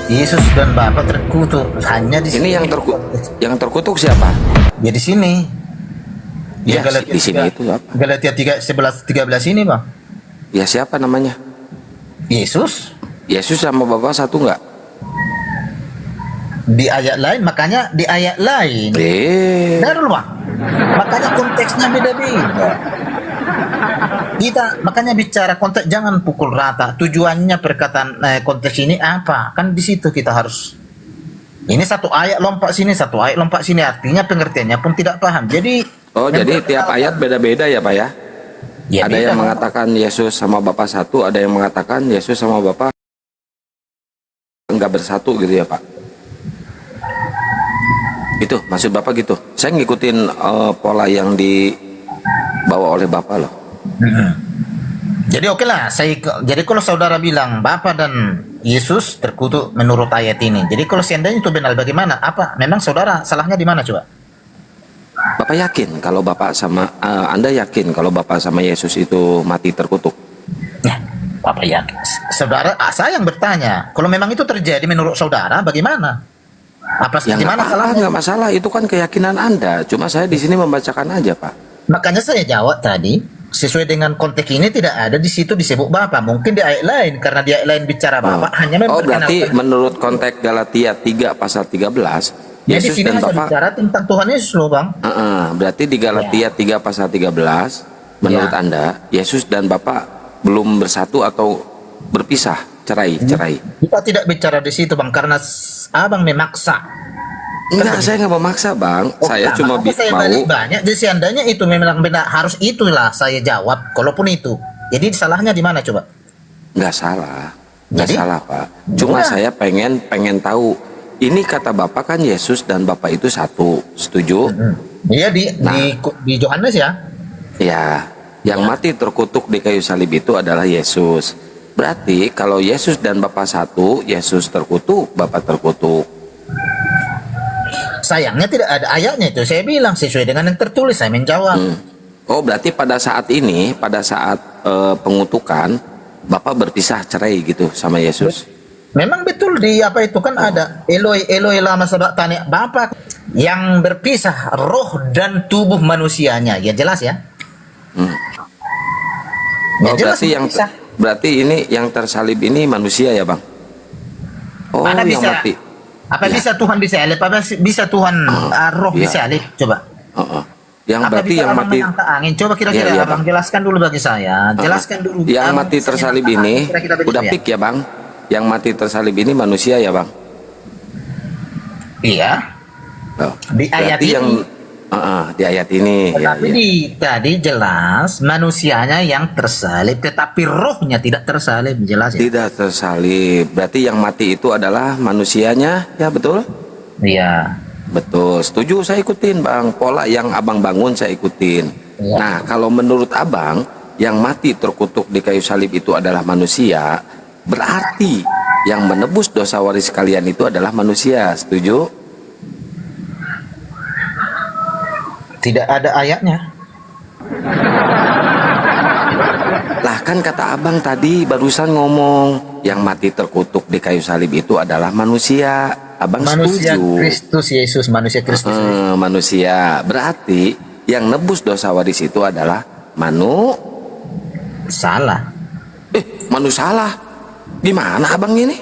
Yesus dan Bapa terkutuk hanya di Ini sini. yang terkutuk siapa? Ya di sini. Ya, Ya, di sini itu apa? Galatia 3:11-13 ini, Bang. Ya, siapa namanya? Yesus Yesus sama Bapa satu nggak? di ayat lain, makanya di ayat lain. Benar dulu, Bang. Makanya konteksnya beda-beda. Kita makanya bicara konteks, jangan pukul rata. Tujuannya perkataan konteks ini apa? Kan di situ kita harus. Ini satu ayat lompat sini, satu ayat lompat sini. Artinya pengertiannya pun tidak paham. Jadi Oh, jadi tiap ayat beda-beda ya, Pak ya? ya Ada beda, yang Bang. mengatakan Yesus sama Bapa satu, ada yang mengatakan Yesus sama Bapa enggak bersatu gitu ya, Pak? Gitu, maksud Bapak gitu. Saya ngikutin pola yang dibawa oleh Bapak loh. Jadi oke lah, jadi kalau saudara bilang Bapa dan Yesus terkutuk menurut ayat ini. Jadi kalau seandainya itu benar, bagaimana? Apa? Memang saudara salahnya di mana coba? Bapak yakin kalau Bapak sama Anda yakin kalau Bapak sama Yesus itu mati terkutuk? Nah, Bapak yakin. Saudara, saya yang bertanya. Kalau memang itu terjadi menurut saudara, bagaimana? Apa Ya di nggak mana apa-apa, salahnya? nggak masalah. Itu kan keyakinan Anda. Cuma saya di sini membacakan aja, Pak. Makanya saya jawab tadi, sesuai dengan konteks ini tidak ada di situ disebut Bapa. Mungkin di ayat lain, karena di ayat lain bicara Bapa hanya Oh, berarti memperkenalkan. menurut konteks Galatia 3 pasal 13, Jadi Yesus sini dan hanya Bapa. bicara tentang Tuhan Yesus loh, Bang. Berarti di Galatia 3 pasal 13, menurut Ya. Anda, Yesus dan Bapa belum bersatu atau berpisah, cerai. Kita tidak bicara di situ, Bang, karena Abang memaksa. Enggak, saya nggak memaksa, Bang. Saya Nah, cuma makanya saya mau. balik banyak. Jadi seandainya itu memang benar, harus itulah saya jawab. Kalaupun itu, jadi salahnya di mana coba? Nggak salah, nggak Jadi? salah, Pak. Cuma Udah. saya pengen tahu. Ini kata Bapak kan Yesus dan Bapak itu satu, setuju? Iya Nah. di Yohanes ya. Ya, yang mati terkutuk di kayu salib itu adalah Yesus. Berarti kalau Yesus dan Bapa satu, Yesus terkutuk, Bapa terkutuk. Sayangnya tidak ada ayatnya itu. Saya bilang sesuai dengan yang tertulis, saya menjawab. Oh, berarti pada saat ini, pada saat pengutukan, Bapak berpisah cerai gitu sama Yesus. Memang betul di apa itu kan ada Eloi Eloi lama sabachthani, Bapa yang berpisah roh dan tubuh manusianya. Ya jelas ya. Ya Oh, jelas berpisah. berarti ini yang tersalib ini manusia ya, Bang? Oh, Mana yang bisa? mati. Apa Ya. bisa Tuhan disalib? Apa bisa Tuhan roh ya. disalib? Coba. Yang Apa berarti bisa yang abang mati, mengangkat angin? Coba kira-kira Iya, iya, abang Bang. jelaskan dulu bagi saya. Jelaskan dulu. yang Abang mati bisa tersalib mengangkat ini angin, kira-kira begitu udah ya? pik ya, Bang? Yang mati tersalib ini manusia ya, Bang? Iya. Oh, Di ayat berarti ini. yang di ayat ini ya, Tetapi tadi jelas manusianya yang tersalib, tetapi rohnya tidak tersalib, jelas ya? tidak tersalib. Berarti yang mati itu adalah manusianya, ya betul? Iya. Betul, setuju, saya ikutin, Bang. Pola yang Abang bangun saya ikutin. Iya. Nah, kalau menurut Abang, yang mati terkutuk di kayu salib itu adalah manusia, berarti yang menebus dosa waris kalian itu adalah manusia, setuju? Tidak ada ayatnya. Lah kan kata Abang tadi barusan ngomong, yang mati terkutuk di kayu salib itu adalah manusia. Abang Manusia setuju. Kristus Yesus, manusia Kristus. Manusia, berarti yang nebus dosa waris itu adalah Salah. salah. Gimana Abang ini?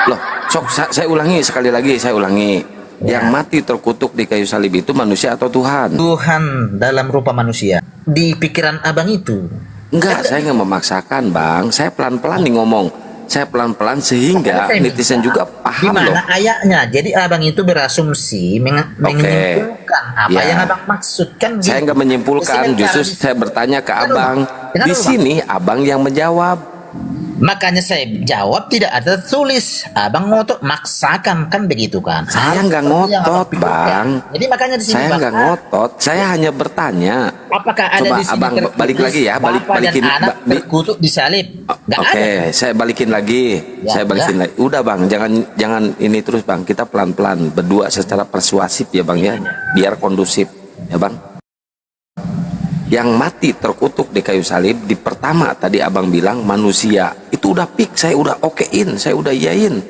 Loh, sok saya ulangi sekali lagi, saya ulangi. Ya. Yang mati terkutuk di kayu salib itu manusia atau Tuhan? Tuhan dalam rupa manusia. Di pikiran abang itu. Enggak, saya nggak memaksakan, Bang. Saya pelan-pelan nih ngomong. Saya pelan-pelan sehingga Makanya saya netizen minta, juga di paham loh. mana ayatnya? Jadi abang itu berasumsi menyimpulkan apa Ya. yang abang maksudkan. Saya nggak menyimpulkan, justru saya bertanya ke Abang. Dengar Di dulu, Bang. sini Abang yang menjawab. Makanya saya jawab tidak ada tulis. Abang ngotot maksakan kan begitu kan? Saya nggak Seperti yang abang ngotot, pikirkan. Bang. Jadi makanya di sini Saya Bang, nggak ngotot. Saya hanya bertanya. apakah ada Coba di sini Abang tertulis balik lagi ya, Bapa balikin. dan anak terkutuk disalib? Nggak Oke, ada. saya balikin lagi. Ya, Saya balikin lagi. Udah, Bang, jangan ini terus, Bang. Kita pelan-pelan berdua secara persuasif ya, Bang ya. Biar kondusif, ya, Bang. Yang mati terkutuk di kayu salib di pertama tadi Abang bilang manusia. Itu udah pik, saya udah okein, saya udah iyain.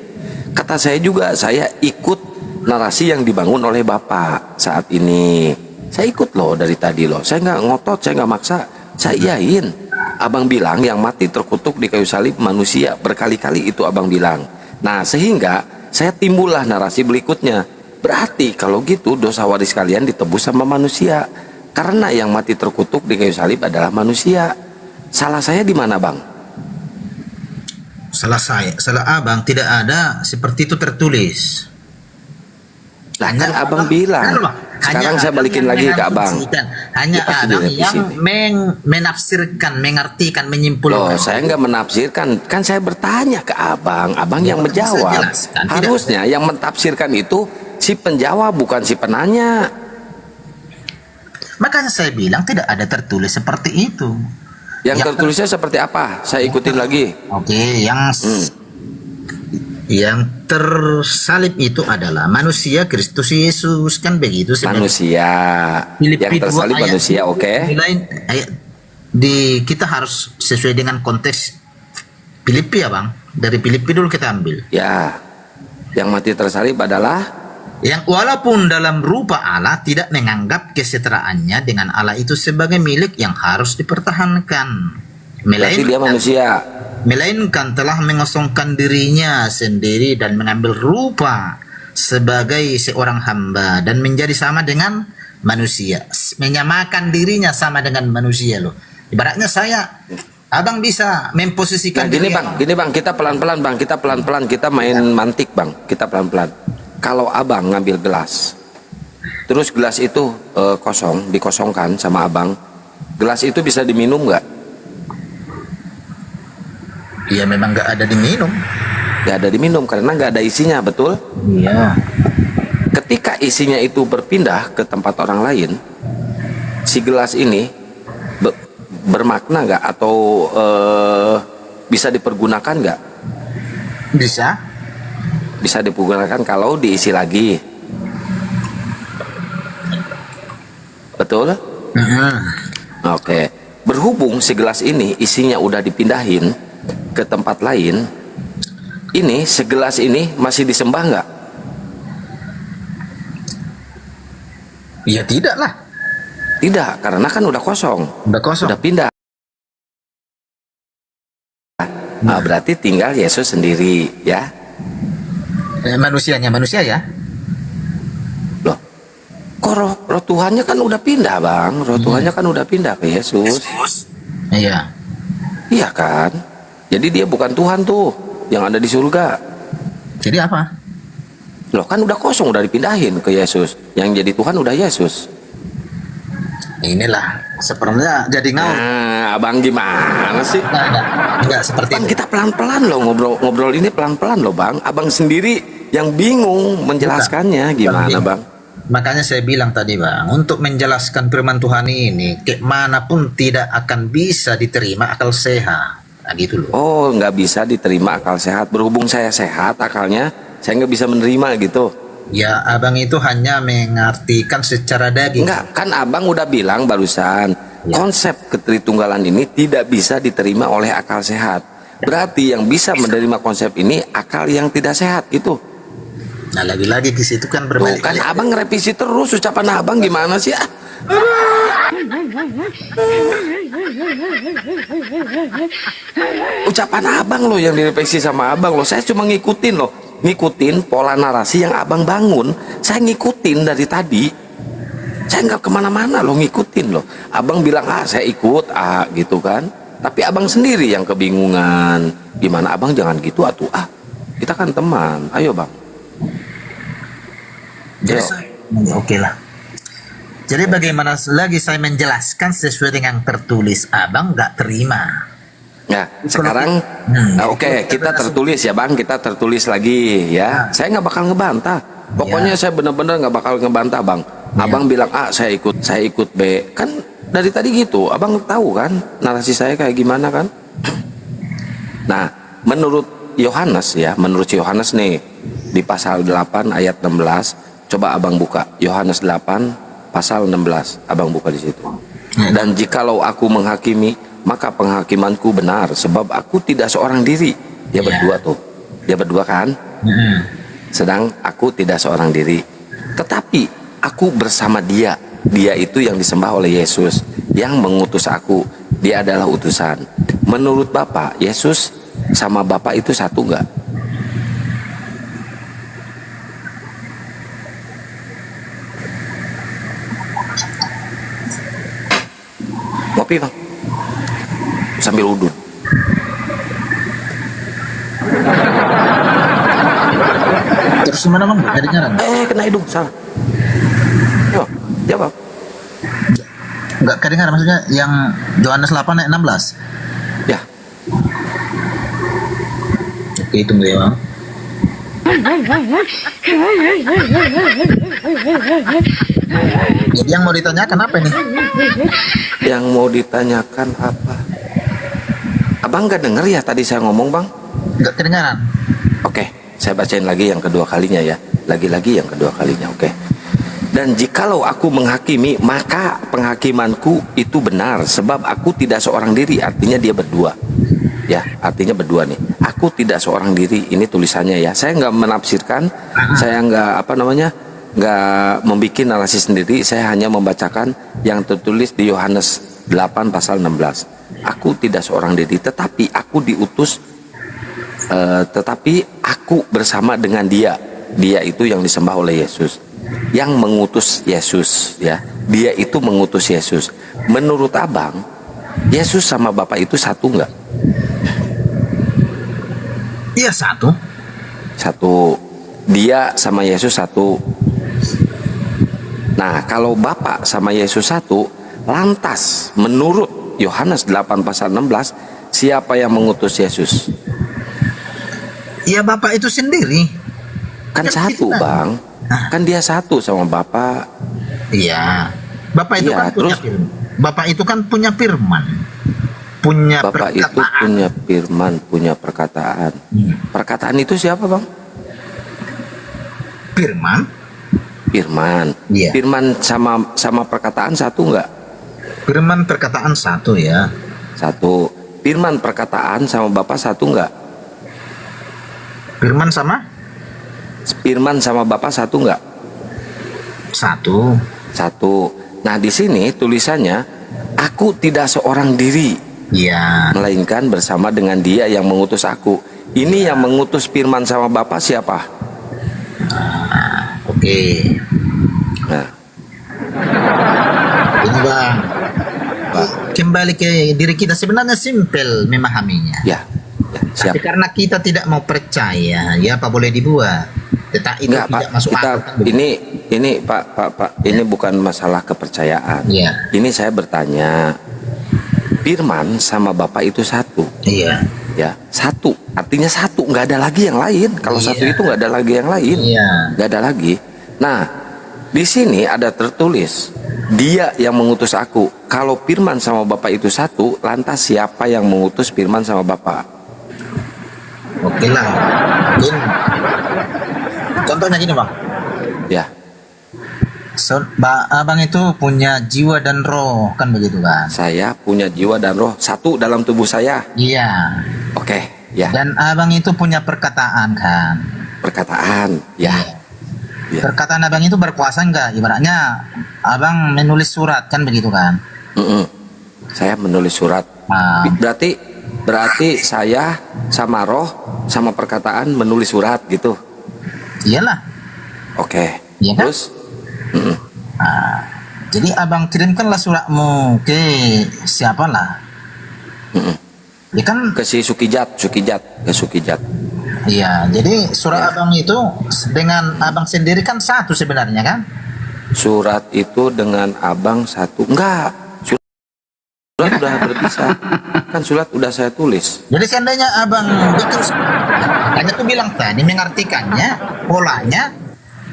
Kata saya juga, saya ikut narasi yang dibangun oleh Bapak saat ini. Saya ikut loh dari tadi loh. Saya nggak ngotot, saya nggak maksa. Saya iyain. Abang bilang yang mati terkutuk di kayu salib manusia. Berkali-kali itu abang bilang. Nah, sehingga saya timbullah narasi berikutnya. Berarti kalau gitu dosa waris kalian ditebus sama manusia. Karena yang mati terkutuk di kayu salib adalah manusia. Salah saya di mana, Bang? Salah abang tidak ada seperti itu tertulis. Lah kan abang bilang. Sekarang saya balikin lagi ke abang. Hanya Ya, abang di yang sini. menafsirkan, mengartikan, Loh, menyimpulkan. saya nggak menafsirkan. Kan saya bertanya ke abang. Abang yang kan bisa menjawab. jelaskan, tidak. Harusnya yang mentafsirkan itu si penjawab, bukan si penanya. Makanya saya bilang tidak ada tertulis seperti itu. Yang tertulisnya seperti apa? Saya ikutin lagi. Oke, yang tersalib itu adalah manusia Kristus Yesus, kan begitu sebenarnya. Manusia. Yang Filipi 2 tersalib ayat manusia, oke. lain ayat kita harus sesuai dengan konteks Filipi ya bang. Dari Filipi dulu kita ambil. Ya. Yang mati tersalib adalah Yang walaupun dalam rupa Allah tidak menganggap kesetaraannya dengan Allah itu sebagai milik yang harus dipertahankan. berarti dia manusia. Melainkan telah mengosongkan dirinya sendiri dan mengambil rupa sebagai seorang hamba dan menjadi sama dengan manusia. Menyamakan dirinya sama dengan manusia loh. Ibaratnya abang bisa memposisikan Nah, gini diri bang, kita pelan-pelan bang, kita main mantik bang, kita pelan-pelan. Kalau abang ngambil gelas, terus gelas itu kosong, dikosongkan sama abang, gelas itu bisa diminum nggak? Ya memang nggak ada diminum. Nggak ada diminum karena nggak ada isinya, betul? Iya. Ketika isinya itu berpindah ke tempat orang lain, si gelas ini bermakna nggak atau bisa dipergunakan nggak? Bisa. Bisa digunakan kalau diisi lagi, betul? Oke. Berhubung si gelas ini isinya udah dipindahin ke tempat lain, ini segelas ini masih disembah nggak? Ya tidak lah. Tidak, karena kan udah kosong, Udah kosong. udah pindah. Nah, berarti tinggal Yesus sendiri, ya. Manusianya manusia ya. Loh, kok roh Tuhannya kan udah pindah bang, roh Tuhannya kan udah pindah ke Yesus. Iya. Iya kan? Jadi dia bukan Tuhan tuh yang ada di surga. Jadi apa? Loh kan udah kosong, udah dipindahin ke Yesus. Yang jadi Tuhan udah Yesus. Inilah sepertinya jadi ngawur. Nah, abang gimana sih? Enggak seperti Bang, itu. kita pelan-pelan loh ngobrol ini pelan-pelan loh bang. Abang sendiri yang bingung menjelaskannya gimana bang? Makanya saya bilang tadi bang, untuk menjelaskan firman Tuhan ini, kemanapun tidak akan bisa diterima akal sehat. Nah gitu loh. Oh, nggak bisa diterima akal sehat. Berhubung saya sehat akalnya, saya nggak bisa menerima gitu. Ya abang itu hanya mengartikan secara daging. Enggak, kan abang udah bilang barusan, Ya. konsep ketritunggalan ini tidak bisa diterima oleh akal sehat. Berarti yang bisa menerima konsep ini akal yang tidak sehat gitu. Nah lagi-lagi di situ kan Tuh berbalik. kan abang ngerevisi terus ucapan abang gimana sih? Ucapan abang loh yang direvisi sama abang loh. Saya cuma ngikutin loh, ngikutin pola narasi yang abang bangun. Saya ngikutin dari tadi. Saya nggak kemana-mana loh, ngikutin loh. Abang bilang saya ikut gitu kan. Tapi abang sendiri yang kebingungan. Gimana abang jangan gitu atuh kita kan teman. Ayo bang. Jadi Yo. oke lah. Jadi bagaimana lagi saya menjelaskan sesuai dengan tertulis, abang nggak terima. Ya, sekarang oke, kita tertulis ya bang, kita tertulis lagi ya. Saya nggak bakal ngebantah. Pokoknya saya benar-benar nggak bakal ngebantah bang. Abang bilang A, saya ikut B. Kan dari tadi gitu, abang tahu kan narasi saya kayak gimana kan? Nah, menurut Yohanes ya, menurut Yohanes nih di pasal 8 ayat 16, coba abang buka Yohanes 8 pasal 16, abang buka di situ. Dan jikalau aku menghakimi, maka penghakimanku benar, sebab aku tidak seorang diri. Dia berdua tuh, dia berdua kan? Sedang aku tidak seorang diri, tetapi aku bersama dia. Dia itu yang disembah oleh Yesus, yang mengutus aku. Dia adalah utusan. Menurut Bapak, Yesus sama Bapak itu satu enggak? Ngopi bang, sambil udun. Terus gimana bang? Jadi nyaran? Kena hidung, salah. Yo, jawab. Enggak kedengaran maksudnya yang Yohanes 8 ayat 16. Ya, Oke, tunggu ya bang. Jadi yang mau ditanyakan apa ini? yang mau ditanyakan apa? Abang nggak denger ya tadi saya ngomong bang? Enggak kedengaran. Oke, saya bacain lagi yang kedua kalinya ya. Lagi-lagi yang kedua kalinya, oke. Dan jikalau aku menghakimi, maka penghakimanku itu benar, sebab aku tidak seorang diri. Artinya dia berdua. Ya, artinya berdua nih. Aku tidak seorang diri. Ini tulisannya ya. Saya nggak menafsirkan, saya nggak nggak membuat narasi sendiri. Saya hanya membacakan yang tertulis di Yohanes 8 pasal 16. Aku tidak seorang diri, tetapi aku diutus. Tetapi aku bersama dengan dia. Dia itu yang disembah oleh Yesus, yang mengutus Yesus ya. Dia itu mengutus Yesus. Menurut abang, Yesus sama Bapak itu satu enggak? Iya satu. Satu. Dia sama Yesus satu. Nah, kalau Bapak sama Yesus satu, lantas menurut Yohanes 8 pasal 16, siapa yang mengutus Yesus? Iya Bapak itu sendiri. Kan Ya, satu kita. bang. Kan dia satu sama Bapak. Iya. Bapak itu Iya, kan punya terus- firman. Bapak itu kan punya firman. Punya Bapak itu perkataan. punya firman, punya perkataan. Perkataan itu siapa bang? Firman. Firman. Iya. Firman sama perkataan satu enggak? Firman perkataan satu ya. Satu. Firman perkataan sama Bapak satu enggak? Firman sama Firman sama Bapak satu enggak? satu. Satu. Nah di sini tulisannya, aku tidak seorang diri, Iya. melainkan bersama dengan Dia yang mengutus aku. Ini yang mengutus Firman sama Bapak siapa? Oke. Nah, Ini bang. Kembali ke diri kita sebenarnya simpel memahaminya. ya, siap. Tapi karena kita tidak mau percaya, ya apa boleh dibuat. Tetapi itu Enggak Pak, tidak masuk kita akal. Kan, ini Pak, ini bukan masalah kepercayaan. Iya. Ini saya bertanya, Firman sama Bapak itu satu, Iya. ya satu. Artinya satu, nggak ada lagi yang lain. Kalau Iya. satu itu nggak ada lagi yang lain, Iya. nggak ada lagi. Nah, di sini ada tertulis, Dia yang mengutus aku. Kalau Firman sama Bapak itu satu, lantas siapa yang mengutus Firman sama Bapak? Oke lah. Mungkin contohnya gini bang. Ya, Abang itu punya jiwa dan roh kan begitu kan? saya punya jiwa dan roh satu dalam tubuh saya. Iya. Oke, ya. Dan abang itu punya perkataan kan? Perkataan, ya. Ya. Perkataan abang itu berkuasa enggak? Ibaratnya abang menulis surat kan begitu kan? Mm-mm. Saya menulis surat. Nah, Berarti saya sama roh sama perkataan menulis surat gitu. iyalah. Oke. Iya kan? Terus, mm-mm. Nah, jadi abang kirimkanlah suratmu ke siapalah? Mm-mm. Ya kan? Ke si Sukijat. Iya. Jadi surat abang itu dengan abang sendiri kan satu sebenarnya kan? Surat itu dengan abang satu. Enggak. Surat udah berpisah. Kan surat udah saya tulis. Jadi seandainya abang bikin, hanya tuh bilang tadi mengartikannya, polanya,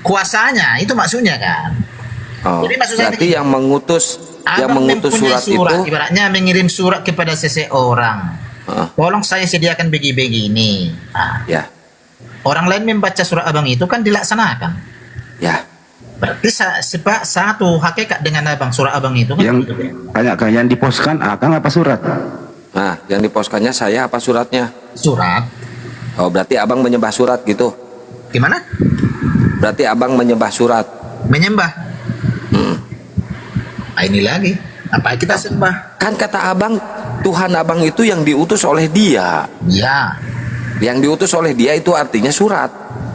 kuasanya itu maksudnya kan? Oh, Jadi maksud saya berarti begini. yang mengutus mempunyai surat itu. ibaratnya mengirim surat kepada seseorang. Heeh, Tolong saya sediakan begini-begini. Nah, ya, orang lain membaca surat abang itu kan dilaksanakan. ya. Berarti satu hakikat dengan abang surat abang itu kan? Yang tanyakan yang diposkan akang apa surat? Nah, yang diposkannya saya apa suratnya? Surat. Oh, berarti abang menyembah surat gitu. Gimana? Berarti abang menyembah surat. Menyembah. Ini lagi. Apa kita sembah? Kan kata abang, Tuhan abang itu yang diutus oleh dia. Ya. Yang diutus oleh dia itu artinya surat.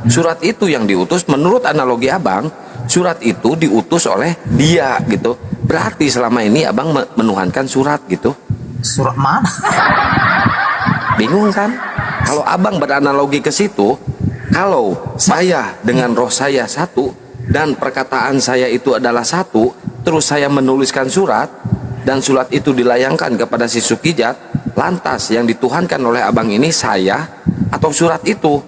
Surat itu yang diutus, menurut analogi abang, surat itu diutus oleh dia gitu. Berarti selama ini abang menuhankan surat gitu. Surat mana? Bingung kan? Kalau abang beranalogi ke situ, kalau saya dengan roh saya satu dan perkataan saya itu adalah satu, terus saya menuliskan surat dan surat itu dilayangkan kepada si Sukijat, lantas yang dituhankan oleh abang ini saya atau surat itu?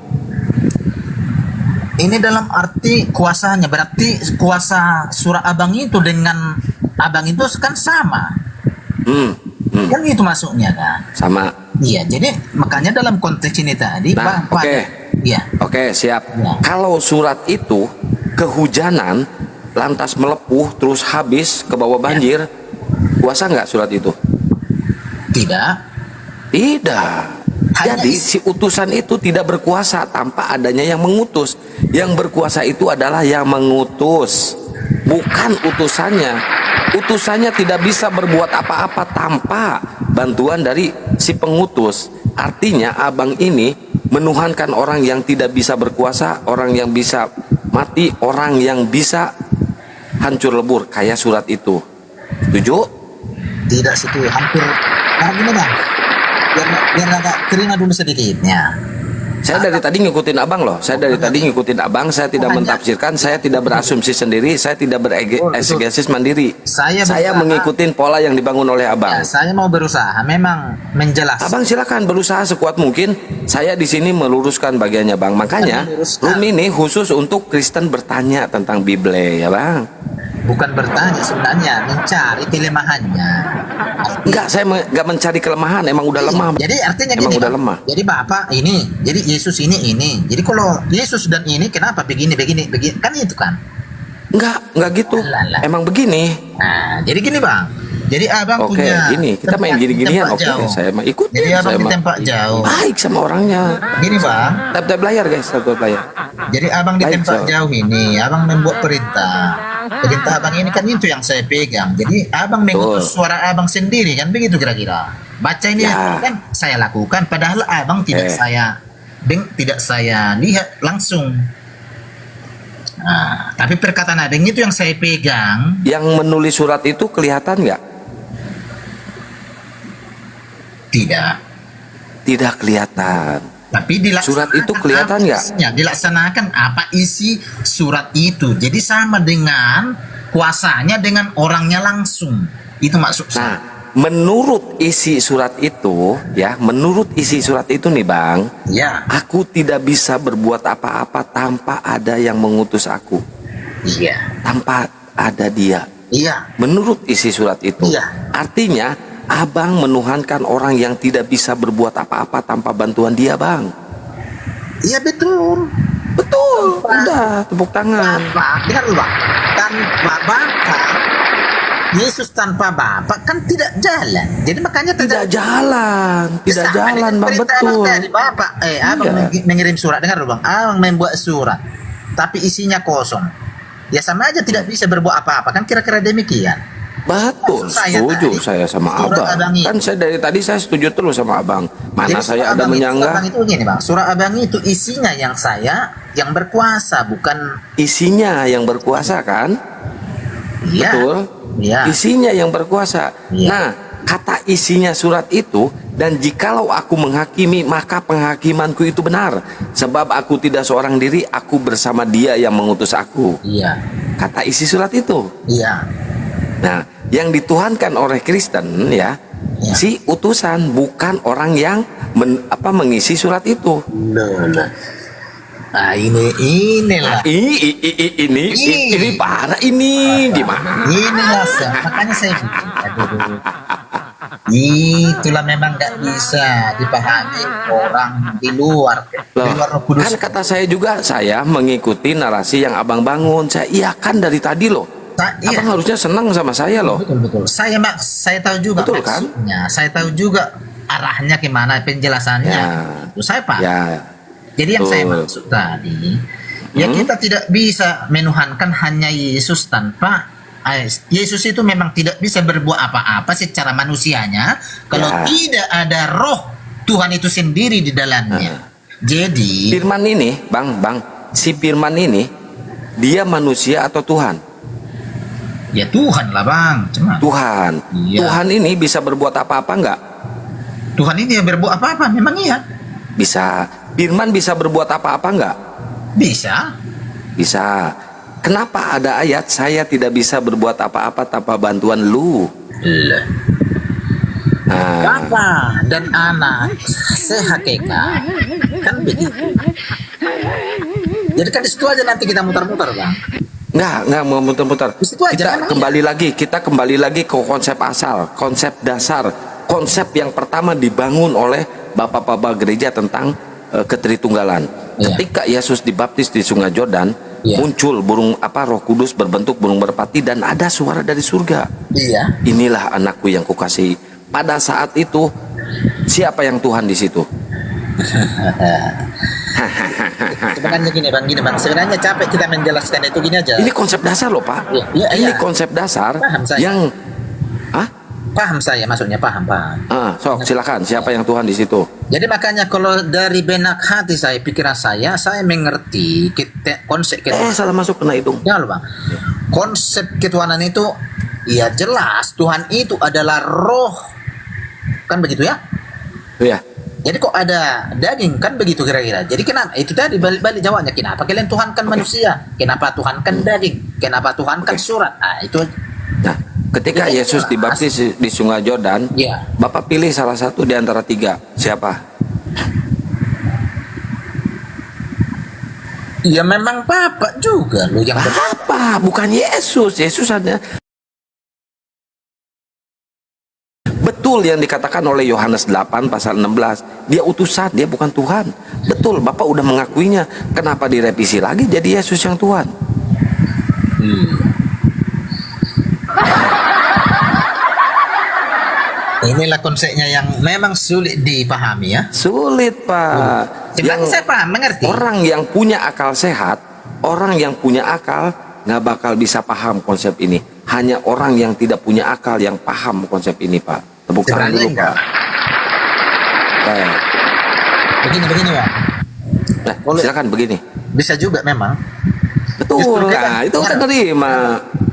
Ini dalam arti kuasanya, berarti kuasa surat abang itu dengan abang itu kan sama. Kan itu masuknya kan? Sama. Iya, jadi makanya dalam konteks ini tadi, Nah, Bang. oke. Iya. Oke, siap. Ya. Kalau surat itu kehujanan, lantas melepuh, terus habis ke bawah banjir, kuasa nggak surat itu? Tidak. Tidak. Hanya Jadi si utusan itu tidak berkuasa tanpa adanya yang mengutus. Yang berkuasa itu adalah yang mengutus, bukan utusannya. Utusannya tidak bisa berbuat apa-apa tanpa bantuan dari si pengutus. Artinya abang ini menuhankan orang yang tidak bisa berkuasa, orang yang bisa mati, orang yang bisa hancur lebur kayak surat itu. Setuju? Tidak situ hampir. Karena gini Bang, biar agak terima dulu sedikitnya. Saya dari tadi ngikutin abang loh. Saya dari tadi ngikutin abang. Saya tidak mentafsirkan, saya tidak berasumsi sendiri, saya tidak bereksgesis mandiri. Saya mengikuti pola yang dibangun oleh abang. Ya, saya mau berusaha memang menjelaskan. Abang silakan berusaha sekuat mungkin. Saya di sini meluruskan bagiannya bang. Makanya room ini khusus untuk Kristen bertanya tentang Bible ya bang. Bukan bertanya sebenarnya, mencari kelemahannya. Enggak, saya enggak mencari kelemahan, emang udah lemah. Jadi artinya emang gini, udah Bang. lemah. Jadi Bapak ini, jadi Yesus ini. Jadi kalau Yesus dan ini kenapa begini, kan itu kan? Enggak gitu. Alah. Emang begini. Nah, jadi gini Bang. Jadi abang Oke, punya gini, kita main gini-ginian. tempat Oke, jauh. saya mah ikutin. Jadi abang Saya di mah tempat jauh. baik sama orangnya. Gini Bang. Tap layar guys, tap layar. Jadi abang di Baik, tempat so. jauh ini, abang membuat perintah. Perintah abang ini kan itu yang saya pegang. Jadi abang mengutus suara abang sendiri kan begitu kira-kira. Baca ini Ya. kan saya lakukan, padahal abang tidak saya lihat langsung. Nah, tapi perkataan abang itu yang saya pegang. Yang menulis surat itu kelihatan nggak? Tidak. Tidak kelihatan. Tapi Surat itu kelihatan nggak? Dilaksanakan apa isi surat itu. Jadi sama dengan kuasanya dengan orangnya langsung. Itu maksud Nah, saya. menurut isi surat itu, ya, menurut isi surat itu nih bang, Ya, aku tidak bisa berbuat apa-apa tanpa ada yang mengutus aku, iya, tanpa ada dia. iya, Menurut isi surat itu, Iya. artinya abang menuhankan orang yang tidak bisa berbuat apa-apa tanpa bantuan dia bang. iya betul. Betul, udah tepuk tangan. Bapak, dengar dulu Bang. Tanpa Bapak, Yesus tanpa Bapak kan tidak jalan. Jadi makanya Tidak jalan, tidak Sama jalan dengan bang, perintah betul. abang tadi, Bapak, abang Iya. mengirim surat, dengar dulu Bang. Abang membuat surat, tapi isinya kosong. Ya sama aja tidak bisa berbuat apa-apa kan kira-kira demikian. Betul, Maksud saya setuju tadi, saya sama surat abang. abang itu. Kan saya dari tadi saya setuju terus sama abang. Mana Jadi saya surat ada abang menyanggah? Abang itu gini Bang, surat abang itu isinya yang berkuasa, bukan Isinya yang berkuasa kan? iya. Betul. Iya. Isinya yang berkuasa. Iya. Nah, kata isinya surat itu, dan jikalau aku menghakimi, maka penghakimanku itu benar. Sebab aku tidak seorang diri, aku bersama dia yang mengutus aku. Iya. Kata isi surat itu. Iya. Nah, yang dituhankan oleh Kristen ya, Ya. si utusan, bukan orang yang mengisi surat itu. Loh. Nah, inilah. Ini parah ini gimana? Inilah makanya saya bilang, aduh. Itulah memang nggak bisa dipahami orang di luar Roh Kudus. Kan kata saya juga, saya mengikuti narasi yang abang bangun. Saya iakan dari tadi loh. Iya. Abang harusnya senang sama saya loh. Betul. Saya tahu juga Betul, kan? maksudnya. Saya tahu juga arahnya gimana penjelasannya. Ya. Itu saya paham. Ya, Jadi yang saya betul. maksud tadi, Ya kita tidak bisa menuhankan hanya Yesus tanpa Yesus itu memang tidak bisa berbuat apa-apa secara manusianya kalau Ya. tidak ada roh Tuhan itu sendiri di dalamnya. Jadi Firman ini, Bang, si Firman ini dia manusia atau Tuhan? ya Tuhan lah Bang, cuma Tuhan. Iya. Tuhan ini bisa berbuat apa-apa enggak? Tuhan ini yang berbuat apa-apa memang iya. Bisa. Firman bisa berbuat apa-apa enggak? Bisa. Bisa. Kenapa ada ayat saya tidak bisa berbuat apa-apa tanpa bantuan lu? Lah. Nah, Bapa dan anak sehakikat kan begitu. Jadi kan di situ aja nanti kita muter-muter Bang. enggak mau muter-muter. Di situ aja Kita kan, kembali lagi ke konsep asal, konsep dasar, konsep yang pertama dibangun oleh bapak-bapak gereja tentang ketritunggalan. Iya. Ketika Yesus dibaptis di Sungai Yordan, Iya. muncul Roh Kudus berbentuk burung merpati dan ada suara dari surga. Iya. Inilah anakku yang kukasihi. Pada saat itu siapa yang Tuhan di situ? Sebenarnya gini bang. Sebenarnya capek kita menjelaskan itu gini aja. Ini konsep dasar loh Pak. Iya, Ini iya. konsep dasar Paham saya. yang Paham saya maksudnya paham. sok silakan siapa yang Tuhan di situ? Jadi makanya kalau dari benak hati saya, pikiran saya mengerti konsep ketuhanan. Salah masuk kena hidung. Jangan lupa. Konsep ketuhanan itu ya jelas Tuhan itu adalah roh. Kan begitu ya? Ya. Jadi kok ada daging kan begitu kira-kira. Jadi kenapa? Itu tadi balik jawabnya. Kenapa kalian tuhankan manusia? Kenapa tuhankan daging? Kenapa tuhankan surat? Nah, itu Nah, ketika Itu Yesus jelas. dibaptis di Sungai Yordan, Iya. Bapak pilih salah satu di antara tiga. Siapa? ya memang Bapak juga loh yang Apa? Bukan Yesus. Yesus ada. Betul yang dikatakan oleh Yohanes 8 pasal 16. Dia utusan, dia bukan Tuhan. Betul, Bapak udah mengakuinya. Kenapa direvisi lagi jadi Yesus yang Tuhan? Inilah konsepnya yang memang sulit dipahami ya. Sulit, Pak. Sebenarnya saya paham, mengerti. Orang yang punya akal sehat, orang yang punya akal nggak bakal bisa paham konsep ini. Hanya orang yang tidak punya akal yang paham konsep ini, Pak. Tepuk tangan Sebenarnya dulu, enggak. Pak. Baik. Begini ya. Nah, Boleh. silakan begini. Bisa juga memang. Betul, Justru nah, itu kita- kan terima.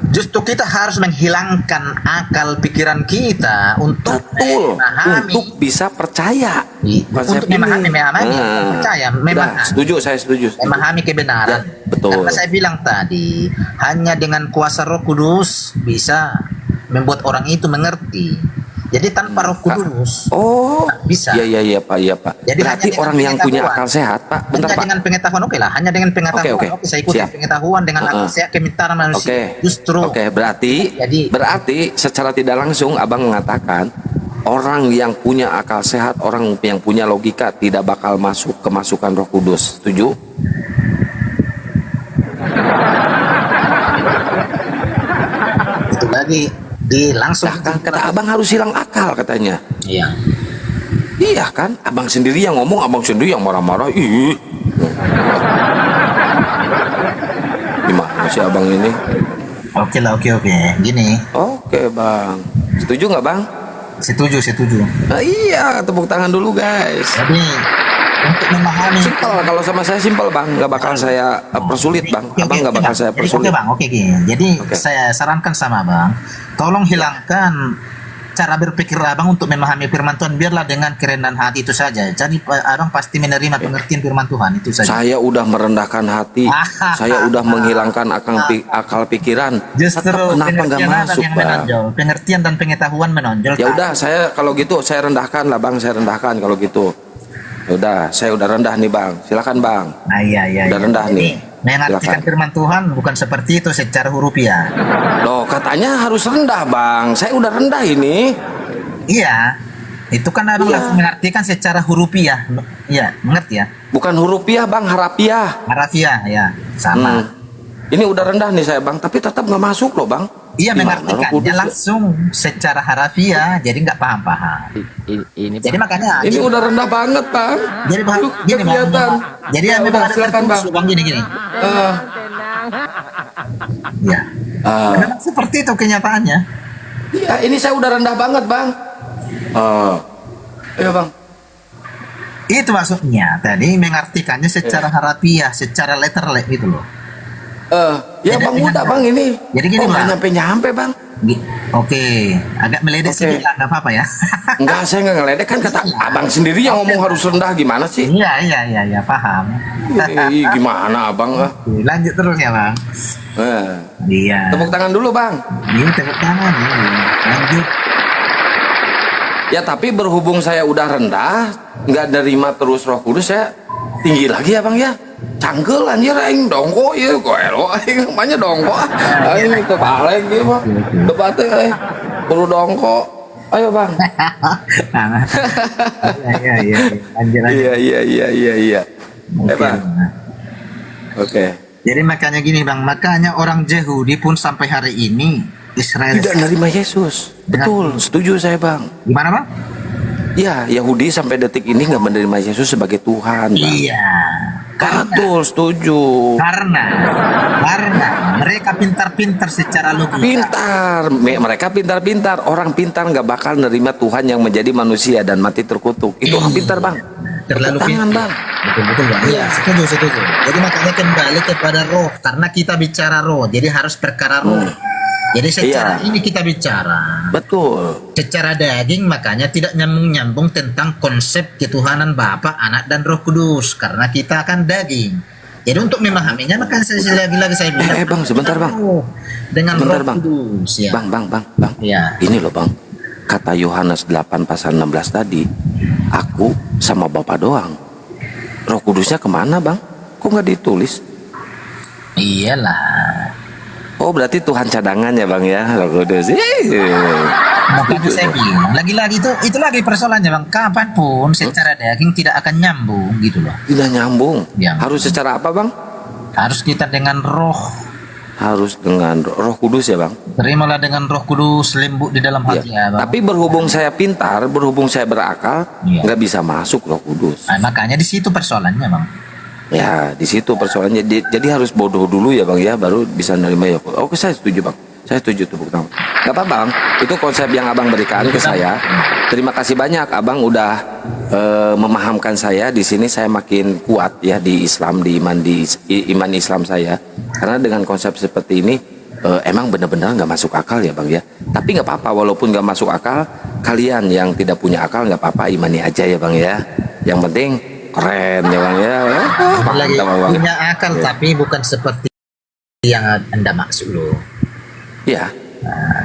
Justru kita harus menghilangkan akal pikiran kita untuk Betul, memahami. untuk bisa percaya konsep Untuk memahami, ini. percaya, udah, memahami. saya setuju. Memahami kebenaran. Ya, betul. Karena saya bilang tadi, hanya dengan kuasa Roh Kudus bisa membuat orang itu mengerti. Jadi tanpa Roh Kudus Oh, bisa. iya Pak. Jadi Berarti hanya dengan orang yang punya pengetahuan. akal sehat, Pak. Bentar, hanya Pak. dengan pengetahuan oke lah, hanya dengan pengetahuan Oke. oke, saya ikuti Siap. pengetahuan dengan akal sehat kemitaran manusia. Oke. Justru Berarti secara tidak langsung Abang mengatakan orang yang punya akal sehat, orang yang punya logika tidak bakal masuk kemasukan Roh Kudus. Setuju? itu lagi langsung Nah, kan kata Abang harus hilang akal katanya. Iya. Iya kan? Abang sendiri yang ngomong, Abang sendiri yang marah-marah. Ih. Gimana sih Abang ini? Oke lah, oke. Gini, Oke Bang. Setuju nggak Bang? setuju. Nah, iya, tepuk tangan dulu guys. Jadi untuk memahami Simpel, kalau sama saya simpel Bang, nggak bakal saya persulit Bang. Abang nggak bakal saya persulit. Oke Bang, oke gini. Jadi Oke. saya sarankan sama Bang, tolong hilangkan cara berpikir Abang untuk memahami firman Tuhan, biarlah dengan kerendahan hati itu saja. Jadi Abang pasti menerima pengertian firman Tuhan itu saja. Saya udah merendahkan hati, saya udah menghilangkan akal pikiran. Justru Tetap kenapa nggak pengertian Abang masuk yang Bang? menonjol, pengertian dan pengetahuan menonjol. Ya udah, saya kalau gitu saya rendahkan lah Bang, saya rendahkan kalau gitu. Ya udah, saya udah rendah nih Bang. Silakan Bang. Nah, iya. Udah rendah Jadi, nih. mengartikan Silakan. firman Tuhan bukan seperti itu secara hurufiah. Loh, katanya harus rendah Bang. Saya udah rendah ini. Iya, itu kan Abang Iya. langsung mengartikan secara hurufiah. Iya, mengerti ya? Bukan hurufiah Bang, harafiah. Harafiah, ya, sama. Ini udah rendah nih saya Bang, tapi tetap nggak masuk loh Bang. Iya, Gimana Roh mengartikannya Kudus? langsung secara harafiah, jadi nggak paham-paham. Ini Jadi makanya Ini udah rendah banget bang. jadi Bang, Tuh, gini Bang. kelihatan. Jadi Ya, memang udah, ada silakan tertulis bang. loh, Bang, gini. Eh, Ya. eh, Memang seperti itu kenyataannya. ya ini saya udah rendah banget bang. Ayo bang. Itu maksudnya tadi mengartikannya secara harafiah, secara letterlek gitu loh. Ya bang udah bang ini. Jadi gini, Kok nggak Bang. nyampe bang. Oke, agak meledek Oke. sedikit lah, nggak apa-apa ya. Enggak, saya nggak ngeledek kan kata abang sendiri yang ngomong harus rendah gimana sih? Iya, paham. Gimana abang? Oke, lanjut terus ya Bang. Iya. Tepuk tangan dulu bang. Ini tepuk tangan ya. Lanjut. Ya tapi berhubung saya udah rendah, nggak nerima terus Roh Kudus, saya tinggi lagi ya bang ya. Cangkel anjir aing dongko ya kok elo aing namanya dongko. Aing itu paling gitu bang. Debatnya aing perlu dongko. Ayo bang. Nah, iya. Lanjut. Iya. Oke. Bang. Oke. Jadi makanya gini Bang, makanya orang Yahudi pun sampai hari ini Israel Tidak menerima Yesus. Betul, setuju saya bang. gimana Bang? Ya, Yahudi sampai detik ini nggak menerima Yesus sebagai Tuhan. Bang. Iya. Betul, setuju. Karena mereka pintar-pintar secara logika. Pintar, mereka pintar-pintar. Orang pintar nggak bakal nerima Tuhan yang menjadi manusia dan mati terkutuk. Itu orang pintar bang. Terlalu Tepuk tangan pintar. bang. Betul Bang. Iya, setuju. Jadi makanya kembali kepada roh, karena kita bicara roh, jadi harus perkara roh. Jadi secara Iya. ini kita bicara. Betul. Secara daging makanya tidak nyambung-nyambung tentang konsep ketuhanan Bapa, Anak dan Roh Kudus karena kita akan daging. Jadi untuk memahaminya maka lagi-lagi saya bilang Bang, sebentar, Bang. Dengan Sebentar, Roh Bang. Kudus ya. Bang. Ya. Ini loh bang. Kata Yohanes 8 pasal 16 tadi, aku sama Bapak doang. Roh Kudusnya kemana bang? Kok nggak ditulis? Iyalah. Oh berarti Tuhan cadangan ya bang ya, Roh Kudus. Makanya saya bilang lagi-lagi itu lagi persoalannya Bang. Kapanpun secara daging tidak akan nyambung gitu loh. Tidak nyambung. Ya. Harus secara apa bang? Harus kita dengan roh. Harus dengan Roh Kudus ya bang. Terimalah dengan Roh Kudus lembut di dalam hati ya, Bang. Tapi berhubung saya pintar, berhubung saya berakal, Iya. nggak bisa masuk Roh Kudus. Nah, makanya di situ persoalannya Bang. Ya di situ persoalannya. Jadi harus bodoh dulu ya bang ya, baru bisa nerima ya. Oke saya setuju bang. Saya setuju tuh bang. Gak apa bang. Itu konsep yang abang berikan ke saya. Terima kasih banyak abang udah memahamkan saya. Di sini saya makin kuat ya di Islam, di iman Islam saya. Karena dengan konsep seperti ini emang benar-benar nggak masuk akal ya bang ya. Tapi nggak apa-apa walaupun nggak masuk akal, kalian yang tidak punya akal nggak apa-apa, imani aja ya bang ya. Yang penting keren ya bang ya. Lagi Mantap, Bang. punya akal tapi bukan seperti yang Anda maksud loh. Ya,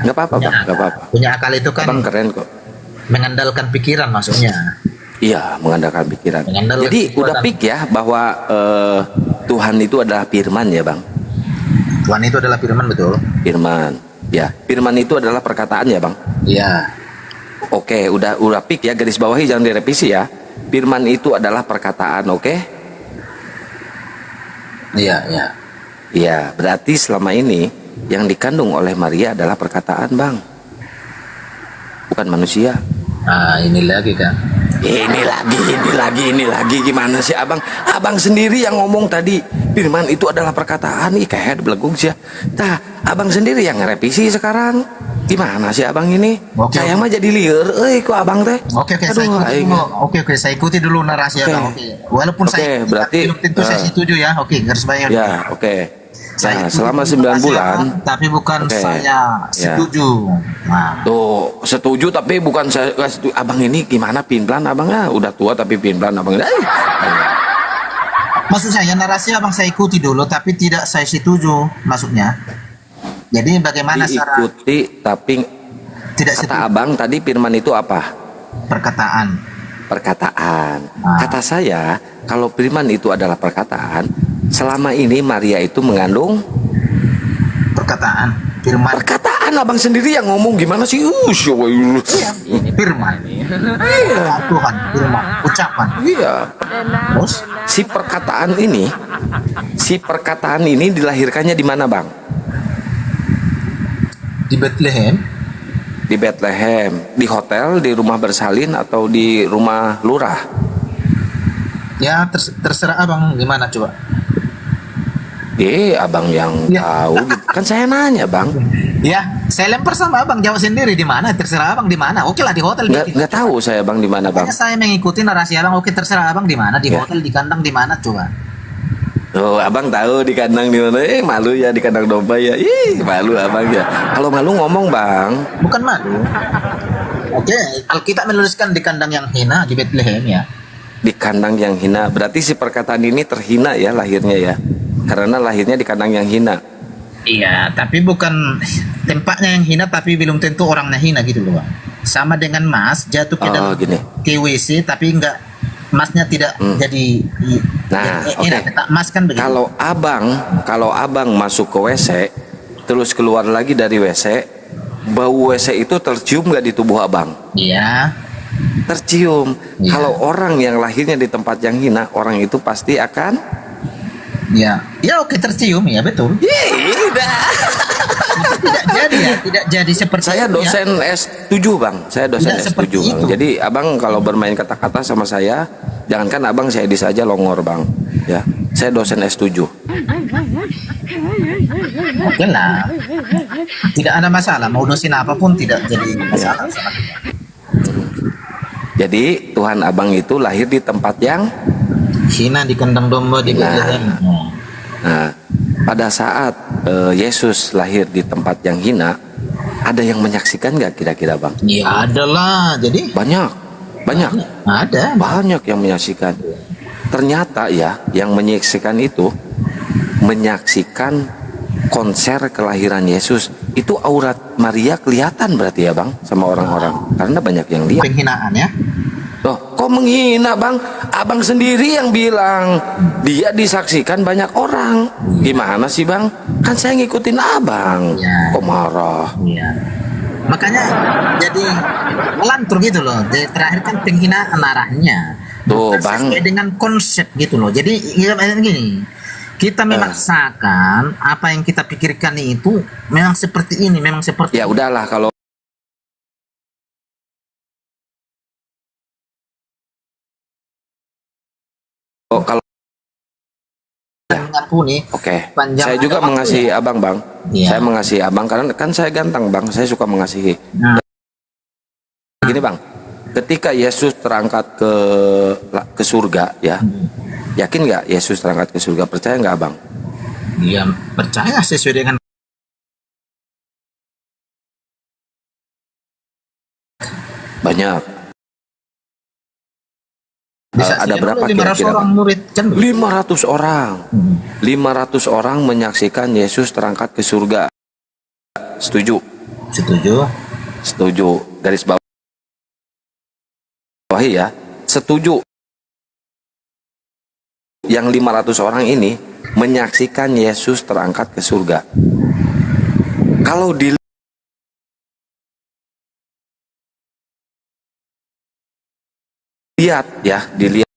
nggak apa-apa bang, nggak apa-apa. Punya akal itu kan Abang keren kok. mengandalkan pikiran maksudnya. Iya, mengandalkan pikiran. Mengandalkan Jadi pikiran. udah pik ya bahwa Tuhan itu adalah firman ya bang. Tuhan itu adalah firman betul. Firman, ya. Firman itu adalah perkataan ya bang. Iya. Oke, udah pik ya, garis bawahi jangan direvisi ya. Firman itu adalah perkataan, oke? Iya. Iya, berarti selama ini yang dikandung oleh Maria adalah perkataan bang, bukan manusia. Nah, ini lagi kan. Ini lagi gimana sih abang? Abang sendiri yang ngomong tadi firman itu adalah perkataan. Ih kayak belegung sih ya. Nah, abang sendiri yang ngerevisi sekarang. Gimana sih abang ini? Oke, Saya mah jadi liar. Kok abang teh? Oke, saya Aduh, ikuti aing. dulu. Oke, saya ikuti dulu narasi Oke. Bang. Oke. Walaupun Oke, saya berarti, belum tentu saya setuju ya. Oke, garis bawah. Ya, oke. Saya Nah, ikuti selama dulu 9 narasi bulan, Abang, tapi bukan Oke. saya Ya. setuju. Nah, tuh setuju tapi bukan saya nggak setuju. Abang ini gimana pinplan abangnya udah tua tapi pinplan abang. maksud saya narasi Abang saya ikuti dulu tapi tidak saya setuju maksudnya. Jadi bagaimana cara Diikuti tapi tidak kata setuju abang tadi firman itu apa? perkataan. Perkataan. Ah. Kata saya, kalau firman itu adalah perkataan, selama ini Maria itu mengandung Perkataan, firman. perkataan. Abang sendiri yang ngomong gimana sih? Firman. Tuhan, firman, ucapan. Iya. Terus Si perkataan ini dilahirkannya di mana, Bang? Di Bethlehem. Di Bethlehem, di hotel, di rumah bersalin, atau di rumah lurah? Ya terserah abang gimana coba. Abang yang Ya. tahu gitu. Kan saya nanya bang. Ya, saya lempar sama abang, jawab sendiri di mana. Terserah abang di mana. Oke lah di hotel. Nggak tahu saya bang di mana bang. Makanya saya mengikuti narasi abang. Oke terserah abang di mana. Di Ya. hotel, di kandang, di mana coba. Oh, abang tahu di kandang di mana? Malu ya di kandang domba ya. Malu abang ya. Kalau malu ngomong bang. Bukan malu. Oke, Alkitab menuliskan di kandang yang hina di Bethlehem ya. Di kandang yang hina. Berarti si perkataan ini terhina ya lahirnya ya. Karena lahirnya di kandang yang hina. Iya, tapi bukan tempatnya yang hina, tapi belum tentu orangnya hina gitu loh, Bang. Sama dengan Mas jatuh ke dalam Gini. ke WC, tapi enggak, Masnya tidak jadi Nah, hina. oke. Tetap Mas kan begitu. Kalau abang masuk ke WC, terus keluar lagi dari WC, bau WC itu tercium nggak di tubuh abang? Iya. Tercium. Iya. Kalau orang yang lahirnya di tempat yang hina, orang itu pasti akan Ya, ya oke tercium ya betul. tidak. Tidak jadi ya, tidak jadi seperti Saya itu, ya. dosen S7 bang, saya dosen Tidak S7 seperti bang. itu. Jadi abang kalau bermain kata-kata sama saya, jangankan abang saya saja longor bang. Ya, saya dosen S7. Oke lah. Tidak ada masalah, mau dosin apapun tidak jadi masalah sama kita. Jadi Tuhan abang itu lahir di tempat yang Hina di kandang domba di Bethlehem. Nah, pada saat Yesus lahir di tempat yang hina, ada yang menyaksikan nggak kira-kira bang? Ya adalah, jadi Banyak, ada. banyak yang menyaksikan. Ternyata ya, yang menyaksikan itu menyaksikan konser kelahiran Yesus. Itu aurat Maria kelihatan berarti ya bang sama orang-orang, karena banyak yang lihat. Penghinaan ya. Loh, kok menghina bang? Abang sendiri yang bilang dia disaksikan banyak orang. Gimana sih bang? Kan saya ngikutin abang. Ya. Kok marah? Iya. Makanya jadi melantur gitu loh. Jadi terakhir kan penghinaan arahnya. Tuh, Bukan Bang. sesuai dengan konsep gitu loh. Jadi ya, gini, kita memaksakan apa yang kita pikirkan itu memang seperti ini, memang seperti Ya udahlah kalau kalau mengampuni. oke. Panjang Saya juga waktu mengasihi ya. abang bang. Iya. Saya mengasihi abang karena kan saya ganteng bang. Saya suka mengasihi. Nah, Gini bang, ketika Yesus terangkat ke surga ya, yakin nggak Yesus terangkat ke surga? Percaya nggak abang? dia percaya sesuai dengan Banyak. Ada berapa 500 kira-kira orang Bang? murid kan begitu. 500 orang. 500 orang menyaksikan Yesus terangkat ke surga. Setuju? Setuju. Setuju. Garis bawahi ya. Setuju. Yang 500 orang ini menyaksikan Yesus terangkat ke surga. Kalau dilihat ya, dilihat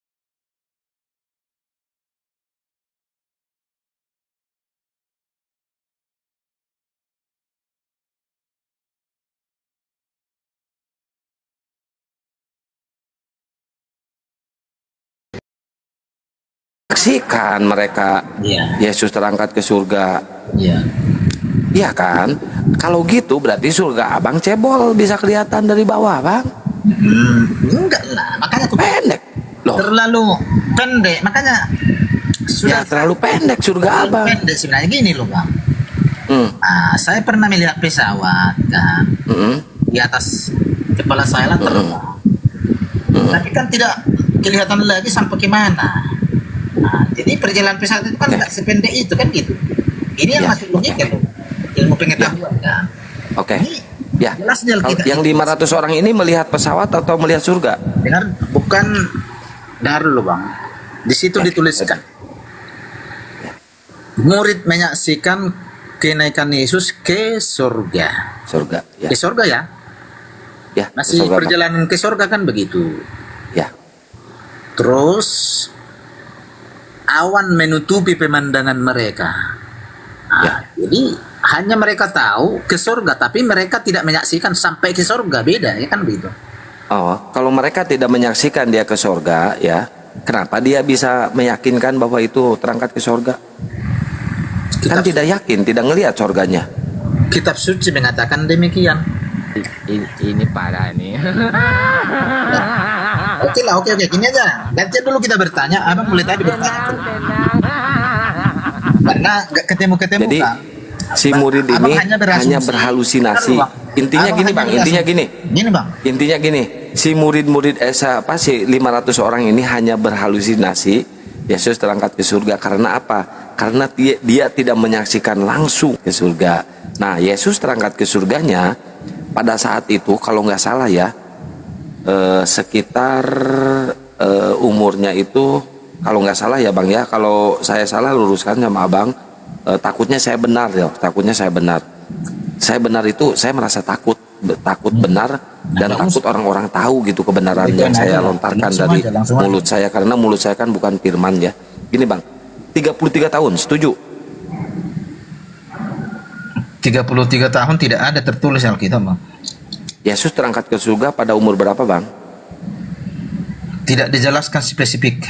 saksikan mereka Iya. Yesus terangkat ke surga. Iya. Iya kan? Kalau gitu berarti surga abang cebol bisa kelihatan dari bawah bang. Enggak lah, makanya aku Pendek loh. terlalu pendek, makanya Ya terlalu pendek surga abang. pendek sebenarnya gini loh bang. Hmm. Saya pernah melihat pesawat kan Mm-mm. di atas kepala saya lah terbang. Tapi kan tidak kelihatan lagi sampai ke mana. Jadi perjalanan pesawat itu kan Oke. nggak sependek itu kan gitu. Ini yang Ya, masuk logika loh, ilmu pengetahuan kan. Oke. Ini Ya. jelas di Kalau Alkitab yang itu. 500 orang ini melihat pesawat atau melihat surga? Dengar, bukan dengar dulu bang. Di situ dituliskan murid menyaksikan kenaikan Yesus ke surga. Surga. Ya. Ke surga ya? Ya. Masih surga, Bang. perjalanan ke surga kan begitu. Ya. Terus awan menutupi pemandangan mereka. Ya. Jadi hanya mereka tahu ke surga, tapi mereka tidak menyaksikan sampai ke surga, beda ya kan begitu. Oh, kalau mereka tidak menyaksikan dia ke surga, ya, kenapa dia bisa meyakinkan bahwa itu terangkat ke surga? Kan tidak yakin, tidak ngelihat surganya. Kitab suci mengatakan demikian. Ini parah nih. Oke, gini aja. Nanti dulu kita bertanya, abang mulai tadi bertanya. Karena nggak ketemu-ketemu Jadi kan. si murid Abang ini hanya hanya berasumsi. berhalusinasi. Bang. Intinya Abang gini hanya bang, intinya gini. Gini bang. Intinya gini, si murid-murid si 500 orang ini hanya berhalusinasi Yesus terangkat ke surga karena apa? Karena dia tidak menyaksikan langsung ke surga. Nah, Yesus terangkat ke surganya pada saat itu kalau nggak salah ya, sekitar umurnya itu kalau nggak salah ya bang ya, kalau saya salah luruskan sama abang. Takutnya saya benar ya, takutnya saya benar. Saya benar itu saya merasa takut benar dan takut orang-orang tahu gitu kebenaran yang saya lontarkan dari mulut saya, karena mulut saya kan bukan firman ya. Gini bang, 33 tahun setuju? 33 tahun tidak ada tertulis Alkitab bang. Yesus terangkat ke surga pada umur berapa bang? Tidak dijelaskan spesifik.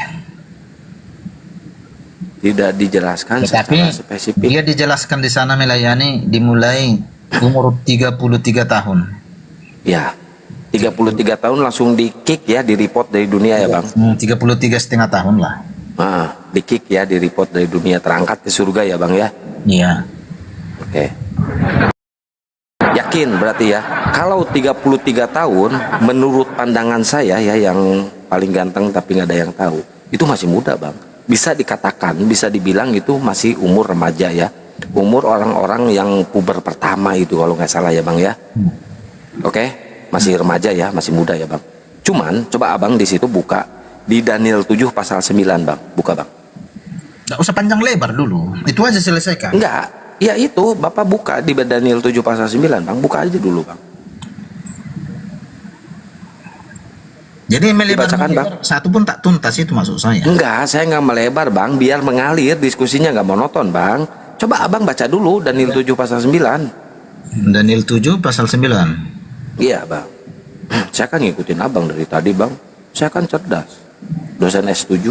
Tidak dijelaskan Tetapi secara spesifik. dia dijelaskan di sana melayani dimulai umur 33 tahun. Ya, 33 tahun langsung di kick ya, di report dari dunia ya bang. 33,5 tahun lah. Nah, di kick ya, di report dari dunia, terangkat ke surga ya bang ya. Iya. Oke. Yakin berarti ya. Kalau 33 tahun menurut pandangan saya ya, yang paling ganteng tapi nggak ada yang tahu, itu masih muda bang. Bisa dikatakan, bisa dibilang itu masih umur remaja ya. Umur orang-orang yang puber pertama itu kalau nggak salah ya bang ya. Oke, masih remaja ya, masih muda ya bang. Cuman coba abang di situ buka di Daniel 7 pasal 9 bang, buka bang. Nggak usah panjang lebar dulu, itu aja selesaikan. Enggak, ya itu bapak buka di Daniel 7 pasal 9 bang, buka aja dulu bang. Jadi melebar Dibacakan, Bang. satu pun tak tuntas, itu maksud saya. Enggak, saya nggak melebar bang, biar mengalir diskusinya, nggak monoton bang. Coba abang baca dulu Daniel 7 pasal 9. Daniel 7 pasal 9. Iya bang, saya kan ngikutin abang dari tadi bang. Saya kan cerdas, dosen S7.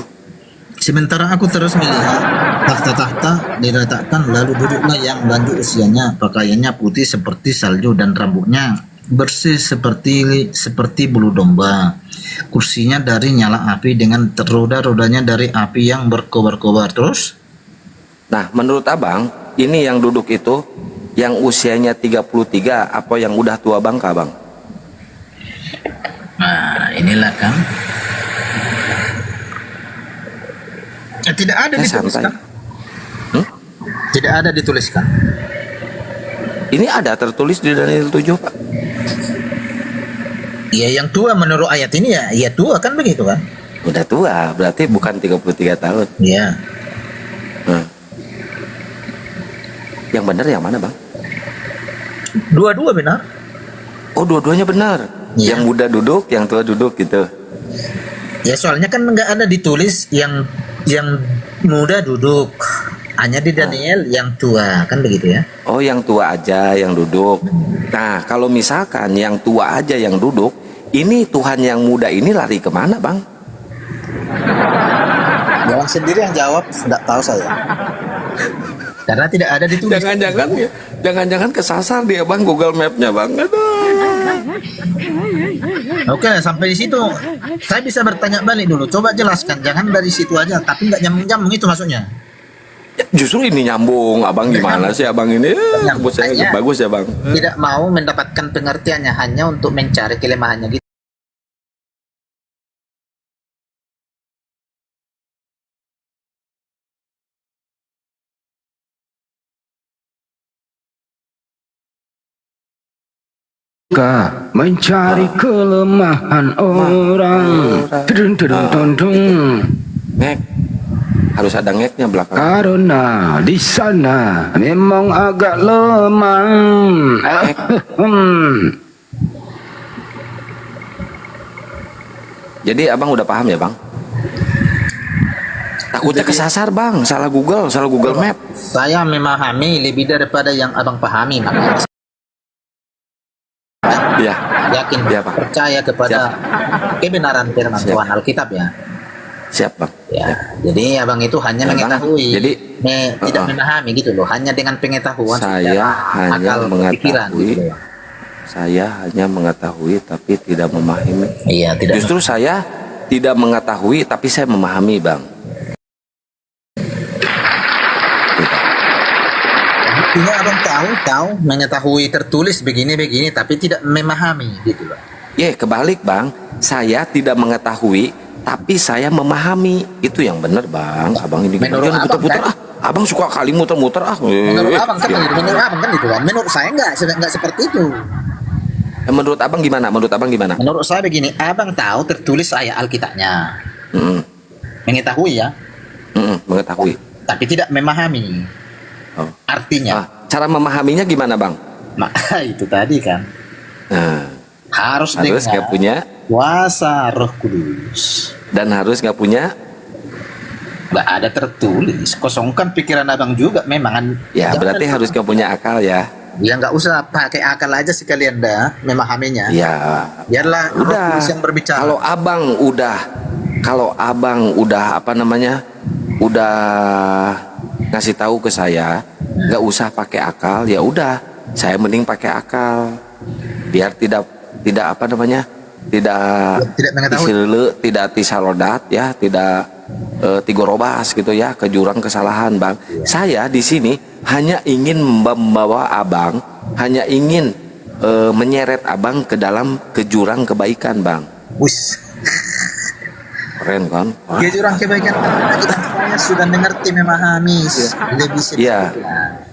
Sementara aku terus melihat tahta-tahta diletakkan, lalu duduklah yang lanjut usianya, pakaiannya putih seperti salju dan rambutnya bersih seperti bulu domba. Kursinya dari nyala api dengan roda-rodanya dari api yang berkobar-kobar. Terus Nah menurut abang, ini yang duduk itu yang usianya 33 apa yang udah tua bangka bang? nah inilah kan. Tidak ada dituliskan. Tidak ada dituliskan. Ini ada tertulis di Daniel 7 pak. Ya yang tua menurut ayat ini ya tua kan begitu kan? Udah tua, berarti bukan 33 tahun. Iya. Yang benar yang mana bang? Dua-dua benar. Oh dua-duanya benar. Iya. Yang muda duduk, yang tua duduk gitu. Ya soalnya kan nggak ada ditulis yang muda duduk. Hanya di Daniel yang tua kan begitu ya? Oh yang tua aja yang duduk. Nah kalau misalkan yang tua aja yang duduk, ini Tuhan yang muda ini lari kemana bang? Jangan sendiri yang jawab, tidak tahu saya. Karena tidak ada ditulis. Jangan-jangan kesasar dia bang, Google Map-nya bang. Oke, sampai di situ saya bisa bertanya balik dulu. Coba jelaskan, jangan dari situ aja, tapi nggak nyambung-nyambung itu maksudnya. Ya, justru ini nyambung, abang gimana sih abang ini? Buat saya Hanya bagus ya bang. tidak mau mendapatkan pengertiannya, hanya untuk mencari kelemahannya gitu. Mencari kelemahan orang. Ngek, harus ada ngeknya belakang. Karena di sana memang agak lemah. Jadi abang udah paham ya bang? Takutnya Jadi, kesasar bang, salah Google Map. saya memahami lebih daripada yang abang pahami, makanya Iya, yakin Iya, Pak. percaya kepada kebenaran firman Siap. Tuhan Alkitab ya. siap bang. Ya, jadi abang itu hanya Ya, Bang. mengetahui, Jadi, tidak memahami gitu loh, hanya dengan pengetahuan Saya secara hanya akal pikiran mengetahui. gitu loh. Saya hanya mengetahui tapi tidak memahami. Iya, tidak. Justru saya tidak mengetahui tapi saya memahami bang. Buktinya abang tahu mengetahui tertulis begini tapi tidak memahami gitu loh. Kebalik bang. Saya tidak mengetahui tapi saya memahami. Itu yang benar bang. Abang ini Menurut jangan abang, putar-putar kan? Abang suka kali muter-muter Menurut abang kan Ya. begitu, menurut abang kan gitu kan. Menurut saya enggak seperti itu. Menurut abang gimana? Menurut saya begini, abang tahu tertulis ayat Alkitabnya, Mm-mm. mengetahui ya, Mengetahui. tapi tidak memahami Oh. artinya. Cara memahaminya gimana bang? Maka itu tadi kan Nah, harus harus nggak dengan punya kuasa Roh Kudus. dan harus nggak punya. Nggak ada tertulis. Kosongkan pikiran abang juga memang. Ya Jangan- berarti harus nggak punya akal ya. Ya nggak usah pakai akal aja sekalian dah memahaminya. Ya Biarlah Roh udah. Kudus yang berbicara. Kalau abang udah apa namanya, udah ngasih tahu ke saya, nggak usah pakai akal, ya udah. Saya mending pakai akal, biar tidak apa namanya, tidak mengetahui. isirle, tidak tisalodat ya, tidak tigorobas gitu ya, ke jurang kesalahan bang. Saya di sini hanya ingin membawa abang, hanya ingin menyeret abang ke jurang kebaikan bang. Wis. Keren kan? Wah, Dia jurang kebaikan karena kita semuanya sudah mengerti memahami lebih sedikit. Iya.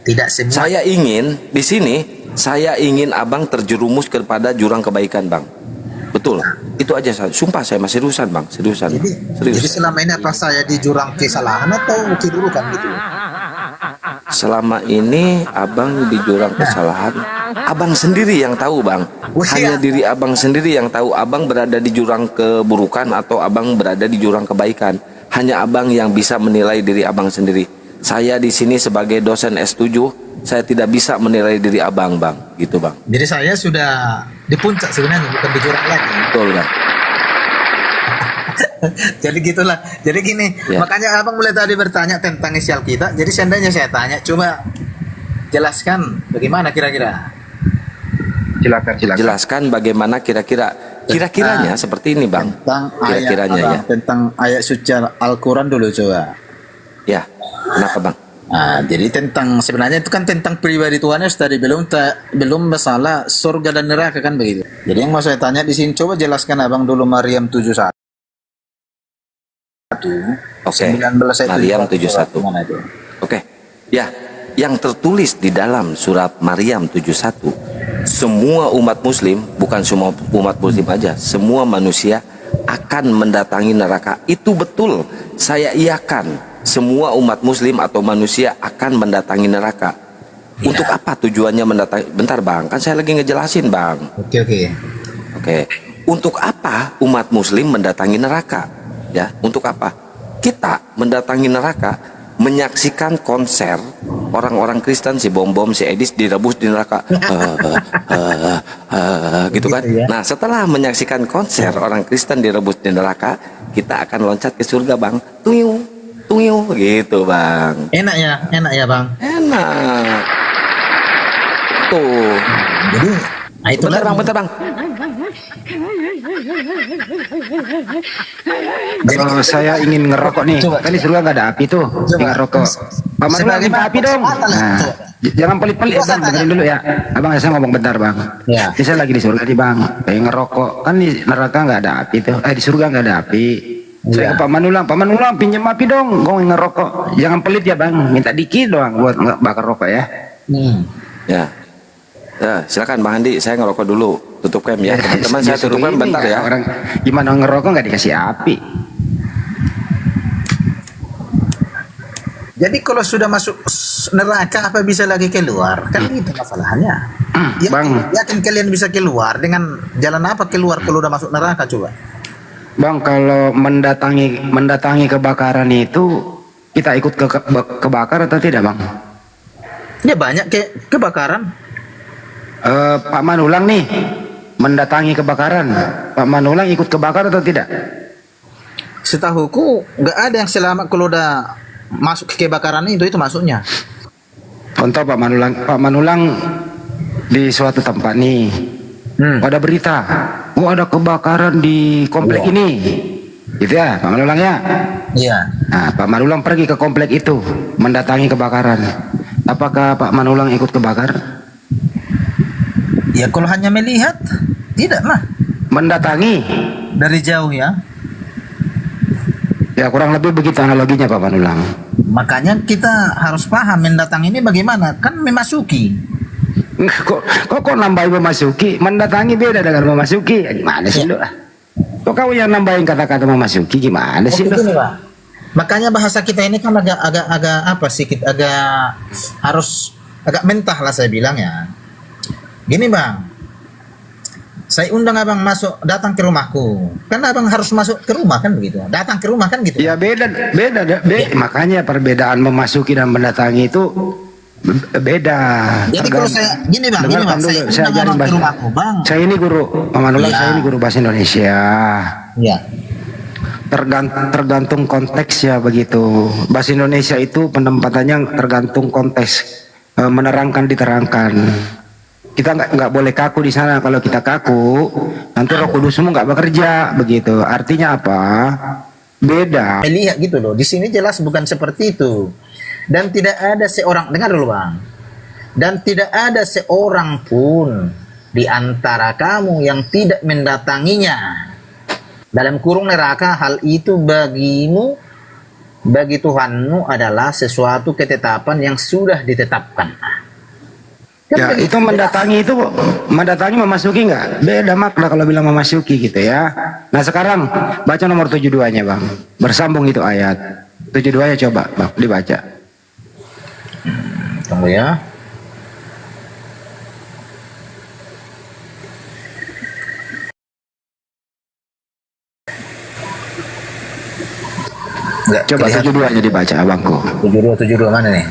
Tidak semua. Saya ingin di sini, saya ingin abang terjerumus kepada jurang kebaikan bang. Betul. Itu aja. Sumpah saya masih seriusan bang, seriusan. Jadi selama ini apa saya di jurang kesalahan atau keburukan gitu? Selama ini abang di jurang kesalahan, abang sendiri yang tahu bang. Wah, Hanya iya. diri abang sendiri yang tahu abang berada di jurang keburukan atau abang berada di jurang kebaikan. Hanya abang yang bisa menilai diri abang sendiri. Saya di sini sebagai dosen S7, saya tidak bisa menilai diri abang bang, gitu bang. Jadi saya sudah di puncak sebenarnya, bukan di jurang lagi. Betul bang. Jadi gitulah. Jadi gini, Ya. makanya abang mulai tadi bertanya tentang isi Alkitab. Jadi seandainya saya tanya, coba jelaskan bagaimana kira-kira. Silakan. Jelaskan bagaimana kira-kiranya seperti ini bang. Tentang Kira-kiranya ya. tentang ayat suci Al-Quran dulu coba. Ya, kenapa bang? Nah, jadi sebenarnya itu kan tentang pribadi Tuhan Yesus tadi, belum masalah surga dan neraka kan begitu. Jadi yang mau saya tanya di sini, coba jelaskan abang dulu Maryam 71. Oke. 19 ayat Maryam 71. 71. Gimana itu? Oke. Ya, yang tertulis di dalam surat Maryam 71, semua umat muslim, bukan semua umat muslim aja, semua manusia akan mendatangi neraka. Itu betul. Saya iakan, semua umat muslim atau manusia akan mendatangi neraka. Untuk apa tujuannya mendatangi? Bentar bang, kan saya lagi ngejelasin bang. Oke. Oke. Untuk apa umat muslim mendatangi neraka? Ya, untuk apa? Kita mendatangi neraka, menyaksikan konser orang-orang Kristen, si bom-bom, si Edis direbus di neraka. Gitu kan. Gitu ya. Nah, setelah menyaksikan konser orang Kristen direbus di neraka, kita akan loncat ke surga, Bang. Tuyung, tuyung gitu, Bang. Enak ya bang. Enak. Tuh. Jadi, nah itulah Bentar, Bang. Kalau saya ingin ngerokok nih, Coba. kan di surga nggak ada api tuh, ingin ngerokok. Pak Manula Sebagai minta api dong. maksud akal, Nah, coba. jangan pelit-pelit Coba bang, saya dengerin tanya. dulu ya. Abang saya ngomong bentar bang. Ya. Ini saya lagi di surga nih bang, pengen ngerokok. Kan di neraka nggak ada api tuh, di surga nggak ada api. Saya Iya. ke Pak Manula pinjam api dong, gue ingin ngerokok. Jangan pelit ya bang, minta dikit doang buat bakar rokok ya. Ya. Ya, silakan Bang Andi, saya ngerokok dulu. Tutup cam ya. Teman-teman saya tutup cam Ini bentar nggak, ya. Orang gimana ngerokok nggak dikasih api? Jadi kalau sudah masuk neraka apa bisa lagi keluar? Kan itu masalahnya. Bang. Yakin kalian bisa keluar dengan jalan apa keluar kalau udah masuk neraka coba? Bang, kalau mendatangi kebakaran itu kita ikut kebakar atau tidak, Bang? Ya banyak kebakaran. Pak Manulang nih mendatangi kebakaran. Pak Manulang ikut kebakar atau tidak? Setahuku nggak ada yang selamat kalau udah masuk ke kebakaran itu masuknya. Contoh Pak Manulang di suatu tempat nih, ada berita, ada kebakaran di komplek ini, gitu ya Pak Manulang ya. Iya. Nah, Pak Manulang pergi ke komplek itu, mendatangi kebakaran. Apakah Pak Manulang ikut kebakar? Ya kalau hanya melihat, tidak lah. Mendatangi, Dari jauh ya. ya kurang lebih begitu analoginya Pak Manulang. Makanya kita harus paham mendatangi ini bagaimana. Kan memasuki. Kok nambahin memasuki? Mendatangi beda dengan memasuki. Gimana sih lu? Kok kau yang nambahin kata-kata memasuki? Gimana sih lu? Begini, Pak. Makanya bahasa kita ini kan agak apa sih, agak harus agak mentah lah saya bilang ya. Gini Bang, saya undang abang datang ke rumahku, kan abang harus masuk ke rumah kan begitu, datang ke rumah kan gitu. Ya beda. Makanya perbedaan memasuki dan mendatangi itu beda. Jadi kalau saya gini Bang, saya undang abang ke rumahku Bang. Saya ini guru, Pak Manulang, Ya. saya ini guru bahasa Indonesia. Ya. Tergantung konteks ya begitu. Bahasa Indonesia itu penempatannya tergantung konteks, menerangkan diterangkan. Kita nggak boleh kaku di sana. Kalau kita kaku, nanti Roh Kudusmu nggak bekerja begitu. Artinya apa? Beda. Melihat gitu loh. Di sini jelas bukan seperti itu. Dan tidak ada seorang, dengar dulu Bang. Dan tidak ada seorang pun di antara kamu yang tidak mendatanginya. Dalam kurung neraka, hal itu bagimu, bagi Tuhanmu adalah sesuatu ketetapan yang sudah ditetapkan. Ya, itu mendatangi memasuki nggak? Beda makna kalau bilang memasuki gitu ya. Nah sekarang baca nomor 72-nya Bang. Bersambung itu ayat. 72-nya coba Bang, dibaca. Tunggu ya. Nggak Coba kelihatan. 72-nya dibaca Abangku. 72 mana nih?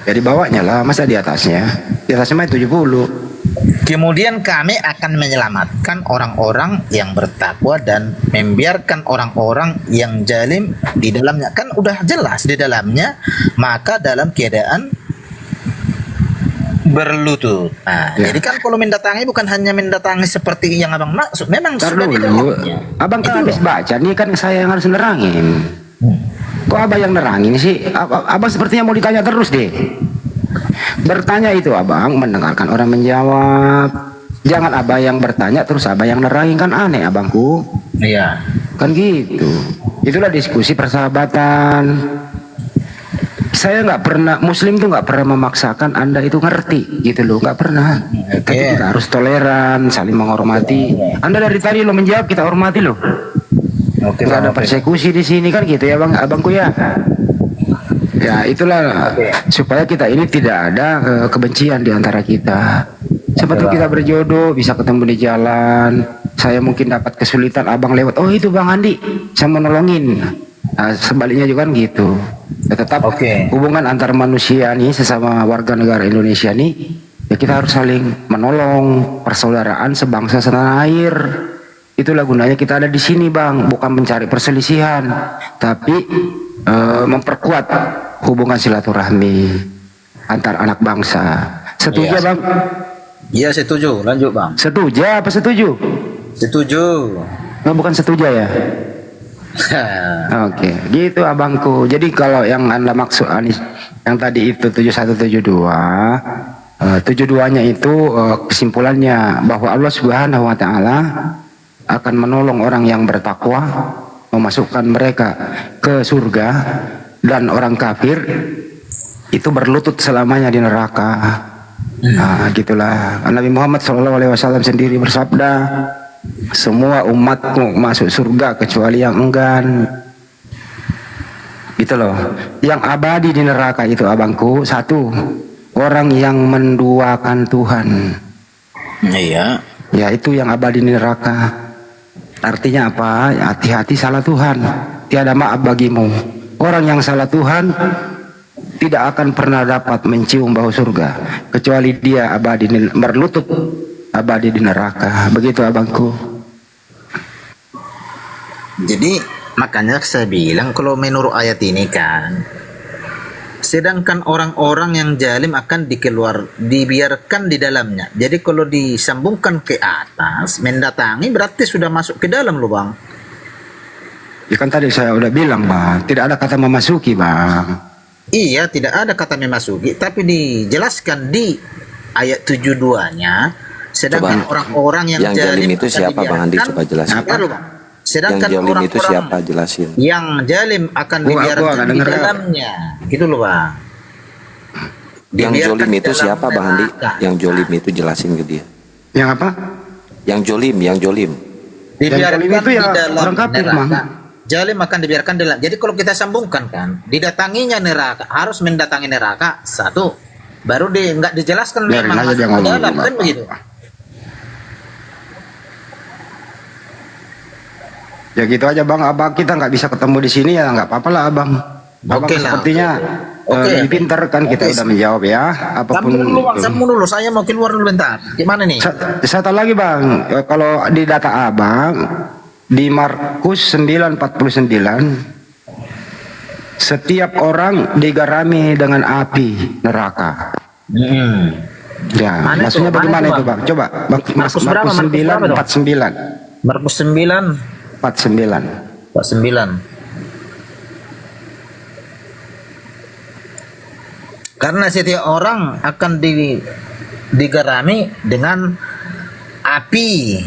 Ya di bawahnya lah, masa di atasnya? Di atasnya mah 70. Kemudian kami akan menyelamatkan orang-orang yang bertakwa dan membiarkan orang-orang yang zalim di dalamnya. Kan udah jelas di dalamnya, maka dalam keadaan berlutut. Nah, Ya. jadi kan kalau mendatangi bukan hanya mendatangi seperti yang abang maksud, memang Ntar sudah di dulu, dalamnya. Abang kan Itu habis loh. baca, nih kan saya yang harus nerangin. Kok abang yang nerangin sih? Abang sepertinya mau ditanya terus deh. Bertanya itu abang, mendengarkan orang menjawab. Jangan abang yang bertanya terus abang yang nerangin, kan aneh abangku. Iya. Kan gitu. Itulah diskusi persahabatan. Saya nggak pernah, Muslim tuh nggak pernah memaksakan Anda itu ngerti gitu loh, nggak pernah. Oke. Tapi kita harus toleran, saling menghormati. Anda dari tadi lo menjawab, kita hormati loh. Oke, Nggak Bang, ada oke. persekusi di sini kan gitu ya bang, abangku ya. Ya itulah Oke. supaya kita ini tidak ada kebencian di antara kita. Seperti Bang. kita berjodoh bisa ketemu di jalan. Saya mungkin dapat kesulitan, abang lewat. Oh itu Bang Andi, saya mau nolongin. Nah, sebaliknya juga kan gitu. Ya, tetap Oke. hubungan antar manusia nih sesama warga negara Indonesia nih, ya kita harus saling menolong, persaudaraan sebangsa setanah air. Itulah gunanya kita ada di sini Bang, bukan mencari perselisihan, tapi memperkuat hubungan silaturahmi antar anak bangsa. Setuju Iya. Bang? Iya, setuju. Lanjut, Bang. Setuju apa setuju? Setuju. Oh, bukan setuju ya? Oke, gitu abangku. Jadi kalau yang Anda maksud Anis, yang tadi itu 7172, 72-nya itu kesimpulannya bahwa Allah Subhanahu wa taala akan menolong orang yang bertakwa, memasukkan mereka ke surga, dan orang kafir itu berlutut selamanya di neraka. Nah, gitulah. Nabi Muhammad SAW sendiri bersabda, semua umatku masuk surga kecuali yang enggan. Gitu loh. Yang abadi di neraka itu abangku, satu, orang yang menduakan Tuhan. Iya. Ya itu yang abadi di neraka. Artinya apa? Hati-hati salah Tuhan. Tiada maaf bagimu. Orang yang salah Tuhan tidak akan pernah dapat mencium bau surga kecuali dia berlutut abadi di neraka. Begitu abangku. Jadi makanya saya bilang kalau menurut ayat ini kan, sedangkan orang-orang yang zalim akan dibiarkan di dalamnya. Jadi kalau disambungkan ke atas, mendatangi berarti sudah masuk ke dalam loh bang. Ya kan tadi saya udah bilang bang, tidak ada kata memasuki bang. Iya, tidak ada kata memasuki, tapi dijelaskan di ayat 72-nya, sedangkan orang-orang yang jalim itu akan siapa bang Andi, coba jelasin. Apa? Sedangkan Yang jalim itu orang-orang siapa, jelasin. yang jalim akan Gua dibiarkan nggak di denger. dalamnya, gitu loh bang. Yang Dibiarkan jolim di itu dalam siapa bang Andi? neraka. Yang jolim itu jelasin ke dia. Yang apa? Yang jolim. Dibiarkan jolim itu di ya dalam orang kafir, neraka. Bang. Jalim akan dibiarkan di dalam. Jadi kalau kita sambungkan kan, didatanginya neraka, harus mendatangi neraka satu, baru nggak dijelaskan Biarin memang aja dia masuk ke ngomong dalam dulu, kan Bang. begitu. Ya gitu aja bang, abang kita nggak bisa ketemu di sini ya nggak apa-apa lah abang. Abang Oke lah, sepertinya oke. lebih pintar kan kita Oke. udah menjawab ya apapun. Sambung dulu bang, itu. sambung dulu. Saya mau keluar dulu bentar. Gimana nih? Satu lagi bang, kalau di data abang di Markus 9:49 setiap orang digarami dengan api neraka. Hmm. Ya, Mana maksudnya tuh? bagaimana Mana itu tuh, bang? Coba Markus berapa? Markus Markus berapa tuh? 9:49. Markus 9 49. 9. Karena setiap orang akan digarami dengan api.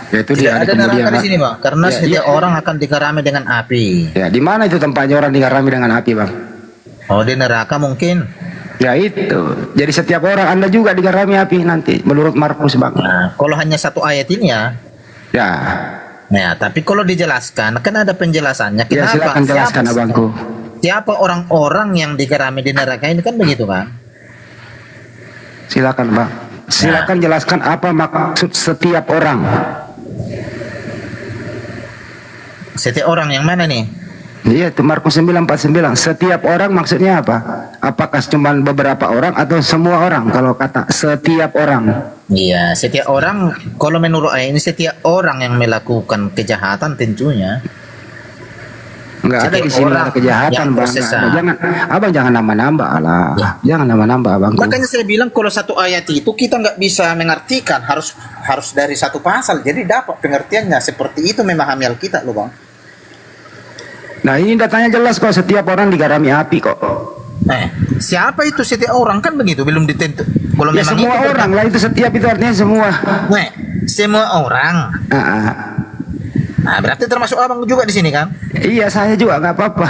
Yaitu Tidak ada neraka di kemudian. sini bang. Karena Ya, setiap iya. orang akan digarami dengan api. Ya, di mana itu tempatnya orang digarami dengan api bang? Oh di neraka mungkin. Ya itu. Jadi setiap orang Anda juga digarami api nanti menurut Markus bang. Nah, kalau hanya satu ayat ini ya. Ya. Nah, tapi kalau dijelaskan, kan ada penjelasannya. Ya Kenapa? silakan jelaskan abangku. Siapa orang-orang yang digarami di neraka ini kan begitu kan? Silakan bang. Silakan jelaskan apa maksud setiap orang. Setiap orang yang mana nih? Iya itu Markus 9:49. Setiap orang maksudnya apa? Apakah cuma beberapa orang atau semua orang? Kalau kata setiap orang. Iya, setiap orang. Kalau menurut ayat ini setiap orang yang melakukan kejahatan tentunya. Enggak ada Setiap di sini orang ada kejahatan yang bang. bersesat. Jangan, abang jangan nambah-nambah lah. Ya. Jangan nambah-nambah abangku. Makanya saya bilang kalau satu ayat itu kita nggak bisa mengartikan, harus dari satu pasal. Jadi dapat pengertiannya seperti itu memahami Alkitab loh bang. Nah ini datanya jelas kok setiap orang digarami api kok. Siapa itu setiap orang kan begitu belum ditentu. Kalau Ya memang semua itu, orang lah itu setiap itu artinya semua. semua orang. Ah, ah. Nah, berarti termasuk abang juga di sini kan? Iya saya juga nggak apa-apa.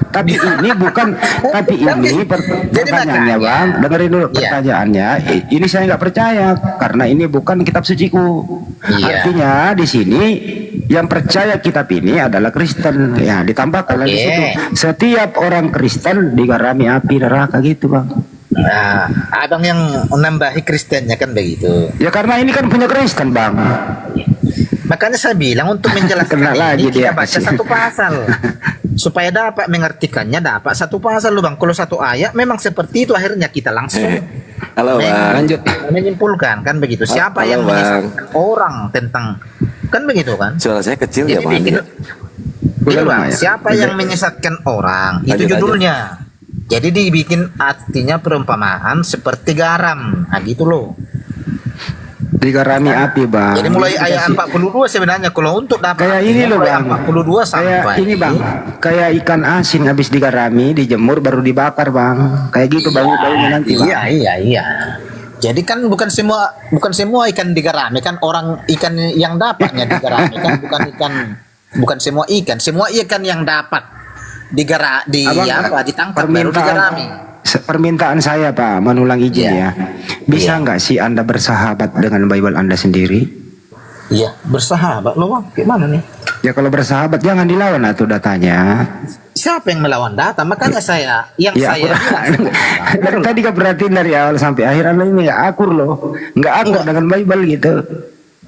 Tapi ini bukan. Tapi ini Jadi pertanyaannya makanya- bang. Dengerin dulu Iya. pertanyaannya. Ini saya nggak percaya karena ini bukan kitab suciku. Iya. Artinya di sini yang percaya kitab ini adalah Kristen. Ya ditambahkan lagi Oke. situ. Setiap orang Kristen digarami api neraka gitu bang. Nah, abang yang menambahi Kristennya kan begitu. Ya karena ini kan punya Kristen bang. Makanya saya bilang untuk menjelaskan Kena lagi ini kita dia. baca satu pasal supaya dapat mengartikannya, dapat satu pasal loh bang. Kalau satu ayat memang seperti itu akhirnya kita langsung Halo bang. Lanjut. menyimpulkan kan begitu. Siapa Halo, yang Bang. menyesatkan orang tentang kan begitu kan? Suara saya kecil ya Jadi bang Andi. bikin, Udah Gitu, Bang, lumayan. siapa yang menyesatkan orang itu Lanjut, judulnya. Jadi dibikin artinya perumpamaan seperti garam. Nah gitu loh. Digarami api bang. Jadi mulai ayat Dikasih- 42 sebenarnya kalau untuk dapat Kayak ini artinya loh mulai bang. 42 sampai Kayak ini bang. Kayak ikan asin habis digarami, dijemur baru dibakar bang. Kayak gitu bau-baunya nanti bang. Iya. Jadi kan bukan semua ikan digarami kan orang ikan yang dapatnya digarami kan bukan semua ikan yang dapat Abang, ditangkap baru digarami. Permintaan saya Pak, menulang izin Iya. ya. Bisa Iya. nggak sih Anda bersahabat dengan Bible Anda sendiri? Iya, bersahabat loh bang. Gimana nih? Ya kalau bersahabat jangan dilawan atau datanya. Siapa yang melawan data? Makanya saya Ya saya bilang, dari tadi kan perhatiin dari awal sampai akhir Anda ini nggak akur loh, nggak akur Enggak. dengan Bible gitu.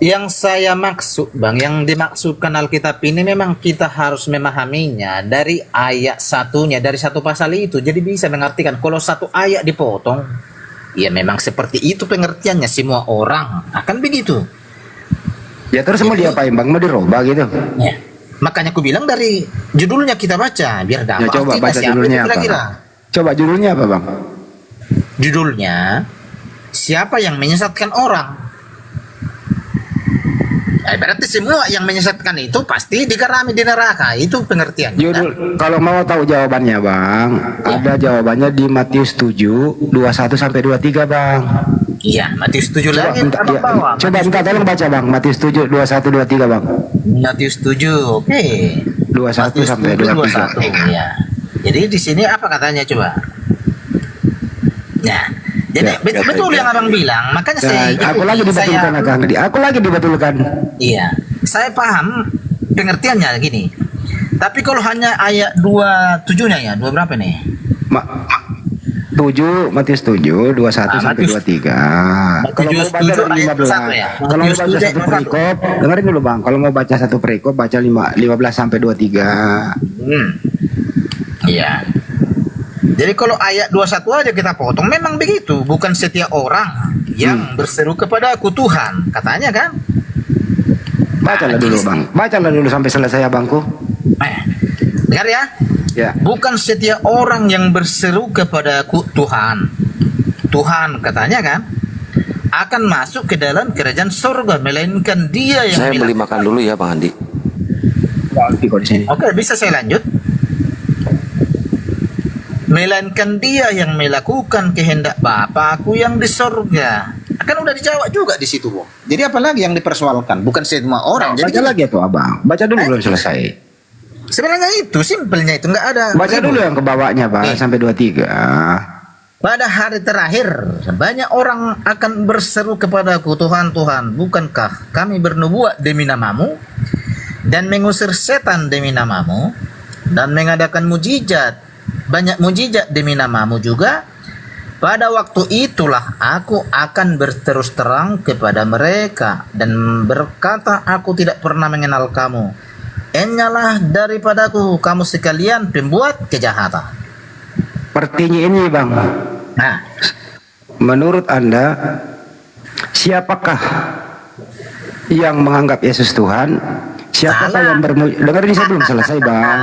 Yang saya maksud Bang, yang dimaksudkan Alkitab ini memang kita harus memahaminya dari ayat satunya, dari satu pasal itu. Jadi bisa mengartikan kalau satu ayat dipotong, ya memang seperti itu pengertiannya, semua orang akan begitu. Ya terus mau diapain Bang? Mau dirubah gitu? Ya. Makanya aku bilang dari judulnya kita baca biar Ya dapat coba artinya baca siapa judulnya itu apa? kira-kira. Bang? Coba judulnya apa Bang? Judulnya siapa yang menyesatkan orang? Berarti semua yang menyesatkan itu pasti dikerami di neraka. Itu pengertiannya. Judul, kalau mau tahu jawabannya Bang, ada jawabannya di Matius 7, 21 sampai 23 Bang. Iya, Matius 7 Coba lagi. minta, ya, coba minta tolong baca Bang, Matius 7, 21, 23 Bang. Matius 7, oke. 21 Matius sampai 7, 23. 21, ya. Jadi di sini apa katanya coba? Ya, jadi Ya, betul yang abang bilang. Makanya saya, Nah, aku lagi dibetulkan Kang. Aku lagi dibetulkan. iya, saya paham pengertiannya gini. Tapi kalau hanya ayat 27-nya ya, 2 berapa nih? 7, Matius 7, 21 sampai Matius 23. Kalau mau Matius baca 7 dari ayat 15. 1 ya. Kalau mau Matius baca 7 satu ayat 1. perikop, dengerin dulu Bang. Kalau mau baca satu perikop, baca 15 sampai 23. Iya. Jadi kalau ayat 21 aja kita potong, memang begitu. Bukan setiap orang yang berseru kepada aku Tuhan, katanya kan? Bacalah dulu Bang. Bacalah dulu sampai selesai Abangku. Dengar ya. Ya. Bukan setiap orang yang berseru kepada aku Tuhan. Tuhan katanya kan akan masuk ke dalam kerajaan surga, melainkan dia yang Saya beli makan dulu ya Bang Andi. Di sini. Oke, bisa saya lanjut? Melainkan dia yang melakukan kehendak Bapakku yang di surga. Kan udah dijawab juga di situ, Bu. Jadi apalagi yang dipersoalkan? Bukan semua orang. Jadi Baca lagi tuh Abang. Baca dulu belum selesai. sebenarnya itu simpelnya itu nggak ada. Baca dulu yang ke bawahnya Bang sampai 23. Pada hari terakhir banyak orang akan berseru kepadaku, Tuhan, Tuhan, bukankah kami bernubuat demi namamu dan mengusir setan demi namamu dan mengadakan mujizat, banyak mujizat demi namamu juga? Pada waktu itulah aku akan berterus terang kepada mereka dan berkata, aku tidak pernah mengenal kamu. Enyalah daripadaku kamu sekalian pembuat kejahatan. Sepertinya ini Bang. Nah, Menurut Anda, siapakah yang menganggap Yesus Tuhan? Siapakah Salah. yang dengerin saya belum selesai Bang.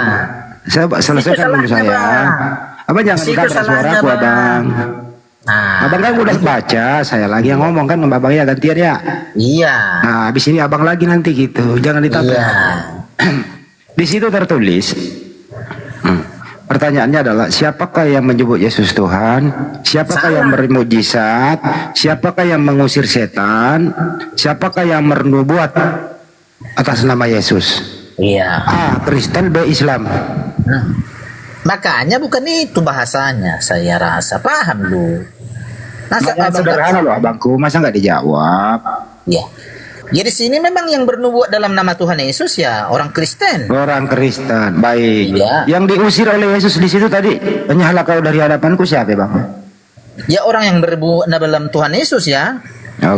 Saya selesaikan dulu salahnya, saya. Bang. Abang jangan Situ kabur salahnya, suaraku Bang. Abang. nah, Abang kan udah baca, saya lagi yang ngomong kan, Abang ya gantian ya. iya, Nah, habis ini Abang lagi nanti gitu. Jangan ditabrak. iya. Di situ tertulis, pertanyaannya adalah siapakah yang menyebut Yesus Tuhan? Siapakah yang bermujizat? Siapakah yang mengusir setan? Siapakah yang bernubuat atas nama Yesus? Iya. A. Kristen, B. Islam. Makanya bukan itu bahasanya. Saya rasa paham lu. Masa Makanya abang sederhana loh abangku, masa nggak dijawab? Ya. Jadi sini memang yang bernubuat dalam nama Tuhan Yesus ya orang Kristen. Orang Kristen, baik. Iya. Yang diusir oleh Yesus di situ tadi, penyalah kau dari hadapanku siapa bang? Ya orang yang bernubuat dalam Tuhan Yesus ya.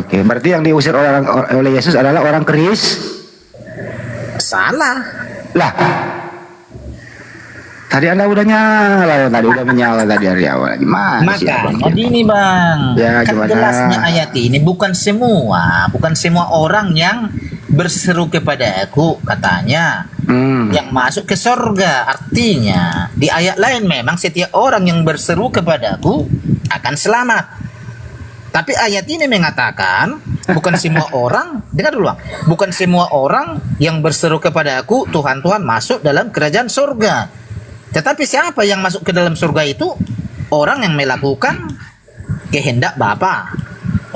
Oke, berarti yang diusir oleh Yesus adalah orang Salah. Lah, tadi Anda udah nyala, tadi udah menyala tadi dari awal. Gimana sih abang? Makanya gini bang, Ya, kan gimana? jelasnya ayat ini bukan semua orang yang berseru kepada aku katanya yang masuk ke surga. Artinya di ayat lain memang setiap orang yang berseru kepadaku akan selamat. Tapi ayat ini mengatakan bukan semua orang, dengar dulu bang, bukan semua orang yang berseru kepada aku Tuhan Tuhan masuk dalam kerajaan surga. Tetapi siapa yang masuk ke dalam surga itu? Orang yang melakukan kehendak Bapa.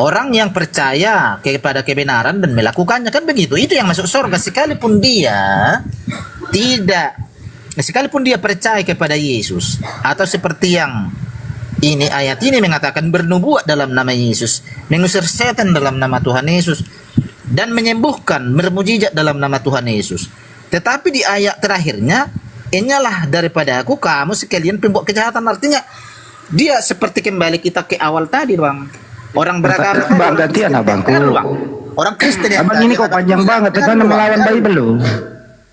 Orang yang percaya kepada kebenaran dan melakukannya, kan begitu. Itu yang masuk surga sekalipun dia percaya kepada Yesus, atau seperti yang ini ayat ini mengatakan bernubuat dalam nama Yesus, mengusir setan dalam nama Tuhan Yesus, dan menyembuhkan, bermujizat dalam nama Tuhan Yesus. Tetapi di ayat terakhirnya, inyalah daripada aku kamu sekalian pembuat kejahatan. Artinya dia seperti kembali kita ke awal tadi bang. Orang beragama Bang gantian abangku. Orang Kristen yang Abang ini kok panjang banget, itu Anda melawan Bible loh.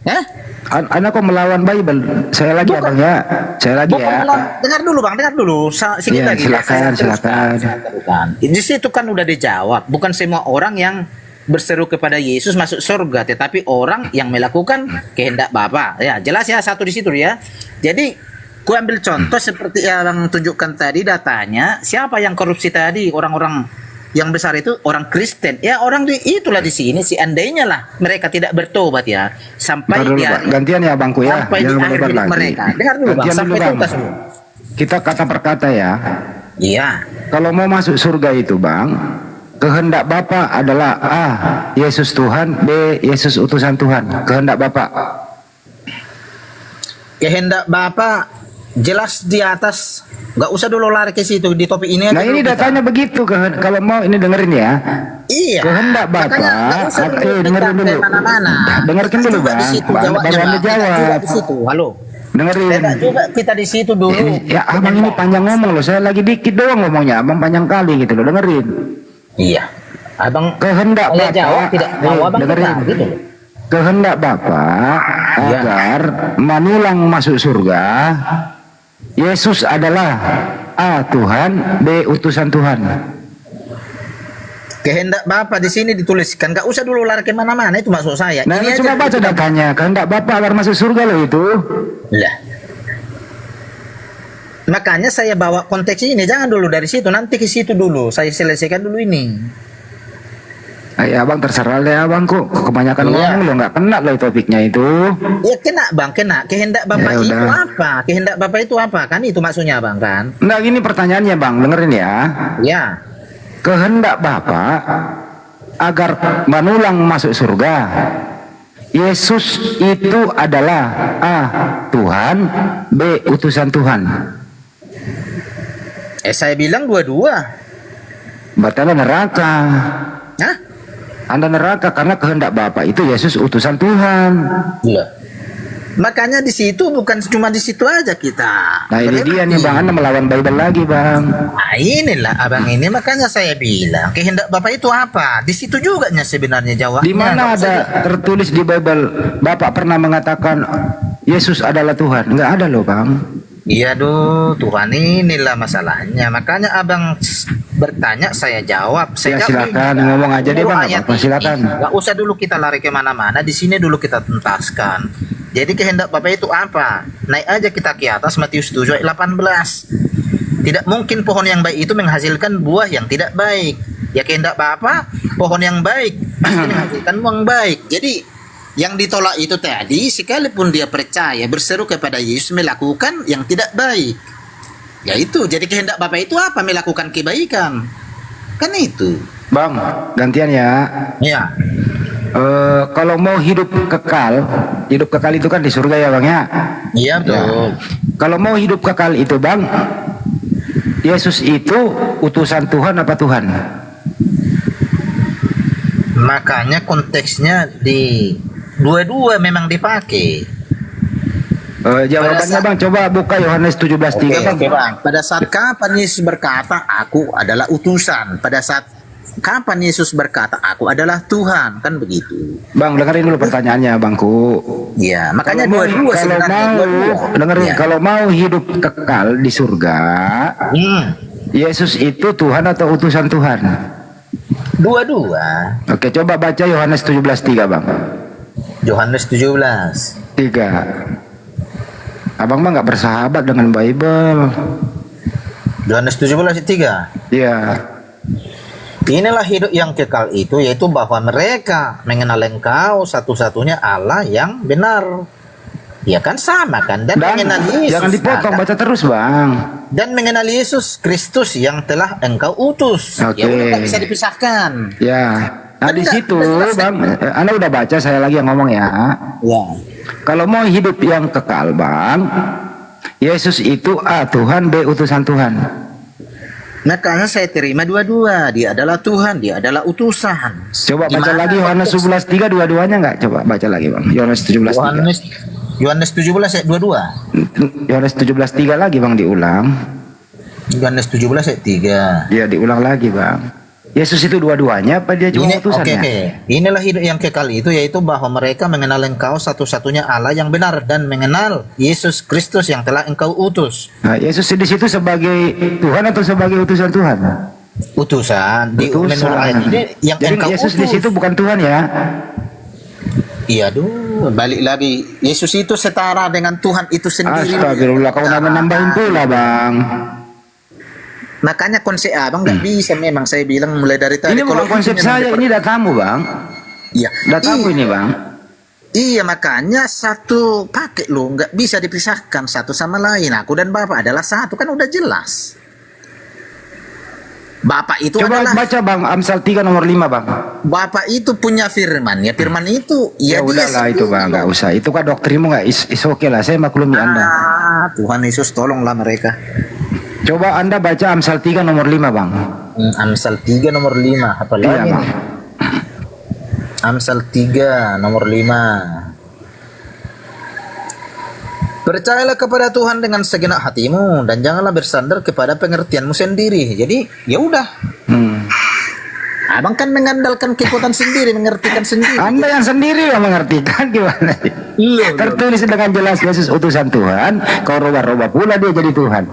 Eh? Anda kok melawan Bible? Saya lagi Bukan. abang ya, saya lagi Bukan, ya. dengar dulu bang, dengar dulu. Sedikit Iya, lagi. silakan, Saya teruskan. silakan. Di situ kan udah dijawab. Bukan semua orang yang berseru kepada Yesus masuk surga, tetapi orang yang melakukan kehendak Bapa. Ya, jelas ya satu di situ ya. Jadi, ku ambil contoh seperti yang tunjukkan tadi datanya. Siapa yang korupsi tadi? Orang-orang yang besar itu orang Kristen. Ya orang itulah di sini. Seandainya lah mereka tidak bertobat ya, sampai Ntar dulu, di Pak. hari Gantian ya abangku ya. sampai di Jangan akhir berdebat hidup lagi. mereka. Dengar dulu bang, Gantian sampai dulu, Bang. tuntas dulu. Kita kata per kata ya. Iya. Kalau mau masuk surga itu bang, kehendak Bapa adalah A. Yesus Tuhan, B. Yesus utusan Tuhan. Kehendak Bapa. Kehendak Bapa jelas di atas. Nggak usah dulu lari ke situ di topik ini. Nah aja ini dulu kita. datanya begitu. Kalau mau ini dengerin ya. Iya. Kehendak Bapa. Makanya nggak usah dulu Oke, kita dengerin dulu. Mana-mana. Dengarkan Kita dulu juga bang. di situ Baru jawabnya, Anda Bang. Kita juga jawab. di situ. Halo. Dengerin. Tidak juga kita di situ dulu. Ya abang ini panjang ngomong loh. Saya lagi dikit doang ngomongnya. Abang panjang kali gitu loh. Dengerin. Iya. Abang Kehendak saya Bapa. jawab tidak mau abang dengerin. benar, gitu loh. Kehendak Bapa Iya. agar manulang masuk surga. Yesus adalah A. Tuhan, B. utusan Tuhan. Kehendak Bapa di sini dituliskan. Nggak usah dulu lari ke mana-mana, itu maksud saya. Nah, Ini coba aja baca kita- datanya. Kehendak Bapa agar masuk surga loh itu. Lah. Makanya saya bawa konteks ini, jangan dulu dari situ, nanti ke situ dulu. Saya selesaikan dulu ini. Abang terserah deh abang kok. Kebanyakan Iya. ngomong lo nggak kena loh topiknya itu. Ya kena bang, kena. Kehendak Bapak Ya itu udah. apa? Kehendak Bapak itu apa? Kan itu maksudnya bang kan? Nah gini pertanyaannya bang, dengerin ya. Ya. Kehendak Bapa agar manulang masuk surga. Yesus itu adalah A. Tuhan, B. utusan Tuhan. Saya bilang dua-dua. Berarti Anda neraka. Hah? Anda neraka karena kehendak Bapa itu Yesus utusan Tuhan. Lah. Makanya di situ bukan cuma di situ aja kita. Nah ini dia nih bang, Anda melawan Bible lagi bang. Nah, inilah abang ini, makanya saya bilang kehendak Bapak itu apa? Di situ juga sebenarnya jawabnya. Di mana Nggak usah ada tertulis di Bible Bapak pernah mengatakan Yesus adalah Tuhan? Enggak ada loh bang. Iya doh, Tuhan inilah masalahnya. Makanya abang bertanya, saya jawab. Saya Ya, jawab silakan, ini. ngomong aja deh, Dulu Bang, nggak ayat apa-apa, ini. silakan. Nggak usah dulu kita lari kemana-mana. Di sini dulu kita tuntaskan. Jadi kehendak Bapak itu apa? Naik aja kita ke atas Matius 7 ayat 18. Tidak mungkin pohon yang baik itu menghasilkan buah yang tidak baik. Ya kehendak Bapa, pohon yang baik pasti menghasilkan buah yang baik. Jadi yang ditolak itu tadi, sekalipun dia percaya berseru kepada Yesus melakukan yang tidak baik. Ya itu, jadi kehendak Bapak itu apa? Melakukan kebaikan. Kan itu. Bang, gantian ya. Ya. Kalau mau hidup kekal itu kan di surga ya bang ya. Iya betul. Kalau mau hidup kekal itu bang, Yesus itu utusan Tuhan apa Tuhan? Makanya konteksnya di dua-dua memang dipakai. Jawabannya saat- bang, coba buka Yohanes 17:3 bang. Oke, Bang. Pada saat kapan Yesus berkata, aku adalah utusan. Pada saat kapan Yesus berkata, aku adalah Tuhan. Kan begitu. Bang, dengerin dulu pertanyaannya bangku. Ya, makanya Kalau mau- dua-dua kalau sebenarnya. mau Dua-dua. dengerin, Ya. kalau mau hidup kekal di surga, Yesus itu Tuhan atau utusan Tuhan? Dua-dua. Oke, coba baca Yohanes 17:3 bang. Yohanes 17. 3. Abang mah nggak bersahabat dengan Bible. Yohanes 17 ayat 3. Ya, Inilah hidup yang kekal itu, yaitu bahwa mereka mengenal Engkau satu-satunya Allah yang benar. Ya kan sama kan, dan dan mengenal Yesus. jangan dipotong, kan? baca terus bang. Dan mengenal Yesus Kristus yang telah Engkau utus. Oke. Ya udah, tak bisa dipisahkan. Ya, nah di Benar, situ benar, bang, Anda udah baca, saya lagi yang ngomong ya. Ya. Kalau mau hidup yang kekal bang, Yesus itu A Tuhan, B utusan Tuhan. Makanya saya terima dua-dua. Dia adalah Tuhan, dia adalah utusan. Coba baca Gimana lagi Yohanes konteks- 17:3 dua-duanya nggak? Coba baca lagi bang. Yohanes 17:3. Yohanes 17 ayat 22. Yohanes 17:3 lagi bang, diulang. Yohanes 17 ayat 3. Ya diulang lagi bang. Yesus itu dua-duanya apa dia cuma Ini utusannya? oke. Inilah hidup yang kekal itu, yaitu bahwa mereka mengenal Engkau satu-satunya Allah yang benar dan mengenal Yesus Kristus yang telah Engkau utus. Nah, Yesus di situ sebagai Tuhan atau sebagai utusan Tuhan? Utusan di menurut ayat ini yang Jadi Engkau Yesus utus. di situ bukan Tuhan ya? Iya, balik lagi. Yesus itu setara dengan Tuhan itu sendiri. Astagfirullah, kau nambahin pula bang. Makanya konsep abang nggak bisa, memang saya bilang mulai dari tadi. Ini bukan konsep saya, ini datamu bang. Iya. Datamu ini bang. Iya, makanya satu pakai lo, nggak bisa dipisahkan satu sama lain. Aku dan Bapak adalah satu, kan udah jelas. Bapak itu Coba adalah baca bang Amsal 3 nomor 5 bang. Bapak itu punya firman, ya firman itu Ya, dia udahlah itu sendiri. bang, nggak usah. Itu kan doktrinmu nggak is oke lah. Saya maklumi anda. Tuhan Yesus tolonglah mereka. Coba anda baca Amsal 3 nomor 5 bang. Amsal 3 nomor 5 apa Iya lagi bang. nih? Amsal 3 nomor 5. Percayalah kepada Tuhan dengan segenap hatimu dan janganlah bersandar kepada pengertianmu sendiri. Jadi ya udah. Abang kan mengandalkan kekuatan sendiri, mengertikan sendiri. Anda yang sendiri yang mengertikan gimana? Tertulis dengan jelas Yesus utusan Tuhan. Kau roba-roba pula dia jadi Tuhan.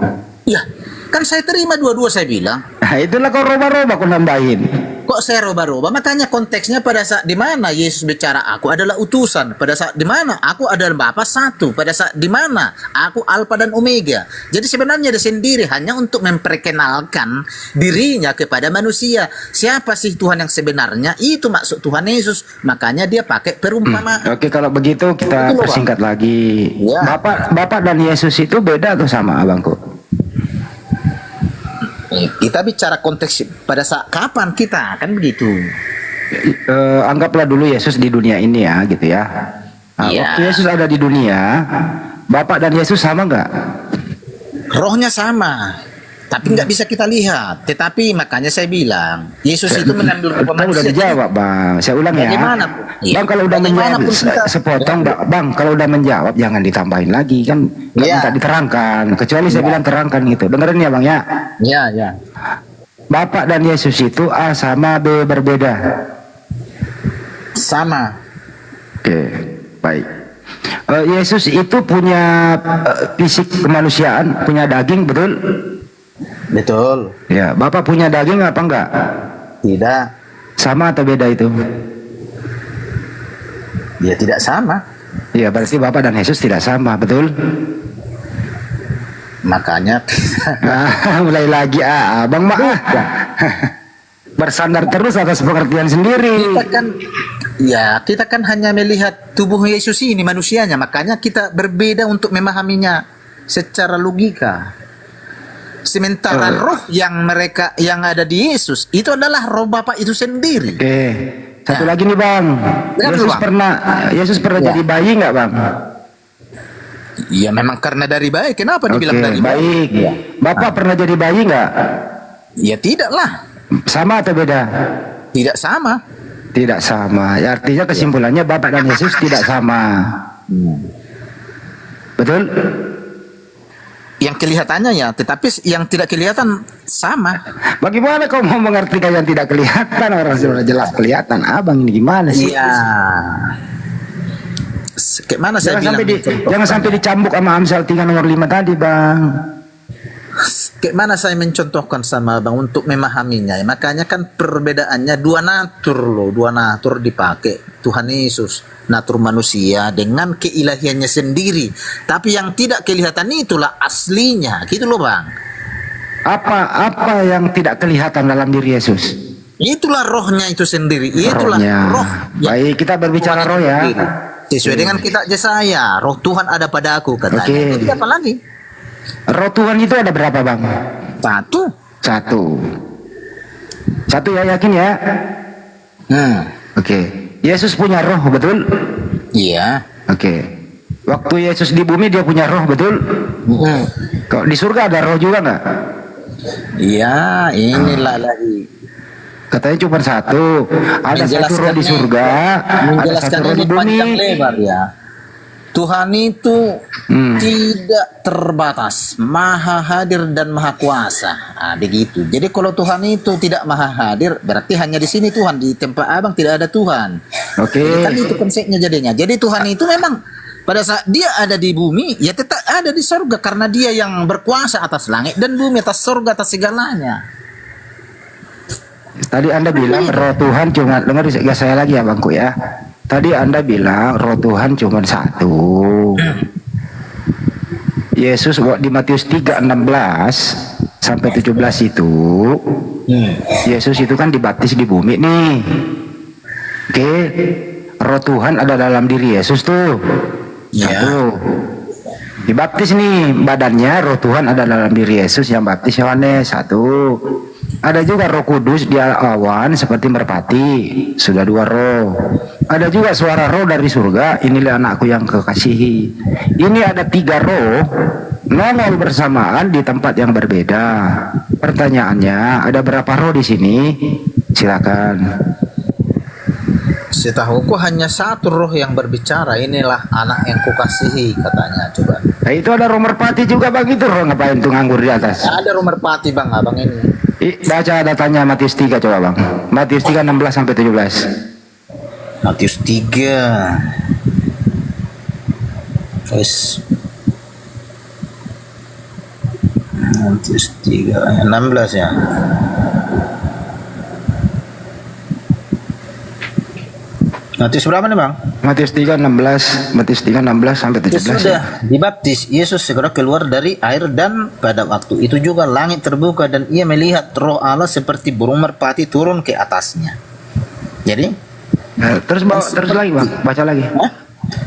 Ya, kan saya terima dua-dua, saya bilang. Nah, itulah kau roba-roba kau nambahin. Kok saya roba-roba? Makanya konteksnya pada saat di mana Yesus bicara aku adalah utusan, pada saat di mana aku adalah Bapa satu, pada saat di mana aku Alfa dan Omega. Jadi sebenarnya dia sendiri hanya untuk memperkenalkan dirinya kepada manusia. Siapa sih Tuhan yang sebenarnya? Itu maksud Tuhan Yesus. Makanya dia pakai perumpamaan. Oke, kalau begitu kita Betul, Bang. persingkat lagi. Ya. Bapak dan Yesus itu beda atau sama abangku? Kita bicara konteks pada saat kapan kita kan begitu. Anggaplah dulu Yesus di dunia ini ya, gitu ya. Nah, Iya. waktu Yesus ada di dunia, Bapak dan Yesus sama nggak? Rohnya sama, tapi nggak bisa kita lihat. Tetapi makanya saya bilang Yesus itu mengambil rupa Kan udah manusia. dijawab bang. Saya ulang ya. Bagaimanapun. Iya. Bang kalau udah menjawab Bagaimanapun kita- sepotong, bang kalau udah menjawab jangan ditambahin lagi kan. Nggak Iya. minta diterangkan. Kecuali saya bilang terangkan gitu. Dengerin ya bang ya. Ya, ya. Bapak dan Yesus itu A sama B berbeda. Sama. Oke, baik. Yesus itu punya fisik kemanusiaan, punya daging, betul? Betul. Ya, Bapak punya daging apa enggak? Tidak. Sama atau beda itu? Ya tidak sama. Ya, berarti Bapak dan Yesus tidak sama, betul? Makanya Mulai lagi abang mah bersandar terus atas pengertian sendiri. kita kan hanya melihat tubuh Yesus ini manusianya. Makanya kita berbeda untuk memahaminya secara logika. Sementara roh yang ada di Yesus itu adalah roh Bapa itu sendiri. Oke, satu lagi nih bang. Dengar dulu, Bang. Yesus pernah Ya. jadi bayi nggak bang? Ya memang karena dari bayi. Kenapa dibilang Oke, dari bayi? baik. Ya. Bapak pernah jadi bayi nggak? Ya tidaklah. Sama atau beda? Tidak sama. Tidak sama. Ya, artinya kesimpulannya Bapak dan Yesus tidak sama. Betul? Yang kelihatannya ya, tetapi yang tidak kelihatan sama. Bagaimana kau mau mengartikan yang tidak kelihatan? Orang sudah jelas kelihatan. Abang ini gimana sih? Iya. Kayak mana saya bilang? Jangan sampai dicambuk sama Amsal 3 nomor 5 tadi, Bang. Kayak mana saya mencontohkan sama Bang untuk memahaminya. Makanya kan perbedaannya dua natur dipakai Tuhan Yesus, natur manusia dengan keilahiannya sendiri. Tapi yang tidak kelihatan itulah aslinya, gitu loh Bang. Apa yang tidak kelihatan dalam diri Yesus? Itulah rohnya itu sendiri. Itulah Rohnya. roh. Baik, kita berbicara roh ya. Sesuai dengan kitab Yesaya, roh Tuhan ada pada aku katanya. Oke. Jadi apa lagi? Roh Tuhan itu ada berapa, Bang? Satu. Satu ya, yakin ya? Oke. Yesus punya roh, betul? Iya. Oke. Waktu Yesus di bumi dia punya roh, betul? Kok di surga ada roh juga nggak? Iya, inilah lagi. Katanya cuma satu. Ada satu roh di surga, ada satu roh di bumi. panjang lebar ya. Tuhan itu tidak terbatas, maha hadir dan maha kuasa. Nah, begitu. Jadi kalau Tuhan itu tidak maha hadir, berarti hanya di sini Tuhan, di tempat abang tidak ada Tuhan. Oke. Jadi kan itu konsepnya jadinya. Jadi Tuhan itu memang pada saat dia ada di bumi, ya tetap ada di surga karena dia yang berkuasa atas langit dan bumi, atas surga, atas segalanya. Tadi Anda bilang roh Tuhan cuma, dengar saya lagi ya Bangku ya. Tadi Anda bilang roh Tuhan cuma satu. Yesus di Matius 3:16 sampai 17 itu, Yesus itu kan dibaptis di bumi nih. Oke, roh Tuhan ada dalam diri Yesus tuh. Satu. Dibaptis nih badannya, roh Tuhan ada dalam diri Yesus yang baptis Yohanes. Satu. Ada juga Roh Kudus di awan seperti merpati, sudah 2 roh. Ada juga suara roh dari surga, inilah anakku yang kekasihi. Ini ada 3 roh nongol bersamaan di tempat yang berbeda. Pertanyaannya, ada berapa roh di sini? Silakan. Setahuku hanya 1 roh yang berbicara, inilah anak yang kukasihi katanya. Coba. Nah, itu ada roh merpati juga bang, itu roh ngapain tuh nganggur di atas? Ada roh merpati bang, abang ini. Baca datanya Matius 3 coba bang. Matius 3 16 sampai 17. Matius 3. Wes. Matius 3 ayat 16 ya. Matius berapa nih bang? Matius 3:16, Matius 3:16 sampai 17. Sesudah dibaptis, Yesus segera keluar dari air dan pada waktu itu juga langit terbuka dan ia melihat roh Allah seperti burung merpati turun ke atasnya. Jadi, terus lagi bang, baca lagi.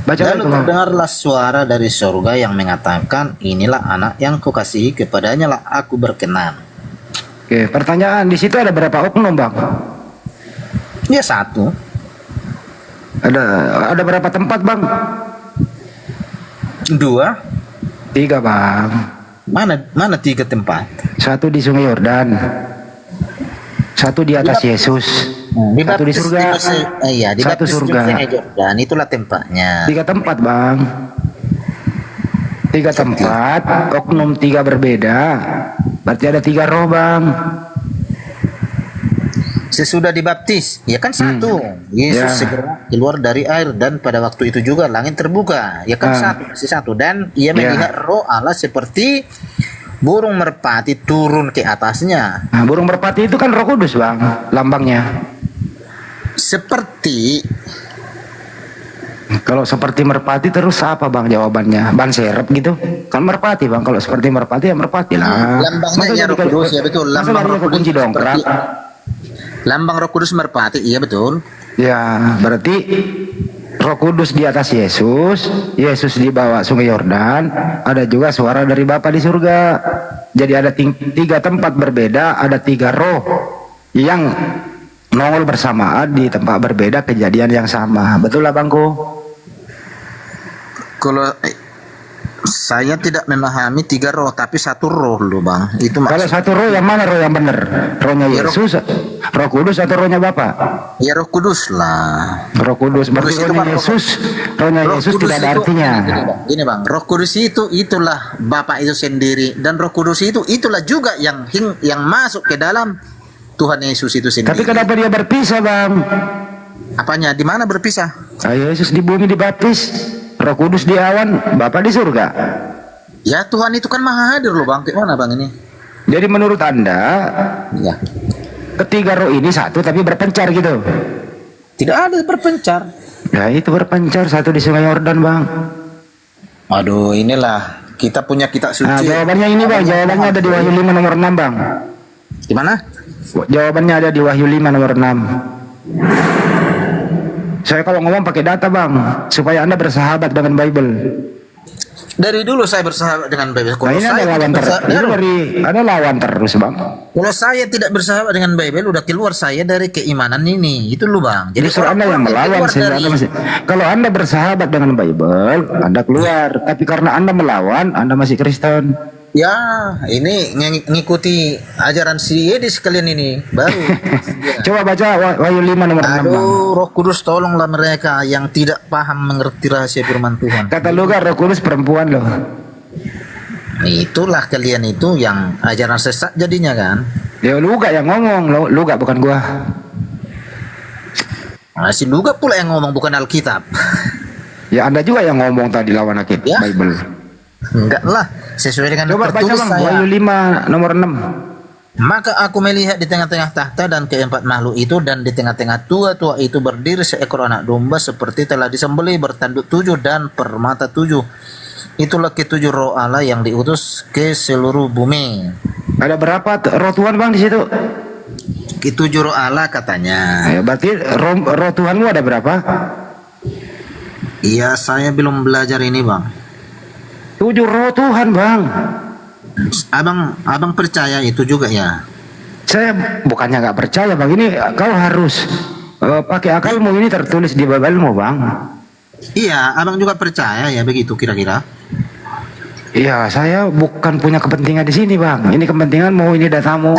Baca lalu lagi bang. terdengarlah suara dari surga yang mengatakan, inilah anak yang kukasihi, kepadanya lah aku berkenan. Oke, pertanyaan di situ ada berapa oknum bang? Ya 1. Ada berapa tempat bang? 2. 3 bang. Mana 3 tempat? 1 di Sungai Yordan, 1 di atas Yesus, 1 di surga, Iya, 1 surga. Dan itulah tempatnya. 3 tempat bang. 3 tempat, oknum 3 berbeda. Berarti ada 3 roh bang. Sesudah dibaptis, ya kan 1. Yesus Ya. segera keluar dari air dan pada waktu itu juga langit terbuka. Ya kan 1, masih 1. Dan ia melihat roh Allah seperti burung merpati turun ke atasnya. Nah, burung merpati itu kan Roh Kudus bang, lambangnya. Seperti Kalau seperti merpati terus apa bang jawabannya? Ban serep gitu? Kan merpati bang. Kalau seperti merpati ya merpati lah. lambangnya ya Roh Kudus, ya betul. Masa Lambang dari Roh Kudus kunci dongkrak? Lambang Roh Kudus merpati, iya betul. Ya, berarti Roh Kudus di atas Yesus, Yesus dibawa Sungai Yordan, ada juga suara dari Bapa di surga. Jadi ada 3 tempat berbeda, ada 3 roh yang nongol bersamaan di tempat berbeda, kejadian yang sama. Betul lah bangku? Kalau saya tidak memahami 3 roh, tapi 1 roh loh bang. Itu Kalau maksud. 1 roh yang mana roh yang benar? Rohnya Ya, Yesus, Roh Kudus atau rohnya Bapa? Ya Roh Kudus lah. Roh Kudus. Berarti Kudus itu rohnya kan Yesus, rohnya Roh Yesus Kudus tidak ada itu- artinya. Gini bang, Roh Kudus itulah Bapa itu sendiri, dan Roh Kudus itulah juga yang masuk ke dalam Tuhan Yesus itu sendiri. Tapi kenapa dia berpisah bang? Apanya? Di mana berpisah? Yesus di bumi dibaptis, Roh Kudus di awan, Bapa di surga. Ya Tuhan itu kan maha hadir loh bang. Kayak mana bang ini? Jadi menurut anda Ya. ketiga roh ini satu tapi berpencar gitu? Tidak ada berpencar. Ya itu berpencar, 1 di Sungai Yordan bang. Aduh, inilah kita punya kitab Nah suci. jawabannya ini bang, jawabannya ada di Wahyu 5 nomor 6 bang. Gimana? Jawabannya ada di Wahyu 5 nomor 6. Saya kalau ngomong pakai data bang, supaya anda bersahabat dengan Bible. Dari dulu saya bersahabat dengan Bible. Nah Kalau ini ada saya lawan tidak terus, bersahabat, ada lawan terus bang. kalau saya tidak bersahabat dengan Bible, udah keluar saya dari keimanan ini. Itu loh bang. Jadi Justru anda yang melawan sehingga anda masih. Kalau anda bersahabat dengan Bible, anda keluar. Tapi karena anda melawan, anda masih Kristen. Ya, ini ngikuti ajaran si Edi sekalian ini baru. Coba baca Wahyu 5 nomor 6 bang. Aduh, Roh Kudus tolonglah mereka yang tidak paham mengerti rahasia firman Tuhan. Kata lu kan Roh Kudus perempuan loh. Itulah kalian itu yang ajaran sesat jadinya kan. Ya lu gak yang ngomong, lu gak bukan gua. Nah, si Luga pula yang ngomong bukan Alkitab. Ya Anda juga yang ngomong tadi lawan Akid Ya. Bible. Enggak lah, sesuai dengan Coba baca tertulis bang saya. Wahyu 5 nomor 6. Maka aku melihat di tengah-tengah tahta dan keempat makhluk itu, dan di tengah-tengah tua-tua itu berdiri seekor anak domba seperti telah disembelih, bertanduk 7 dan permata 7. Itulah ketujuh roh Allah yang diutus ke seluruh bumi. Ada berapa roh Tuhan bang di situ? Ketujuh roh Allah katanya. Ya, berarti roh Tuhanmu ada berapa? Iya, saya belum belajar ini bang. 7 roh Tuhan bang. Abang percaya itu juga ya? Saya bukannya nggak percaya bang. Ini kau harus pakai akalmu, ini tertulis di Biblemu bang. Iya, abang juga percaya ya begitu kira-kira? Iya, saya bukan punya kepentingan di sini bang. Ini kepentinganmu, ini datamu.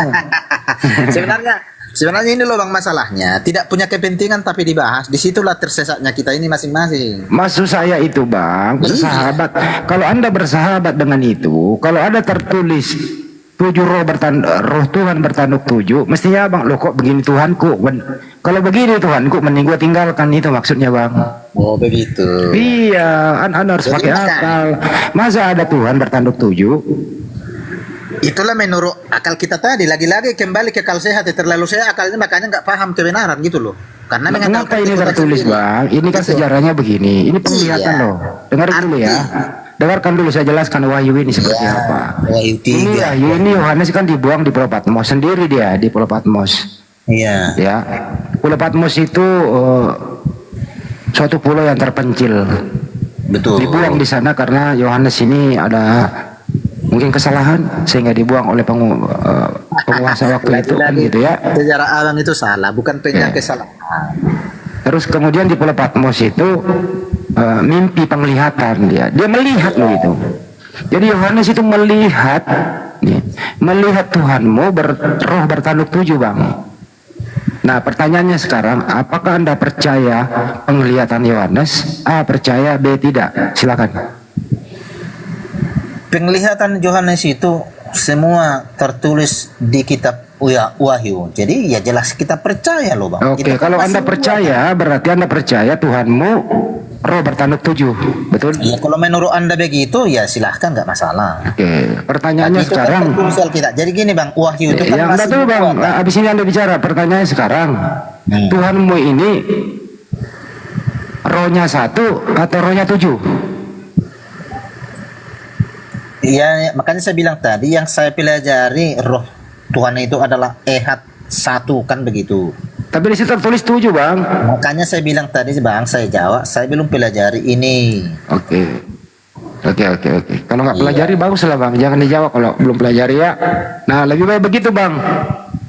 Sebenarnya ini loh bang masalahnya, tidak punya kepentingan tapi dibahas. Disitulah tersesatnya kita ini masing-masing. Maksud saya itu bang, bersahabat. Kalau Anda bersahabat dengan itu, kalau ada tertulis 7 roh Tuhan bertanduk 7, mestinya bang, loh kok begini Tuhanku? Kalau begini Tuhanku, mending gua tinggalkan, itu maksudnya bang. Oh begitu. Iya, Anda harus Jadi pakai makan. akal. Masa ada Tuhan bertanduk 7? Itulah menurut akal kita tadi. Lagi-lagi kembali ke akal sehat. Terlalu sehat akalnya, makanya nggak paham kebenaran gitu loh. Karena Nah, kenapa mengakalkan ini kita tertulis sendiri. bang? Ini kan Gitu. sejarahnya begini. Ini penglihatan Iya. loh. Dengarin dulu ya. Dengarkan dulu saya jelaskan Wahyu ini seperti Ya, apa. Wahyu Ini 3. Wahyu ini Yohanes kan dibuang di Pulau Patmos sendiri, dia di Pulau Patmos. Iya. Ya, Pulau Patmos itu suatu pulau yang terpencil. Betul. Dibuang di sana karena Yohanes ini ada mungkin kesalahan sehingga dibuang oleh penguasa waktu itu kan Lagi-lagi gitu ya. sejarah abang itu salah, bukan Ya. punya kesalahan. Terus kemudian di Pulau Patmos itu mimpi penglihatan dia melihat loh itu. Jadi Yohanes itu melihat Tuhanmu roh bertanduk 7 bang. Nah pertanyaannya sekarang, apakah Anda percaya penglihatan Yohanes? A percaya, B tidak. Silakan. Penglihatan Yohanes itu semua tertulis di kitab Wahyu. Jadi ya jelas kita percaya loh bang. Oke, Kita kalau pasti Anda percaya, berarti Anda percaya Tuhanmu roh bertanduk 7, betul? Ya kalau menurut Anda begitu ya silahkan, nggak masalah. Oke, pertanyaannya Tapi itu kan sekarang. tertulis Alkitab. Jadi gini bang, Wahyu itu kan Ya enggak masih tahu bang, dibuat. abis ini Anda bicara. Pertanyaannya sekarang, Tuhanmu ini rohnya 1 atau rohnya 7? Iya, makanya saya bilang tadi yang saya pelajari roh Tuhan itu adalah ehad 1 kan begitu. Tapi di situ tertulis 7 bang. Makanya saya bilang tadi bang, saya jawab saya belum pelajari ini. Oke. Kalau nggak Iya. pelajari bagus lah bang, jangan dijawab kalau belum pelajari ya. Nah lebih baik begitu bang.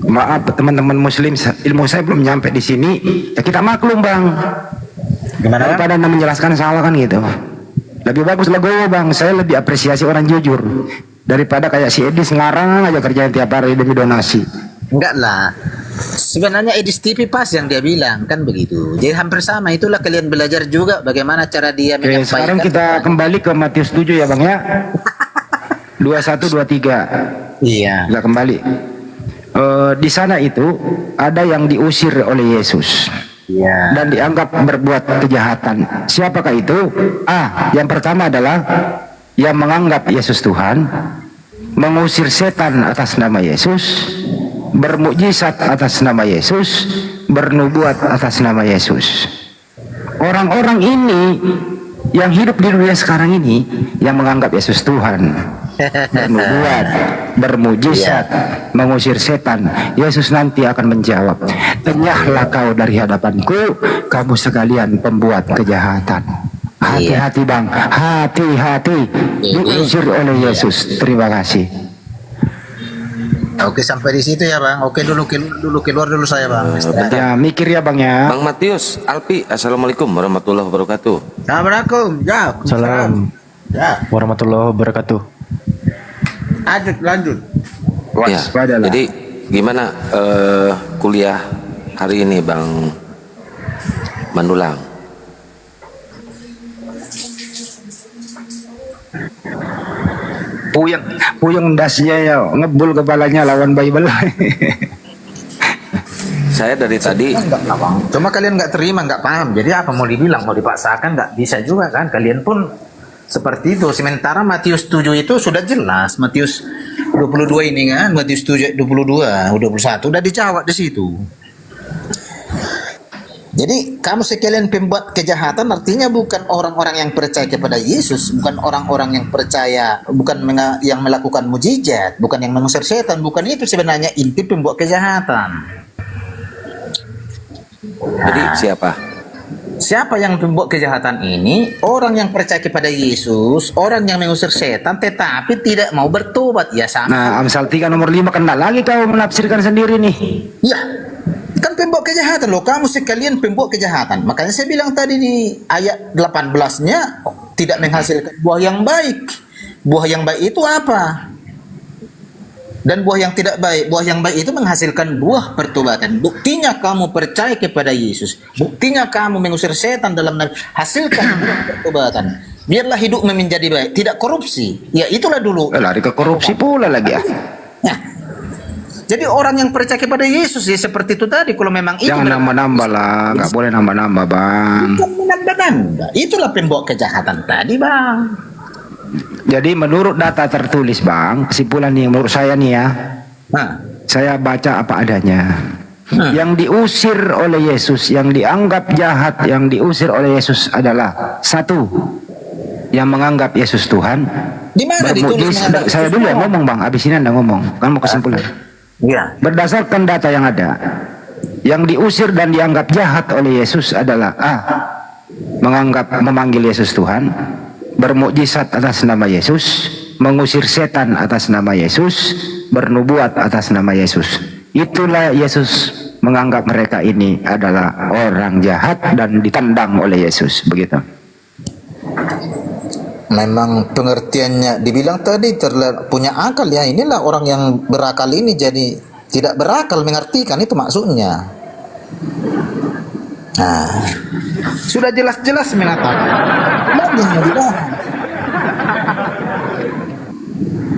Maaf teman-teman muslim, ilmu saya belum nyampe di sini. Ya kita maklum bang. Gimana bang? Daripada Anda menjelaskan salah kan gitu. Lebih bagus legowo bang. Saya lebih apresiasi orang jujur daripada kayak si Edis ngarang aja kerjaan tiap hari demi donasi. Enggak lah. Sebenarnya Edis TV pas yang dia bilang kan begitu. Jadi hampir sama, itulah kalian belajar juga bagaimana cara dia Oke, menyampaikan. sekarang kita kembali ke Matius 7 ya bang ya. 21, 23. Iya. Kita kembali. Di sana itu ada yang diusir oleh Yesus Iya. dan dianggap berbuat kejahatan. Siapakah itu? A. Yang pertama adalah yang menganggap Yesus Tuhan, mengusir setan atas nama Yesus, bermukjizat atas nama Yesus, bernubuat atas nama Yesus. Orang-orang ini yang hidup di dunia sekarang ini yang menganggap Yesus Tuhan, bernubuat, bermujizat, mengusir setan. Yesus nanti akan menjawab, "Enyahlah kau dari hadapanku, kamu sekalian pembuat kejahatan." Hati-hati bang, hati-hati diusir oleh Yesus. Terima kasih. Oke, sampai di situ ya bang. Oke, keluar dulu saya bang. Ya mikir ya bang ya. Bang Matius, Alpi, Assalamualaikum warahmatullahi wabarakatuh. Assalamualaikum. Ya. Salam Ya. warahmatullahi wabarakatuh. lanjut. Ya, Waspadalah. jadi gimana kuliah hari ini Bang Manulang? Puyeng dasnya ya, ngebul kepalanya lawan Bible. Saya dari tadi Enggak lah, Bang. Cuma kalian nggak terima, nggak paham. Jadi apa mau dibilang, mau dipaksakan nggak bisa juga kan. Kalian pun seperti itu. Sementara Matius 7 itu sudah jelas. Matius 22 ini kan, Matius 7, 22, 21 udah dijawab di situ. Jadi kamu sekalian pembuat kejahatan artinya bukan orang-orang yang percaya kepada Yesus, bukan orang-orang yang percaya, bukan yang melakukan mujizat, bukan yang mengusir setan, bukan itu sebenarnya inti pembuat kejahatan. jadi siapa? Siapa yang membuat kejahatan ini? Orang yang percaya kepada Yesus, orang yang mengusir setan tetapi tidak mau bertobat. Ya sama. Nah, Amsal 3 nomor 5 kena lagi kau menafsirkan sendiri nih. Ya, kan pembuat kejahatan loh. Kamu sekalian pembuat kejahatan. Makanya saya bilang tadi di ayat 18-nya tidak menghasilkan buah yang baik. Buah yang baik itu apa? Dan buah yang tidak baik. Buah yang baik itu menghasilkan buah pertobatan. Buktinya kamu percaya kepada Yesus. Buktinya kamu mengusir setan dalam hasilkan buah pertobatan. Biarlah hidupmu menjadi baik, tidak korupsi. Ya itulah dulu. Lari ke korupsi pula lagi ya. Nah, jadi orang yang percaya kepada Yesus ya seperti itu tadi. Kalau memang itu Jangan nambah-nambah lah, nggak boleh nambah-nambah bang. bukan menambah-nambah. Itulah pembawa kejahatan tadi, Bang. Jadi menurut data tertulis bang, kesimpulan nih menurut saya nih ya, Nah, saya baca apa adanya. Yang diusir oleh Yesus, yang dianggap jahat, yang diusir oleh Yesus adalah satu, yang menganggap Yesus Tuhan. di mana ditulis Bermujizat. menganggap Saya Yesus dulu yang Tuhan? ngomong bang, abis ini anda ngomong, kan mau kesimpulan. Ya. Berdasarkan data yang ada, yang diusir dan dianggap jahat oleh Yesus adalah A, memanggil Yesus Tuhan, bermukjizat atas nama Yesus, mengusir setan atas nama Yesus, bernubuat atas nama Yesus. Itulah Yesus menganggap mereka ini adalah orang jahat dan ditendang oleh Yesus, begitu. Memang pengertiannya dibilang tadi punya akal ya. Inilah orang yang berakal ini jadi tidak berakal mengartikan itu maksudnya. Nah, sudah jelas-jelas mengatakan lagi yang dibahas.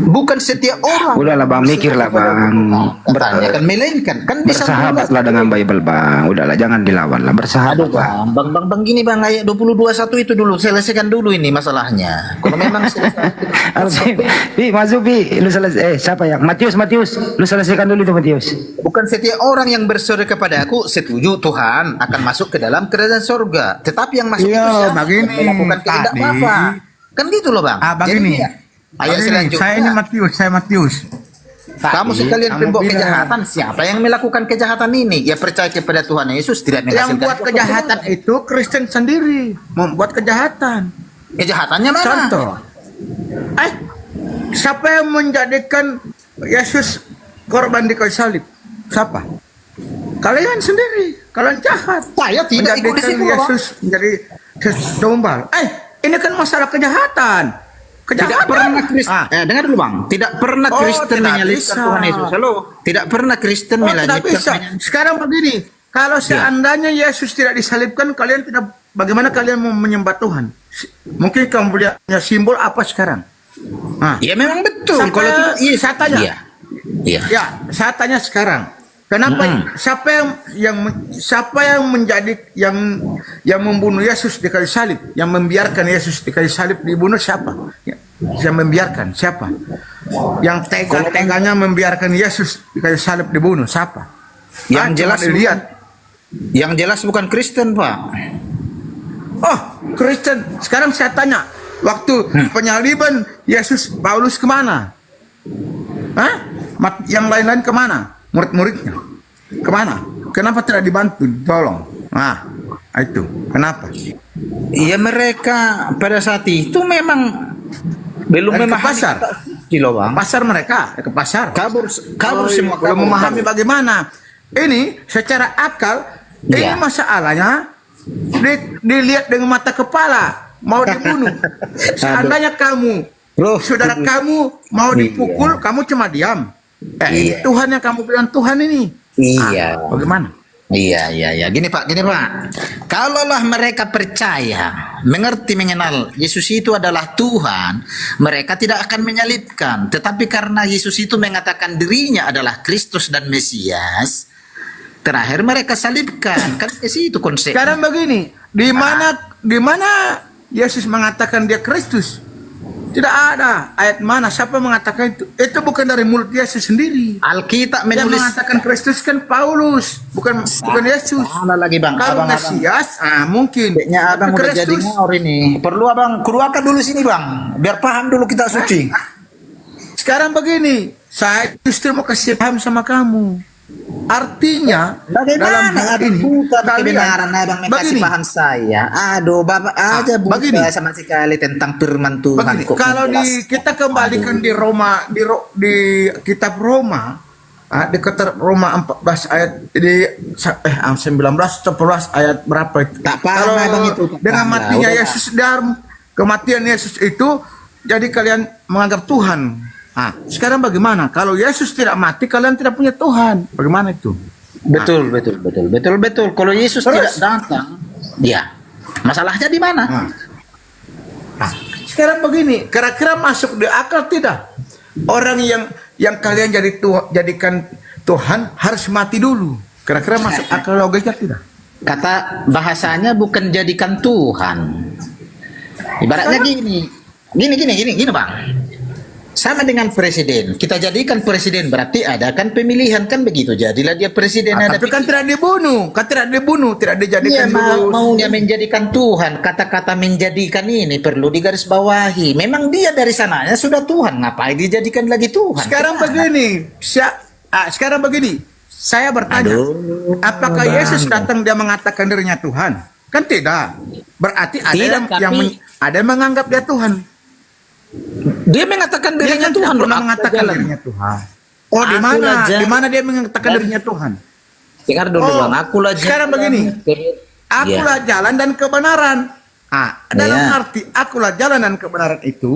Bukan setiap orang. Udahlah bang, mikirlah bang. Bertanya kan melainkan kan bisa Bersahabatlah dengan Bible bang. Udahlah, jangan dilawan lah, Aduh bersahabat lah. bang gini bang, ayat 22:1 itu dulu selesaikan dulu ini masalahnya. Kalau memang selesai, Bi, masuk Bi, lu selesai. Siapa yang? Matius, lu selesaikan dulu itu Matius. bukan setiap orang yang berseru kepada aku setuju Tuhan akan masuk ke dalam kerajaan surga. Tetapi yang masuk Iya, itu siapa? begini, Yang melakukan kehendak tadi. Bapa. Kan gitu loh bang. Begini. Jadi, ayat Begini, selanjutnya. saya ini Matius. Kamu sekalian kamu pembuat bilang. kejahatan. Siapa yang melakukan kejahatan ini? Ya percaya kepada Tuhan Yesus tidak Yang menghasilkan buat kejahatan itu Kristen sendiri membuat kejahatan. Kejahatannya mana? Contoh, siapa yang menjadikan Yesus korban di kayu salib? Siapa? Kalian sendiri. Kalian jahat. Saya tidak ikut di Menjadikan situ, Bang. Yesus menjadi tumbal. Ini kan masalah kejahatan. Tidak pernah Kristen. Dengar dulu bang. Tidak pernah Oh, Kristen tidak menyalibkan bisa. Tuhan Yesus. Halo. Tidak pernah Kristen Oh, tidak menyalibkan. bisa. Sekarang begini, kalau seandainya Yesus tidak disalibkan, kalian tidak. Bagaimana kalian mau menyembah Tuhan? Mungkin kamu punya simbol apa sekarang? Ya memang betul. Sampai- Kalau tidak, iya, saya tanya. Iya. Iya. Ya, saya tanya sekarang. Kenapa siapa yang menjadi yang membunuh Yesus di kayu salib, yang membiarkan Yesus di kayu salib dibunuh siapa? Yang membiarkan siapa? Yang tega-teganya membiarkan Yesus di kayu salib dibunuh siapa? Yang jelas lihat. Yang jelas bukan Kristen pak. Oh, Kristen. Sekarang saya tanya, waktu penyaliban Yesus Paulus kemana? Yang lain-lain kemana? Murid-muridnya kemana? Kenapa tidak dibantu? Tolong. Itu kenapa? Iya mereka pada saat itu memang belum Ke memahami pasar. kata suci loh bang. Pasar mereka ke pasar. Kabur semua. Belum memahami bagaimana. Ini secara akal ini Iya. masalahnya dilihat dengan mata kepala mau dibunuh. Seandainya kamu Loh, Saudara kamu mau dipukul, kamu cuma diam. Ini Iya. Tuhan yang kamu bilang Tuhan ini. Iya. Bagaimana? Iya. Gini Pak. Kalaulah mereka percaya, mengerti, mengenal Yesus itu adalah Tuhan, mereka tidak akan menyalibkan. Tetapi karena Yesus itu mengatakan dirinya adalah Kristus dan Mesias, terakhir mereka salibkan. Kan ke situ konsep. Sekarang begini, di mana Yesus mengatakan dia Kristus? Tidak ada ayat mana siapa mengatakan itu. Itu bukan dari mulut Yesus sendiri. Alkitab Yang menulis mengatakan Kristus kan Paulus, bukan Yesus. salah lagi Bang. Kalau Abang. Mesias, mungkin. Kayaknya abang Tapi udah jadi Kristus, ngawur ini. Perlu abang keluarkan dulu sini Bang, biar paham dulu kita suci. sekarang begini, saya justru mau kasih paham sama kamu. Artinya dalam Bagaimana hal abang ini buka kalian- kebenaran abang kasih begini, paham saya. Aduh, bapak aja buka begini. sama sekali tentang firman Tuhan. begini, kok kalau menjelaskan. kita kembalikan di Roma di kitab Roma, di kitab Roma 14 ayat di 19 11 ayat berapa itu? Tak paham Kalau abang itu. dengan Paham lah, matinya udah. Yesus dan kematian Yesus itu jadi kalian menganggap Tuhan. Sekarang bagaimana? Kalau Yesus tidak mati, kalian tidak punya Tuhan. Bagaimana itu? Betul. Kalau Yesus Terus? tidak datang, ya. Masalahnya di mana? Sekarang begini, kira-kira masuk di akal tidak? Orang yang kalian jadikan Tuhan harus mati dulu. Kira-kira masuk akal logika tidak? Kata bahasanya bukan jadikan Tuhan. Ibaratnya gini Bang. Sama dengan presiden. Kita jadikan presiden berarti ada kan pemilihan kan begitu. Jadilah dia presiden ada. Tapi kan tidak dibunuh, tidak Iya, dijadikan dulu. maunya menjadikan Tuhan. Kata-kata menjadikan ini perlu digarisbawahi. Memang dia dari sananya sudah Tuhan. Ngapain dijadikan lagi Tuhan? Sekarang begini, saya bertanya, apakah Yesus datang dia mengatakan dirinya Tuhan? Kan tidak. Berarti ada Tidak, ada yang menganggap dia Tuhan. Dia mengatakan Dia dirinya kan Tuhan. tidak pernah Aku mengatakan jalan. dirinya Tuhan. Oh, di Akulah mana? jalan. Di mana dia mengatakan dirinya Tuhan? Dengar dulu Oh, Bang. Akulah sekarang jalan. begini. Akulah jalan dan kebenaran. Dalam Iya. arti akulah jalan dan kebenaran itu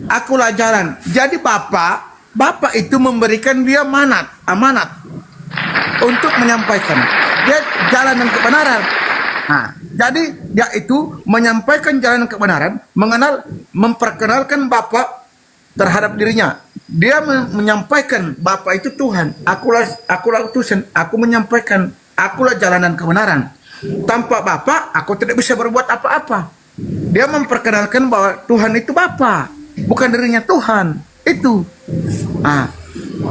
akulah jalan. Jadi Bapak itu memberikan dia amanat untuk menyampaikan. Dia jalan dan kebenaran. Jadi dia itu menyampaikan jalan dan kebenaran, memperkenalkan Bapak terhadap dirinya. Dia menyampaikan Bapak itu Tuhan. Akulah utusan. Aku menyampaikan. Akulah jalan dan kebenaran. Tanpa Bapak, aku tidak bisa berbuat apa-apa. Dia memperkenalkan bahwa Tuhan itu Bapa, bukan dirinya Tuhan. Itu.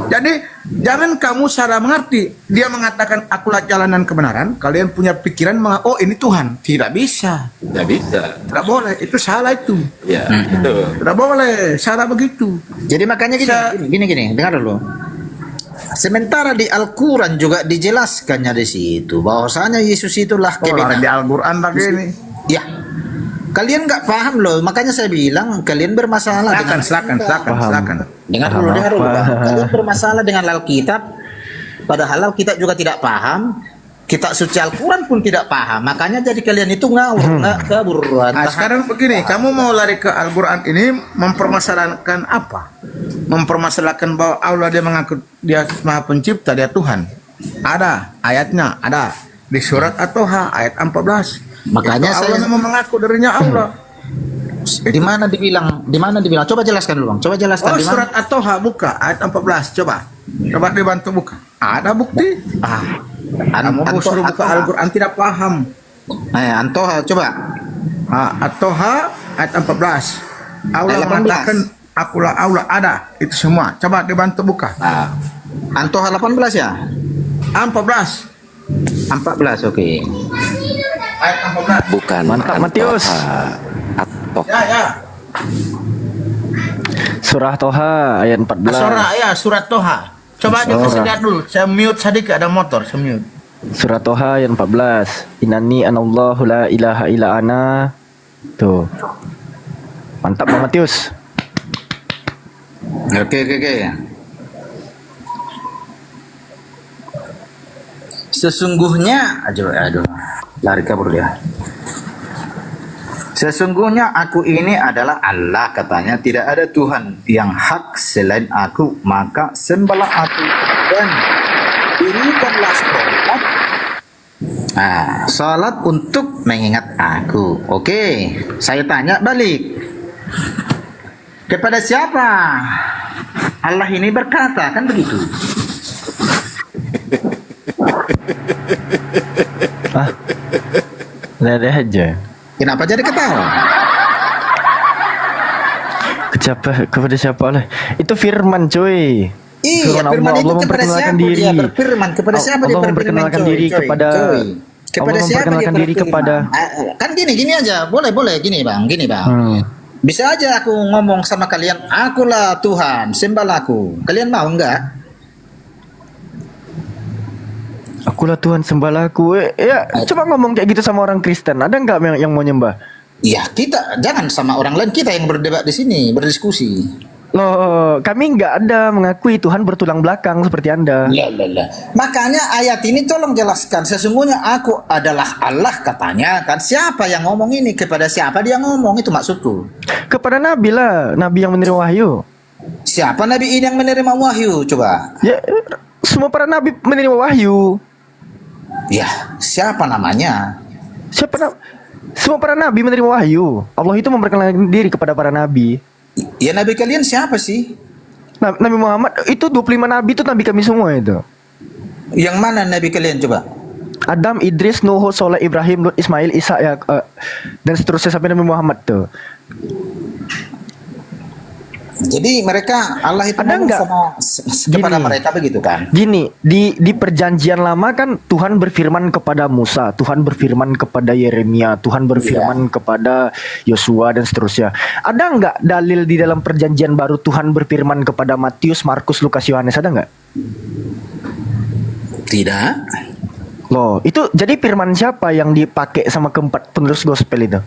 Jadi jangan kamu salah mengerti. Dia mengatakan akulah jalan dan kebenaran. Kalian punya pikiran oh ini Tuhan. Tidak bisa. Nggak bisa. Tidak boleh. Itu salah itu. Ya, itu. Tidak boleh. Salah begitu. Jadi makanya gini, dengar dulu. Sementara di Al-Quran juga dijelaskannya di situ bahwasanya Yesus itulah Di kebenaran. Al-Quran begini. Ya, kalian nggak paham loh. Makanya saya bilang kalian bermasalah. Silakan. Dengar dulu, Bang. Kalian bermasalah dengan Alkitab, padahal Alkitab juga tidak paham. Kitab suci Al-Quran pun tidak paham. Makanya jadi kalian itu ngawur, nggak kabur. Sekarang begini, kamu mau lari ke Al-Quran ini mempermasalahkan apa? Mempermasalahkan bahwa Allah dia mengaku dia Maha Pencipta, dia Tuhan. Ada ayatnya, ada di surat At-Toha ayat 14. Makanya Itu Allah saya- memang mengaku dirinya Allah. Di mana dibilang? Coba jelaskan dulu, Bang. Coba jelaskan Oh, di mana. surat At-Toha buka ayat 14. Coba dibantu buka. Ada bukti? Kamu mau suruh buka Al-Quran tidak paham. Antoha, coba. At-Toha ayat 14. Allah Ayat 18. mengatakan akulah Allah, ada itu semua. Coba dibantu buka. Antoha 18 ya? 14 14, oke. ayat 14. Bukan. Mantap, Matius. Atau Ya. Surah Toha ayat 14. Surat Toha. Coba dikasih lihat dulu. Saya mute sedikit, ada motor, saya mute. Surah Toha ayat 14. Innani anallahu la ilaha illa ana. Tuh. Mantap Bang Matius. Oke. Sesungguhnya, aduh, lari kabur dia. Sesungguhnya aku ini adalah Allah, katanya, tidak ada Tuhan yang hak selain aku, maka sembahlah aku dan dirikanlah sholat. Sholat untuk mengingat aku. Oke, saya tanya balik. Kepada siapa Allah ini berkata, kan begitu? Ada aja. Kenapa jadi ketawa? Kepada siapa lah? Itu firman, cuy. Iya, firman itu kepada siapa dia berfirman? Kepada siapa dia Allah berfirman? memperkenalkan diri kepada Kepada Allah siapa dia memperkenalkan diri berfirman? kepada Kan gini aja, boleh gini bang. Bisa aja aku ngomong sama kalian, akulah Tuhan, sembahlah aku. Kalian mau enggak? Akulah Tuhan sembahlah aku. Ya, coba ngomong kayak gitu sama orang Kristen. Ada nggak yang mau nyembah? Ya kita jangan sama orang lain, kita yang berdebat di sini, berdiskusi. Loh, kami nggak ada mengakui Tuhan bertulang belakang seperti Anda. Lah. Makanya ayat ini tolong jelaskan. Sesungguhnya aku adalah Allah, katanya kan. Siapa yang ngomong ini? Kepada siapa dia ngomong? Itu maksudku. Kepada Nabi lah, Nabi yang menerima wahyu. Siapa Nabi ini yang menerima wahyu? Coba. Ya, semua para Nabi menerima wahyu. Ya, siapa namanya? Semua para Nabi menerima wahyu. Allah itu memperkenalkan diri kepada para Nabi. Ya, Nabi kalian siapa sih? Nabi Muhammad itu 25 Nabi itu Nabi kami semua itu. Yang mana Nabi kalian coba? Adam, Idris, Nuh, Soleh, Ibrahim, Lut, Ismail, Isa, ya, dan seterusnya sampai Nabi Muhammad tuh. Jadi mereka Allah itu Ada ngomong nggak? kepada Gini. mereka begitu kan? Gini, di perjanjian lama kan Tuhan berfirman kepada Musa, Tuhan berfirman kepada Yeremia, Tuhan berfirman kepada Yosua dan seterusnya. Ada nggak dalil di dalam perjanjian baru Tuhan berfirman kepada Matius, Markus, Lukas, Yohanes? Ada nggak? Tidak. Loh, itu jadi firman siapa yang dipakai sama keempat penerus gospel itu?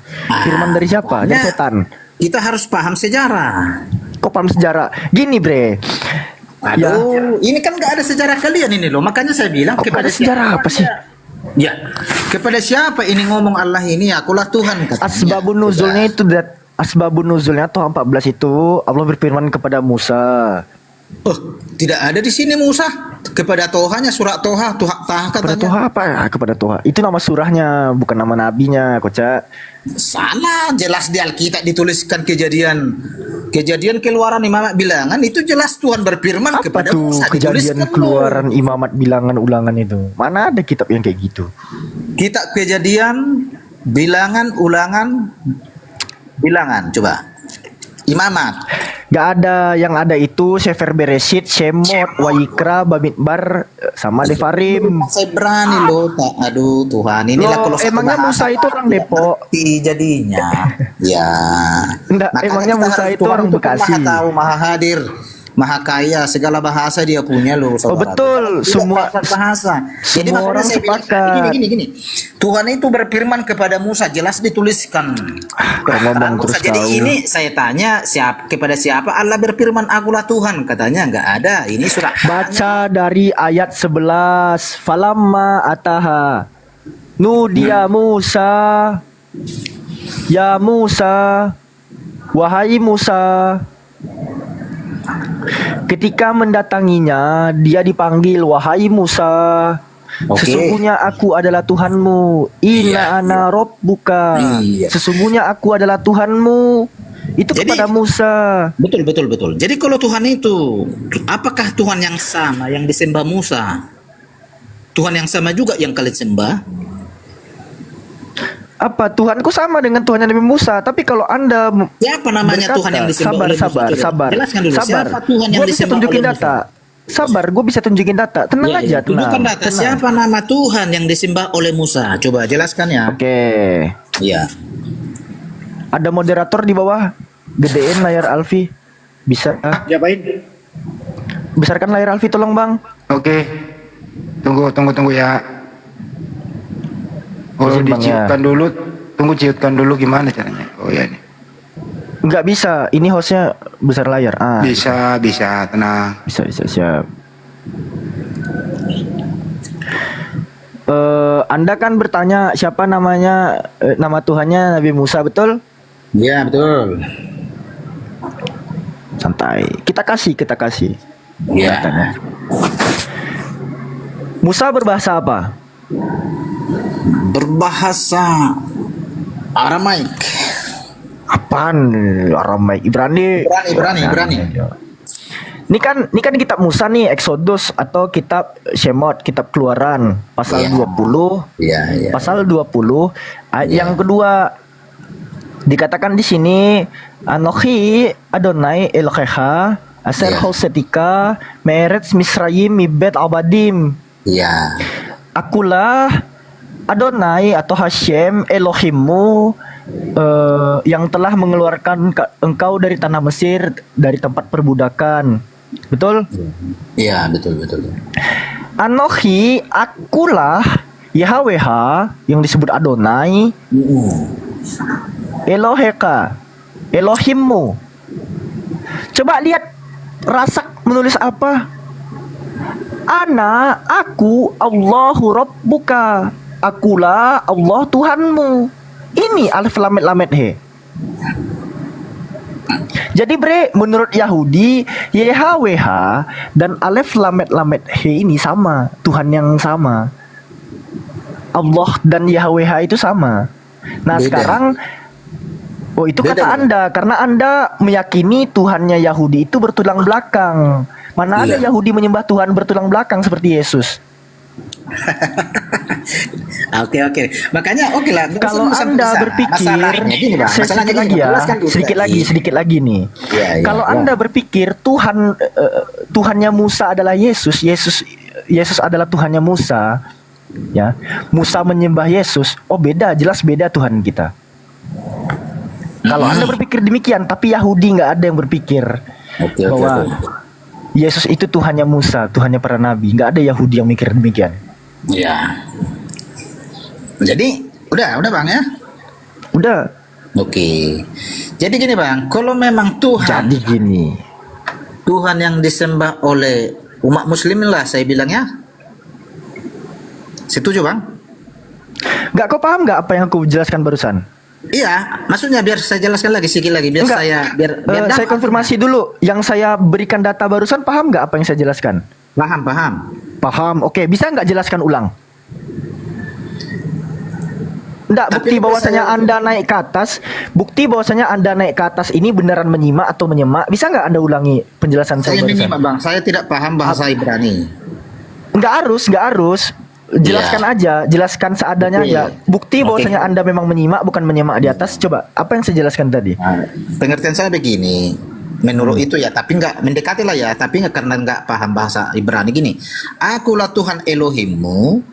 Firman dari siapa? Dari pokoknya setan. Kita harus paham sejarah. Kok paham sejarah? Gini, Bre. Aduh, ini kan nggak ada sejarah kalian ini loh. Makanya saya bilang kepada Ada sejarah siapa apa sih? Ya, kepada siapa ini ngomong Allah ini? Akulah Tuhan, katanya. Asbabun nuzulnya itu asbabun nuzulnya Toha 14 itu Allah berfirman kepada Musa. Oh, tidak ada di sini Musa. Kepada Tohanya, surat Toha, Taha Kepada katanya. Toha apa ya? Kepada Toha. Itu nama surahnya, bukan nama nabinya, Koca. Salah, jelas di Alkitab dituliskan kejadian keluaran imamat bilangan, itu jelas Tuhan berfirman Apa kepada tuh Musa, kejadian dituliskan keluaran imamat bilangan ulangan itu? Mana ada kitab yang kayak gitu? Kitab kejadian bilangan ulangan bilangan, coba imamat. Gak ada, yang ada itu Sefer Bereshit, Shemot, Wayikra, Bamidbar, sama Devarim. Saya berani loh, aduh Tuhan, inilah Loh, kalau satu emangnya bahasa Musa itu orang tidak Depok? ngerti jadinya. Ya. Enggak, Makanya emangnya kita Musa harus- itu Tuhan orang itu kan Bekasi. Maha tahu, maha hadir, maha kaya, segala bahasa dia punya loh. Oh, saudara. betul. Tidak Semua- bahasa. Jadi semua makanya orang saya bilang, sepakat. gini. Tuhan itu berfirman kepada Musa, jelas dituliskan. Kau ngomong Musa. terus Jadi kau. ini saya tanya kepada siapa Allah berfirman, akulah Tuhan, katanya nggak ada. Ini surat Baca dari ayat 11. Falamma ataha. Nudia Musa. Ya Musa. Wahai Musa. Ketika mendatanginya, dia dipanggil, wahai Musa. Oke. Sesungguhnya aku adalah Tuhanmu. Iya. Inna ana rabbuka. Iya. Sesungguhnya aku adalah Tuhanmu. Itu Jadi- kepada Musa. Betul. Jadi kalau Tuhan itu, apakah Tuhan yang sama yang disembah Musa? Tuhan yang sama juga yang kalian sembah? Apa Tuhanku sama dengan Tuhannya Nabi Musa, tapi kalau Anda Siapa namanya berkata, Tuhan yang disembah oleh Musa? Coba, Jelaskan dulu, siapa Tuhan yang Gua bisa disembah tunjukin oleh data. Musa? Sabar, gue bisa tunjukin data. Tenang Ya, aja, tenang. tunjukkan data. tenang. Siapa nama Tuhan yang disembah oleh Musa? Coba jelaskan ya. Oke. Ya. Ada moderator di bawah. Gedein layar Alfi. Bisa. Jabain. Besarkan layar Alfi tolong, Bang. Oke. Tunggu ya. Oh, Izin, Bang, ya. diciutkan dulu. Tunggu ciutkan dulu gimana caranya? Oh ya ini. Nggak bisa. Ini hostnya besar layar. Bisa, tenang. Bisa, siap. Anda kan bertanya siapa namanya, nama Tuhannya Nabi Musa, betul? Iya, betul. Santai. Kita kasih. Iya. Tanya. Musa berbahasa apa? Berbahasa Aramaik. Apaan? Aramaik, Ibrani. Ibrani. Ini kan kitab Musa nih, Exodus atau kitab Shemot, kitab Keluaran, pasal Iya. 20. Iya. Pasal 20 ayat Iya. yang kedua dikatakan di sini Anochi Adonai Elohecha Aser Iya. Hosetika Meretz Misrayim Mibet Abadim. Iya. Akulah Adonai atau Hashem Elohimmu, yang telah mengeluarkan engkau dari tanah Mesir, dari tempat perbudakan. Betul? Iya, betul. Anochi, akulah Yahweh yang disebut Adonai, Eloheka, Elohimmu. Coba lihat Rasak menulis apa? Aku, Allahu Rabbuka. Akulah Allah Tuhanmu. Ini alif lamet lamet he. Jadi bre, menurut Yahudi, YHWH dan alif lamet lamet he ini sama, Tuhan yang sama. Allah dan YHWH itu sama. Nah, Beda. sekarang itu Beda, kata beda. Anda karena Anda meyakini Tuhannya Yahudi itu bertulang belakang. Mana ada Iya. Yahudi menyembah Tuhan bertulang belakang seperti Yesus? Oke. Makanya oke lah. nggak Kalau usah Anda usah. berpikir, Masalahnya gini bang. sedikit Masalahnya lagi gini, ya, jelaskan dulu tadi. sedikit lagi nih. Iya, Kalau iya. Anda berpikir Tuhannya Musa adalah Yesus adalah Tuhannya Musa, ya. Musa menyembah Yesus. Oh beda, jelas beda Tuhan kita. Kalau Anda berpikir demikian, tapi Yahudi nggak ada yang berpikir Oke. bahwa Yesus itu Tuhannya Musa, Tuhannya para nabi. Nggak ada Yahudi yang mikir demikian. Iya. Jadi udah bang ya. Udah. Oke. Jadi gini bang, kalau memang Tuhan Jadi gini. Tuhan yang disembah oleh umat muslimin lah saya bilang ya. Setuju bang? Nggak, kau paham nggak apa yang aku jelaskan barusan? Iya, maksudnya biar saya jelaskan lagi sedikit lagi biar Enggak. saya biar Saya dapat. konfirmasi dulu. Yang saya berikan data barusan, paham nggak apa yang saya jelaskan? Paham. Paham. Oke, bisa nggak jelaskan ulang? Enggak, Tapi bukti kalau bahwasanya saya- Anda naik ke atas, bukti bahwasanya Anda naik ke atas ini beneran menyimak atau menyemak. Bisa nggak Anda ulangi penjelasan saya Saya barusan? menyimak bang, saya tidak paham bahasa Ibrani. Nggak harus. Jelaskan aja, jelaskan seadanya Oke. aja. Bukti Oke. bahwasanya Anda memang menyimak bukan menyemak di atas. Coba, apa yang saya jelaskan tadi? Nah, pengertian saya begini, menurut itu ya, tapi nggak mendekati lah ya, tapi nggak karena nggak paham bahasa Ibrani gini. Akulah Tuhan Elohimmu,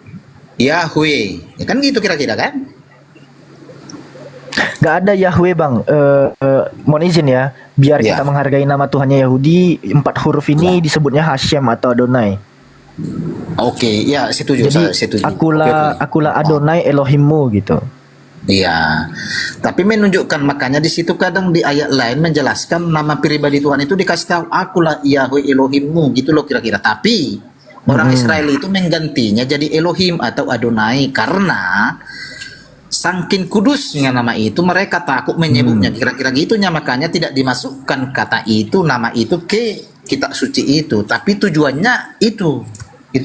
Yahweh, ya kan gitu kira-kira kan? Gak ada Yahweh bang. Mohon izin ya, biar Ya. kita menghargai nama Tuhannya Yahudi. 4 huruf ini disebutnya Hashem atau Adonai. Oke, ya setuju, saya Jadi setuju. akulah Oke. akulah Adonai Elohimmu gitu. Iya, tapi menunjukkan makanya di situ kadang di ayat lain menjelaskan nama pribadi Tuhan itu dikasih tahu akulah Yahweh Elohimmu gitu loh kira-kira. Tapi orang Israel itu menggantinya jadi Elohim atau Adonai karena saking kudusnya nama itu mereka takut menyebutnya kira-kira gitunya, makanya tidak dimasukkan kata itu nama itu ke kitab suci itu, tapi tujuannya itu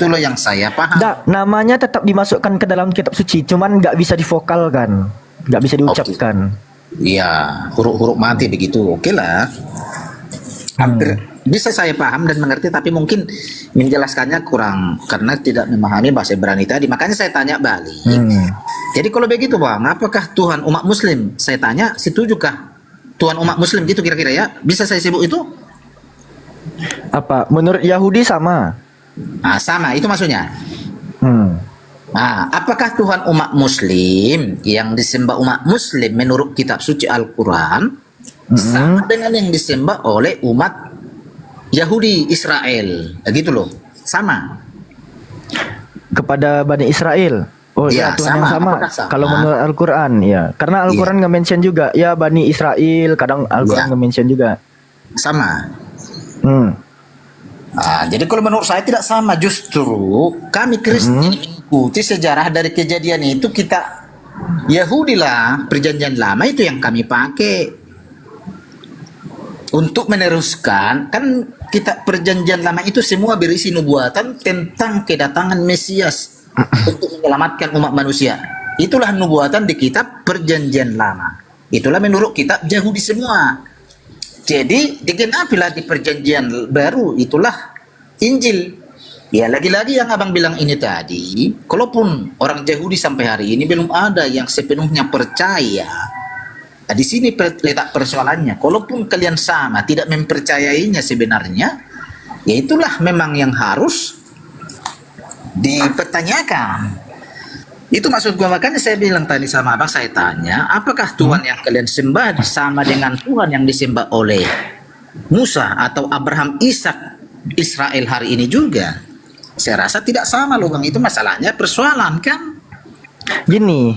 loh yang saya paham. Nggak, namanya tetap dimasukkan ke dalam kitab suci, cuman nggak bisa divokalkan, nggak bisa diucapkan. Iya, huruf-huruf mati begitu. Oke lah. Hampir bisa saya paham dan mengerti, tapi mungkin menjelaskannya kurang karena tidak memahami bahasa Ibrani tadi. Makanya saya tanya balik. Jadi kalau begitu bang, apakah Tuhan umat Muslim? Saya tanya, setujukah Tuhan umat Muslim gitu kira-kira ya? Bisa saya sebut itu? Apa? Menurut Yahudi sama. Nah, sama, itu maksudnya. Hmm. Nah, apakah Tuhan umat Muslim yang disembah umat Muslim menurut kitab suci Al-Quran sama dengan yang disembah oleh umat Yahudi Israel? Gitu loh, sama. Kepada Bani Israel. Oh Iya, ya, Tuhan sama. yang sama. Apakah sama? Kalau menurut Al-Quran ya, karena Al-Quran nge-mention juga ya Bani Israel. Kadang Al-Quran Iya. nge-mention juga. Sama. Hmm. Nah, jadi kalau menurut saya tidak sama, justru kami Kristen mengikuti sejarah dari kejadian itu kita Yahudi lah, perjanjian lama itu yang kami pakai untuk meneruskan. Kan kita perjanjian lama itu semua berisi nubuatan tentang kedatangan Mesias untuk menyelamatkan umat manusia. Itulah nubuatan di kitab perjanjian lama. Itulah menurut kitab Yahudi semua. Jadi digenapilah di perjanjian baru, itulah Injil. Ya lagi-lagi yang abang bilang ini tadi, kalaupun orang Yahudi sampai hari ini belum ada yang sepenuhnya percaya. Nah, di sini letak persoalannya. Kalaupun kalian sama tidak mempercayainya sebenarnya, ya itulah memang yang harus dipertanyakan. Itu maksud gua, makanya saya bilang tadi sama abang, saya tanya, apakah Tuhan yang kalian sembah sama dengan Tuhan yang disembah oleh Musa atau Abraham, Ishak, Israel hari ini juga? Saya rasa tidak sama loh bang, itu masalahnya persoalan kan. Gini,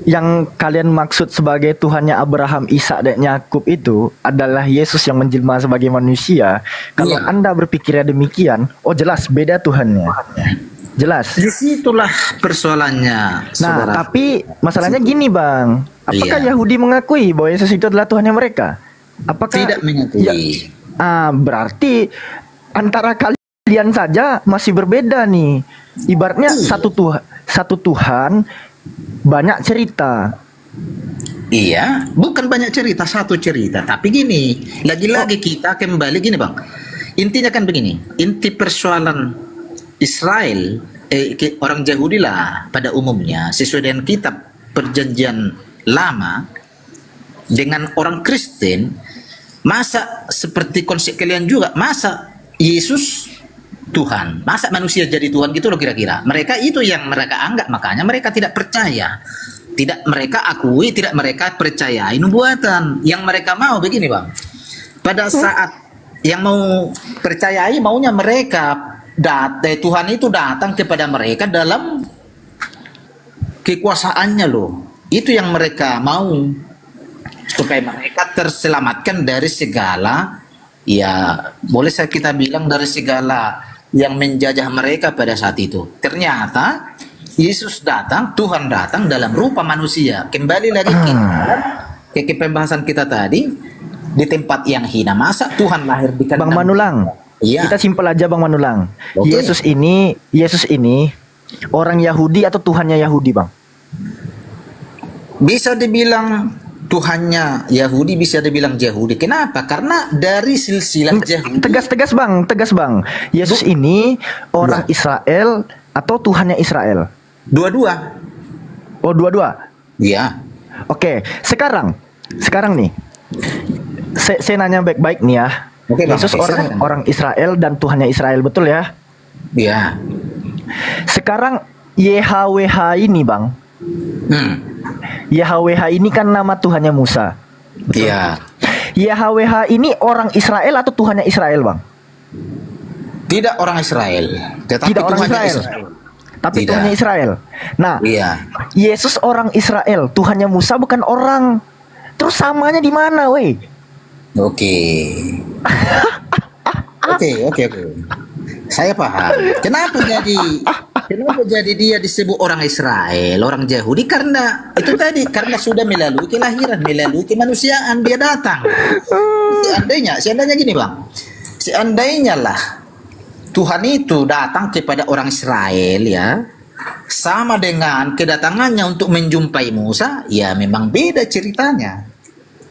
yang kalian maksud sebagai Tuhannya Abraham, Ishak dan Yakub itu adalah Yesus yang menjelma sebagai manusia. Kalau Iya. Anda berpikirnya demikian, oh jelas beda Tuhannya. Jelas. Disitulah persoalannya. Nah, saudara. tapi masalahnya gini bang, apakah Iya. Yahudi mengakui bahwa Yesus itu adalah Tuhannya mereka? Apakah Tidak mengakui. Ya, berarti antara kalian saja masih berbeda nih. Ibaratnya satu Tuhan banyak cerita. Iya, bukan banyak cerita, satu cerita. Tapi gini, lagi-lagi kita kembali gini bang. Intinya kan begini, inti persoalan Israel, orang Yahudi lah pada umumnya, sesuai dengan kitab perjanjian lama, dengan orang Kristen, masa seperti konsep kalian juga, masa Yesus Tuhan, masa manusia jadi Tuhan gitu loh kira-kira. Mereka itu yang mereka anggap, makanya mereka tidak percaya. Tidak mereka akui, tidak mereka percayai nubuatan. Yang mereka mau begini bang, pada saat yang mau percayai maunya mereka Tuhan itu datang kepada mereka dalam kekuasaannya loh. Itu yang mereka mau, supaya mereka terselamatkan dari segala, ya boleh saya kita bilang dari segala yang menjajah mereka pada saat itu. Ternyata Yesus datang, Tuhan datang dalam rupa manusia. Kembali lagi ke pembahasan kita tadi, di tempat yang hina. Masa Tuhan lahir di kandang? Bang Manulang, Iya. kita simpel aja Bang Manulang. Oke. Yesus ini orang Yahudi atau Tuhannya Yahudi bang? Bisa dibilang Tuhannya Yahudi, bisa dibilang Yahudi. Kenapa? Karena dari silsilah Yahudi. Tegas bang. Yesus ini orang Israel atau Tuhannya Israel? Dua-dua. Oh dua-dua. Iya. Oke, sekarang nih, saya nanya baik-baik nih ya. Oke, Bang. Yesus Oke, orang silakan. orang Israel dan Tuhannya Israel, betul ya? Iya. Sekarang YHWH ini bang, YHWH ini kan nama Tuhannya Musa. Iya. YHWH ini orang Israel atau Tuhannya Israel bang? Tidak orang Israel, tetapi Tidak orang Tuhannya Israel. Tapi Tidak. Tuhannya Israel. Nah, Iya. Yesus orang Israel, Tuhannya Musa bukan orang. Terus samanya di mana, weh? Oke. Oke. Saya paham. Kenapa jadi dia disebut orang Israel, orang Yahudi? Karena itu tadi, karena sudah melalui kelahiran, melalui kemanusiaan dia datang. Seandainya gini bang, seandainya lah Tuhan itu datang kepada orang Israel ya, sama dengan kedatangannya untuk menjumpai Musa, ya memang beda ceritanya.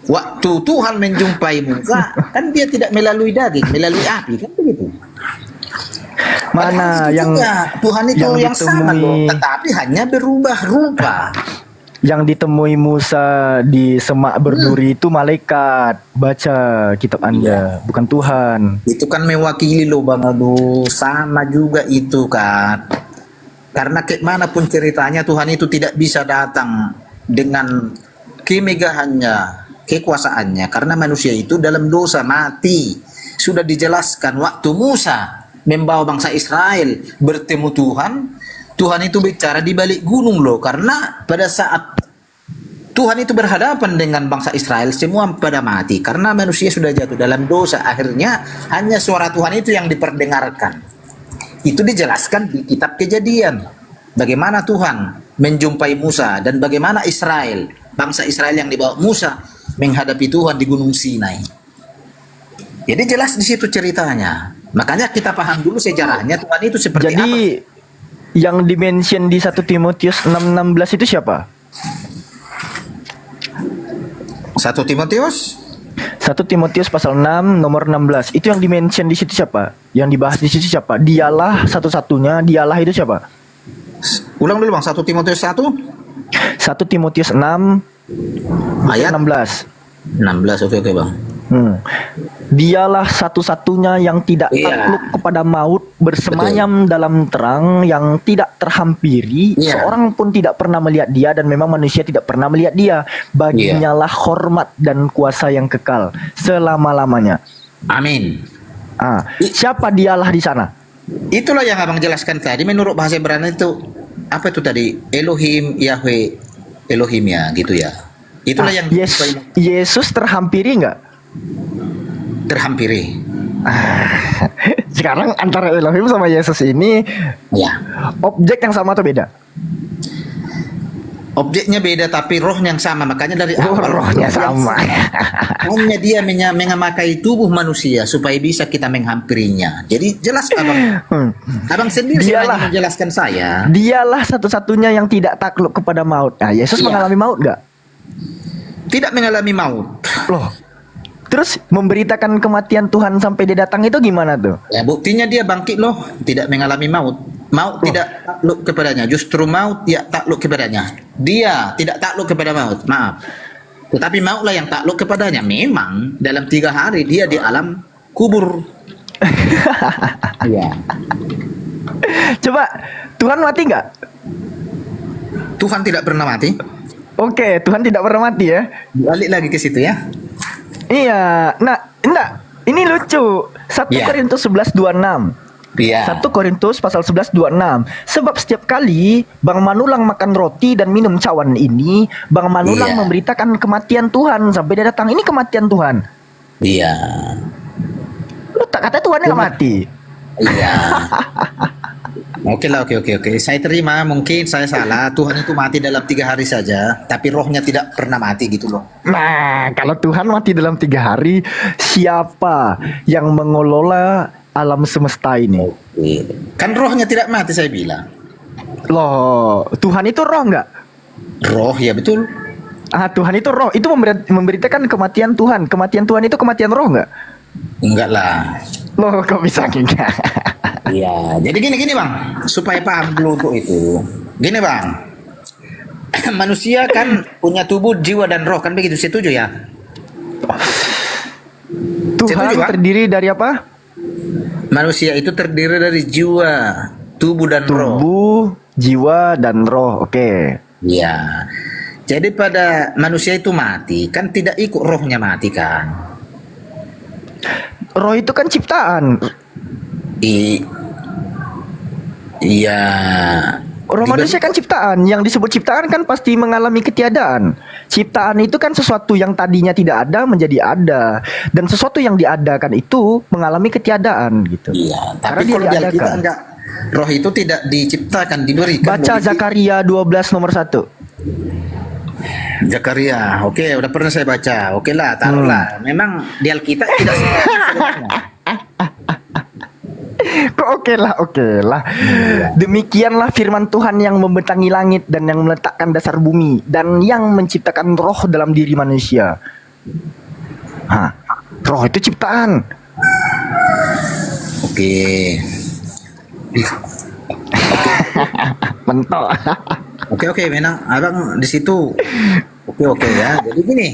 Waktu Tuhan menjumpai Musa, kan dia tidak melalui daging, melalui api, kan begitu. Mana Padahal itu yang juga Tuhan itu yang sama loh, ditemui- tetapi hanya berubah rupa. yang ditemui Musa di semak berduri itu malaikat. Baca kitab Anda, bukan Tuhan. Itu kan mewakili loh bang, aduh sama juga itu kan. Karena kemanapun ceritanya Tuhan itu tidak bisa datang dengan kemegahannya, kekuasaannya, karena manusia itu dalam dosa mati. Sudah dijelaskan waktu Musa membawa bangsa Israel bertemu Tuhan, Tuhan itu bicara di balik gunung loh, karena pada saat Tuhan itu berhadapan dengan bangsa Israel, semua pada mati karena manusia sudah jatuh dalam dosa. Akhirnya hanya suara Tuhan itu yang diperdengarkan. Itu dijelaskan di kitab Kejadian. bagaimana Tuhan menjumpai Musa dan bagaimana Israel, bangsa Israel yang dibawa Musa menghadapi Tuhan di Gunung Sinai. Jadi jelas di situ ceritanya. Makanya kita paham dulu sejarahnya Tuhan itu seperti Jadi apa. yang dimention di 1 Timotius 6:16 itu siapa? 1 Timotius 1 Timotius pasal 6 nomor 16. Itu yang dimention di situ siapa? Yang dibahas di situ siapa? Dialah satu-satunya, dialah itu siapa? ulang dulu Bang, 1 Timotius 1 1 Timotius 6 ayat 16. 16. Oke Bang. Dialah satu-satunya yang tidak Iya. takluk kepada maut, bersemayam dalam terang yang tidak terhampiri. Iya. Seorang pun tidak pernah melihat dia dan memang manusia tidak pernah melihat dia. Baginya lah hormat dan kuasa yang kekal selama-lamanya. Amin. Siapa dialah di sana? Itulah yang Abang jelaskan tadi menurut bahasa Ibrani itu apa itu tadi? Elohim, Yahweh, Elohim ya gitu ya. Itulah yang Yesus terhampiri nggak? terhampiri. Sekarang antara Elohim sama Yesus ini Ya. objek yang sama atau beda? Objeknya beda tapi rohnya yang sama. Makanya dari awal Rohnya sama. hanya dia memakai tubuh manusia supaya bisa kita menghampirinya. Jadi jelas Abang. Abang sendiri Dialah. yang menjelaskan saya. Dialah satu-satunya yang tidak takluk kepada maut. Nah, Yesus Iya. mengalami maut nggak? Tidak mengalami maut. Loh. Terus memberitakan kematian Tuhan sampai dia datang itu gimana tuh? Ya buktinya dia bangkit loh, tidak mengalami maut. Maut tidak takluk kepadanya, justru maut dia takluk kepadanya. Dia tidak takluk kepada maut, maaf. Tetapi mautlah yang takluk kepadanya. Memang dalam 3 hari dia di alam kubur. Iya. Coba, Tuhan mati nggak? Tuhan tidak pernah mati. Oke, Tuhan tidak pernah mati ya. Balik lagi ke situ ya. Iya, nah, enggak, ini lucu. 1 Iya. Korintus 11:26. Iya. 1 Korintus pasal 11:26. Sebab setiap kali Bang Manulang makan roti dan minum cawan ini, Bang Manulang Iya. memberitakan kematian Tuhan sampai dia datang. Ini kematian Tuhan. Iya. Lu tak kata Tuhan nggak mati. Iya. Oke lah, oke. Saya terima, mungkin saya salah. Tuhan itu mati dalam 3 hari saja, tapi rohnya tidak pernah mati gitu loh. Nah, kalau Tuhan mati dalam 3 hari, siapa yang mengelola alam semesta ini? Kan rohnya tidak mati saya bilang. Loh, Tuhan itu roh nggak? Roh ya betul. Tuhan itu roh. Itu memberitakan kematian Tuhan. Kematian Tuhan itu kematian roh nggak? Enggak lah. Loh, kok bisa enggak? Iya, jadi gini Bang, supaya paham dulu untuk itu. Gini Bang, manusia kan punya tubuh, jiwa dan roh, kan begitu, setuju ya? Tuhan Setuju, Pak? terdiri dari apa? Manusia itu terdiri dari jiwa, tubuh dan roh. Tubuh, jiwa, dan roh. Oke. Iya. Jadi pada manusia itu mati, kan tidak ikut rohnya mati kan? Roh itu kan ciptaan. Iya. Roh manusia kan ciptaan. Yang disebut ciptaan kan pasti mengalami ketiadaan. Ciptaan itu kan sesuatu yang tadinya tidak ada menjadi ada. Dan sesuatu yang diadakan itu mengalami ketiadaan gitu. Iya, Karena tapi dia kalau di Alkitab diadakan. enggak, roh itu tidak diciptakan, diberikan. Baca Zakaria 12 nomor 1. Zakaria, oke, udah pernah saya baca. Oke lah, taruhlah. Memang di Alkitab tidak seperti itu. Kok oke lah. Demikianlah firman Tuhan yang membentangi langit dan yang meletakkan dasar bumi dan yang menciptakan roh dalam diri manusia. Roh itu ciptaan. Oke. Mentok. Oke, memang abang di situ. Oke ya. Jadi gini.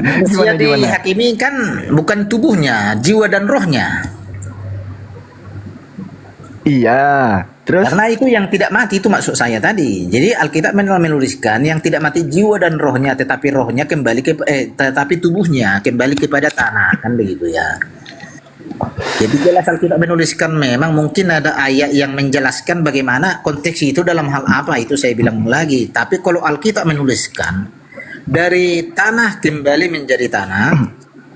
Manusia Gimana? dihakimi kan bukan tubuhnya, jiwa dan rohnya. Iya. Terus Karena itu yang tidak mati itu maksud saya tadi. Jadi Alkitab menuliskan yang tidak mati jiwa dan rohnya, tetapi rohnya kembali tetapi tubuhnya kembali kepada tanah, kan begitu ya. Jadi jelas Alkitab menuliskan, memang mungkin ada ayat yang menjelaskan bagaimana konteks itu dalam hal apa, itu saya bilang lagi. Tapi kalau Alkitab menuliskan dari tanah kembali menjadi tanah,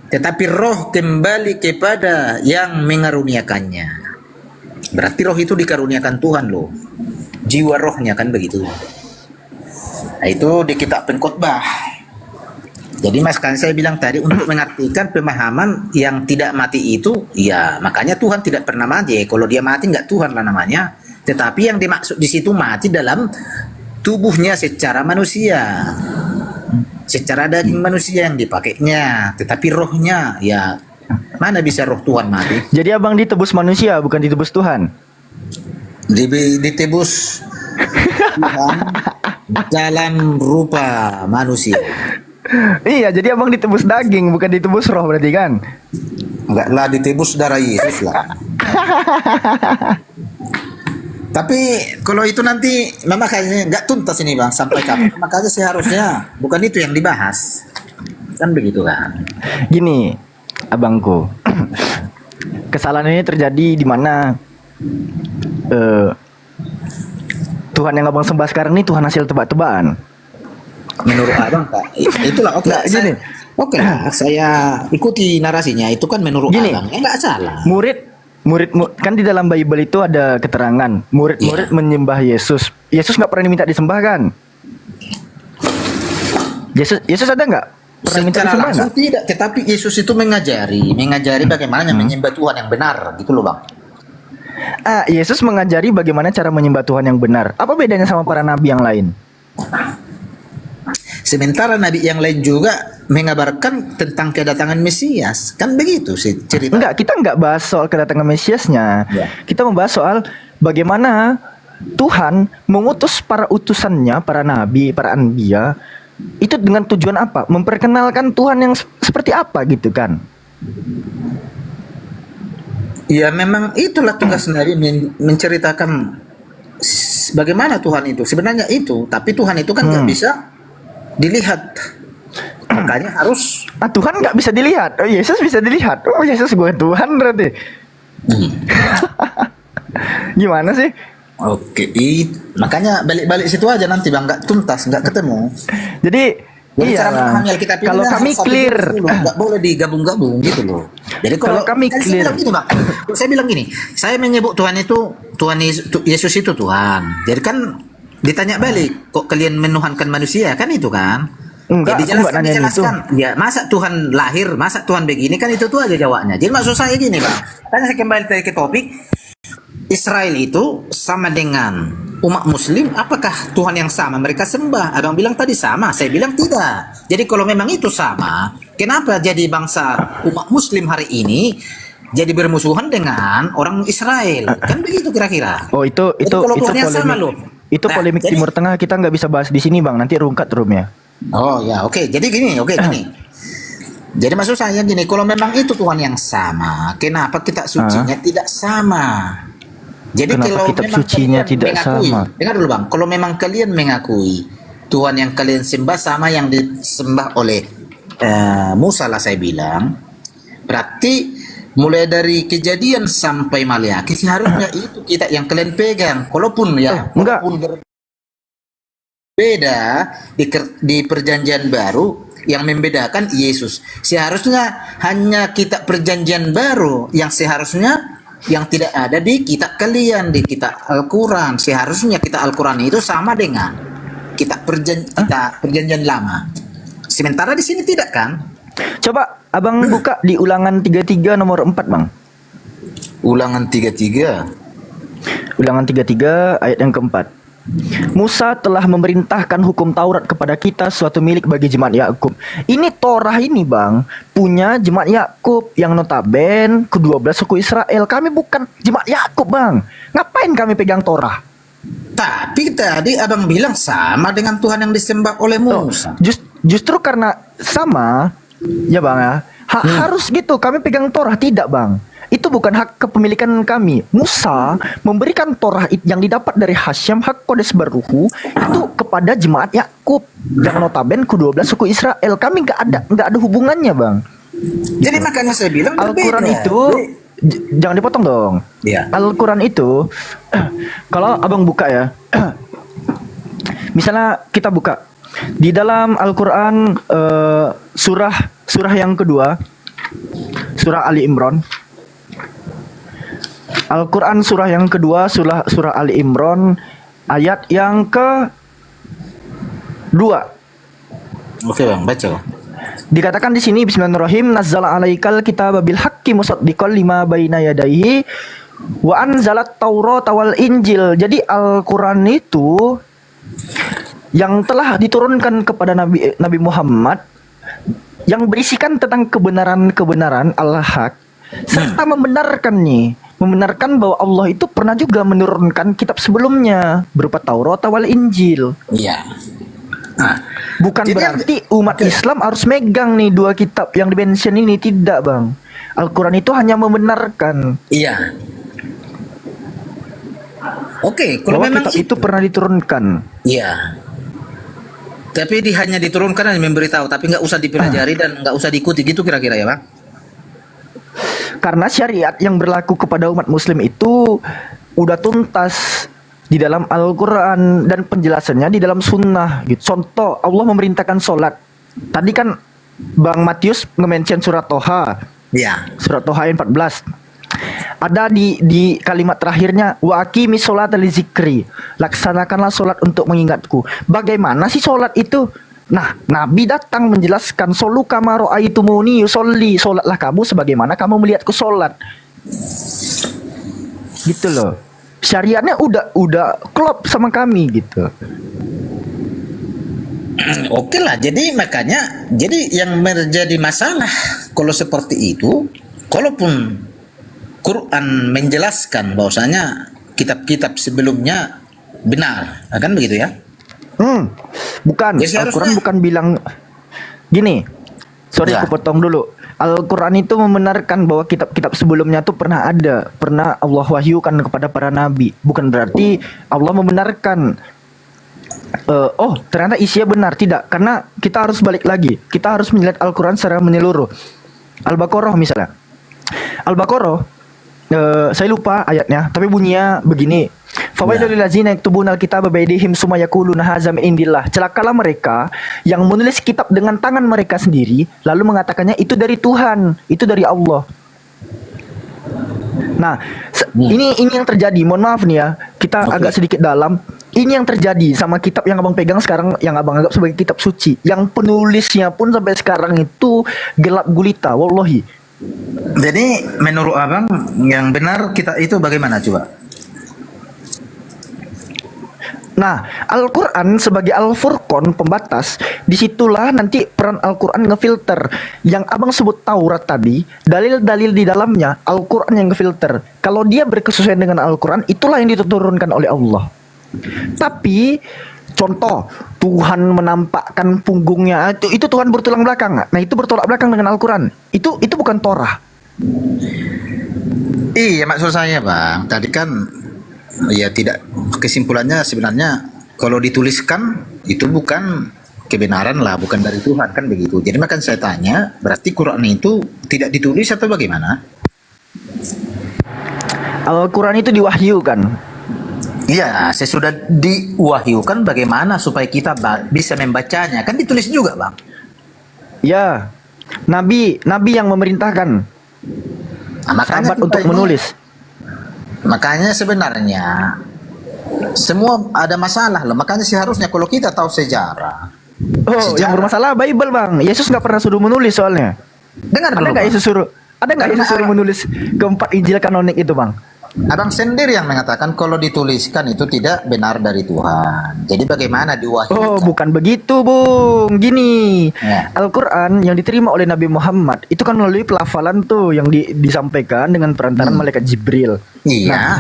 tetapi roh kembali kepada yang mengaruniakannya. Berarti roh itu dikaruniakan Tuhan loh. Jiwa rohnya kan begitu. Nah, itu di kitab Pengkhotbah. Jadi mas kan saya bilang tadi untuk mengartikan pemahaman yang tidak mati itu, ya makanya Tuhan tidak pernah mati. Kalau dia mati nggak Tuhan lah namanya. Tetapi yang dimaksud di situ mati dalam tubuhnya secara manusia, secara daging manusia yang dipakainya. Tetapi rohnya, ya mana bisa roh Tuhan mati? Jadi abang ditebus manusia, bukan ditebus Tuhan. Ditebus Tuhan dalam rupa manusia. Iya, jadi abang ditebus daging, bukan ditebus roh berarti kan? Enggak lah, ditebus darah Yesus lah. Tapi kalau itu nanti makanya nggak tuntas ini bang sampai kapan? Makanya seharusnya bukan itu yang dibahas, kan begitu kan? Gini, abangku, kesalahan ini terjadi di mana Tuhan yang abang sembah sekarang ini Tuhan hasil tebak-tebakan. Menurut abang kak, itulah oke. Nggak, gini. Oke lah, saya ikuti narasinya. Itu kan menurut Gini. abang, nggak salah. Murid kan di dalam Bible itu ada keterangan murid-murid Iya. menyembah Yesus. Yesus nggak pernah diminta disembah kan? Yesus ada nggak pernah minta Secara disembah langsung nggak? tidak, tetapi Yesus itu mengajari bagaimana menyembah Tuhan yang benar, gitu loh bang. Yesus mengajari bagaimana cara menyembah Tuhan yang benar. Apa bedanya sama para nabi yang lain? Sementara nabi yang lain juga mengabarkan tentang kedatangan Mesias, kan begitu sih cerita. Enggak, kita enggak bahas soal kedatangan Mesiasnya. Ya. Kita membahas soal bagaimana Tuhan mengutus para utusannya, para nabi, para anbiya, itu dengan tujuan apa? Memperkenalkan Tuhan yang seperti apa gitu kan? Ya memang itulah tugas nabi menceritakan bagaimana Tuhan itu. Sebenarnya itu, tapi Tuhan itu kan nggak bisa dilihat. Makanya harus Tuhan nggak bisa dilihat. Oh, Yesus bisa dilihat. Oh, Yesus gue Tuhan berarti. Gimana sih? oke. Makanya balik-balik situ aja nanti bang, nggak tuntas, nggak ketemu. Jadi Jadi iya, cara Bang. memahami Alkitab ini Kalau harus kami satu clear, jenis dulu, nggak boleh digabung-gabung gitu loh. Jadi Kalau kami saya clear. bilang gini bang, saya bilang gini, saya menyebut Tuhan itu Yesus itu Tuhan. Jadi kan ditanya balik, kok kalian menuhankan manusia kan itu kan? Enggak, Jadi aku nggak nanyain dijelaskan. Ya masa Tuhan lahir, masa Tuhan begini kan itu tuh aja jawabnya. Jadi maksud saya gini bang, karena saya kembali tadi ke topik. Israel itu sama dengan umat muslim, apakah Tuhan yang sama mereka sembah? Abang bilang tadi sama, saya bilang tidak. Jadi kalau memang itu sama, kenapa jadi bangsa umat muslim hari ini jadi bermusuhan dengan orang Israel? Kan begitu kira-kira. Oh itu Jadi kalau Tuhannya sama polemik. loh. Itu Nah, polemik jadi- Timur Tengah, kita nggak bisa bahas di sini bang. Nanti rungkat roomnya. Oh ya, oke. Jadi gini, gini. Jadi maksud saya gini, kalau memang itu Tuhan yang sama, kenapa kitab sucinya tidak sama? Jadi Kenapa kalau kitab memang sucinya kalian tidak mengakui, sama? dengar dulu bang, kalau memang kalian mengakui Tuhan yang kalian sembah sama yang disembah oleh Musa lah saya bilang, berarti mulai dari Kejadian sampai Maleakhi seharusnya itu kita yang kalian pegang, walaupun ya, enggak. walaupun beda di perjanjian baru yang membedakan Yesus. Seharusnya hanya kitab perjanjian baru yang seharusnya yang tidak ada di kitab kalian, di kitab Al-Quran. Seharusnya kitab Al-Quran itu sama dengan kitab perjanjian lama. Sementara di sini tidak kan? Coba abang buka di Ulangan 33 nomor 4 bang. Ulangan 33. Ulangan 33 ayat yang keempat. Musa telah memerintahkan hukum Taurat kepada kita suatu milik bagi jemaat Yakub. Ini Torah ini bang punya jemaat Yakub yang notaben ke-12 suku Israel. Kami bukan jemaat Yakub bang. Ngapain kami pegang Torah? Tapi tadi abang bilang sama dengan Tuhan yang disembah oleh Musa. Justru karena sama ya bang ya. Harus gitu kami pegang Torah, tidak bang. Itu bukan hak kepemilikan kami. Musa memberikan Torah yang didapat dari Hasyam, hak Kodes Baruhu itu kepada jemaat Yakub yang notaben ke-12 suku Israel. Kami nggak ada hubungannya bang. Jadi makanya saya bilang Al-Quran berbeda. itu jangan dipotong dong. Iya. Al-Quran itu kalau abang buka ya, misalnya kita buka di dalam Al-Quran surah yang kedua, surah Ali Imran. Al-Quran surah yang kedua, surah Ali Imran, ayat yang ke-2. Oke bang, baca. Dikatakan di sini bismillahirrahmanirrahim, nazzala alaikal kitaba bil haqqi musaddiqan lima baina yadayhi wa anzalat taurata wal injil. Jadi Al-Quran itu yang telah diturunkan kepada Nabi Muhammad yang berisikan tentang kebenaran-kebenaran al-haq serta membenarkan bahwa Allah itu pernah juga menurunkan kitab sebelumnya berupa Taurat wal Injil. Iya. Nah, Bukan jadi berarti umat Islam harus megang nih dua kitab yang di-mention ini, tidak, Bang. Al-Quran itu hanya membenarkan iya. Oke, kalau bahwa memang kitab itu pernah diturunkan. iya. Tapi hanya diturunkan dan memberitahu, tapi nggak usah dipelajari dan nggak usah diikuti gitu kira-kira ya bang? Karena syariat yang berlaku kepada umat muslim itu udah tuntas di dalam Al-Quran dan penjelasannya di dalam sunnah gitu. Contoh, Allah memerintahkan sholat. Tadi kan Bang Matius nge-mention surat Toha. Iya. Surat Toha ayat 14. Ada di kalimat terakhirnya, wa aqimi sholata li zikri. Laksanakanlah sholat untuk mengingatku. Bagaimana sih sholat itu? Nah, Nabi datang menjelaskan, solu kama ra'aitumuni yusolli, sholatlah kamu sebagaimana kamu melihatku sholat. Gitu loh. Syariatnya udah klop sama kami gitu. Oke lah, jadi makanya yang menjadi masalah kalau seperti itu, kalaupun Quran menjelaskan bahwasanya kitab-kitab sebelumnya benar, kan begitu ya? Bukan, Ya, seharusnya- Al-Quran bukan bilang gini. Sorry, Ya. aku potong dulu. Al-Quran itu membenarkan bahwa kitab-kitab sebelumnya tuh pernah ada, pernah Allah wahyukan kepada para nabi. Bukan berarti Allah membenarkan. Oh, ternyata isinya benar, tidak. Karena kita harus balik lagi. Kita harus melihat Al-Quran secara menyeluruh. Al-Baqarah misalnya. Al-Baqarah, saya lupa ayatnya, tapi bunyinya begini. Fawailul lil ladzina yaktubuna al-kitaba biaydihim summa yaquluna hadza min indillah. Celakalah mereka yang menulis kitab dengan tangan mereka sendiri lalu mengatakannya itu dari Tuhan, itu dari Allah. Nah, ini yang terjadi. Mohon maaf nih ya, kita Oke. agak sedikit dalam. Ini yang terjadi sama kitab yang abang pegang sekarang, yang abang anggap sebagai kitab suci, yang penulisnya pun sampai sekarang itu gelap gulita, wallahi. Jadi menurut abang yang benar kita itu bagaimana coba? Nah, Al-Quran sebagai Al-Furqan, pembatas, disitulah nanti peran Al-Quran ngefilter. Yang abang sebut Taurat tadi, dalil-dalil di dalamnya, Al-Quran yang ngefilter. Kalau dia berkesesuaian dengan Al-Quran, itulah yang diturunkan oleh Allah. Tapi, contoh, Tuhan menampakkan punggungnya, itu Tuhan bertulang belakang. Nah, itu bertolak belakang dengan Al-Quran. Itu bukan Torah. Iya maksud saya bang, tadi kan ya tidak, kesimpulannya sebenarnya kalau dituliskan itu bukan kebenaran lah, bukan dari Tuhan kan begitu. Jadi makanya saya tanya, berarti Quran itu tidak ditulis atau bagaimana? Al-Quran itu diwahyukan. Iya, sesudah diwahyukan bagaimana supaya kita bisa membacanya? Kan ditulis juga, Bang. Ya, Nabi yang memerintahkan Nah, makanya sahabat kita untuk ini- menulis. Makanya sebenarnya semua ada masalah loh. Makanya seharusnya kalau kita tahu sejarah. Oh, yang bermasalah Bible, Bang. Yesus nggak pernah suruh menulis soalnya. Dengar Ada dulu, nggak Bang. Yesus suruh? Ada nggak Karena Yesus suruh menulis keempat Injil kanonik itu, Bang? Abang sendiri yang mengatakan kalau dituliskan itu tidak benar dari Tuhan. Jadi bagaimana diwahyukan? Oh, bukan begitu, Bung. Gini, Ya. Al-Quran yang diterima oleh Nabi Muhammad itu kan melalui pelafalan tuh yang disampaikan dengan perantaran malaikat Jibril. Iya. Nah,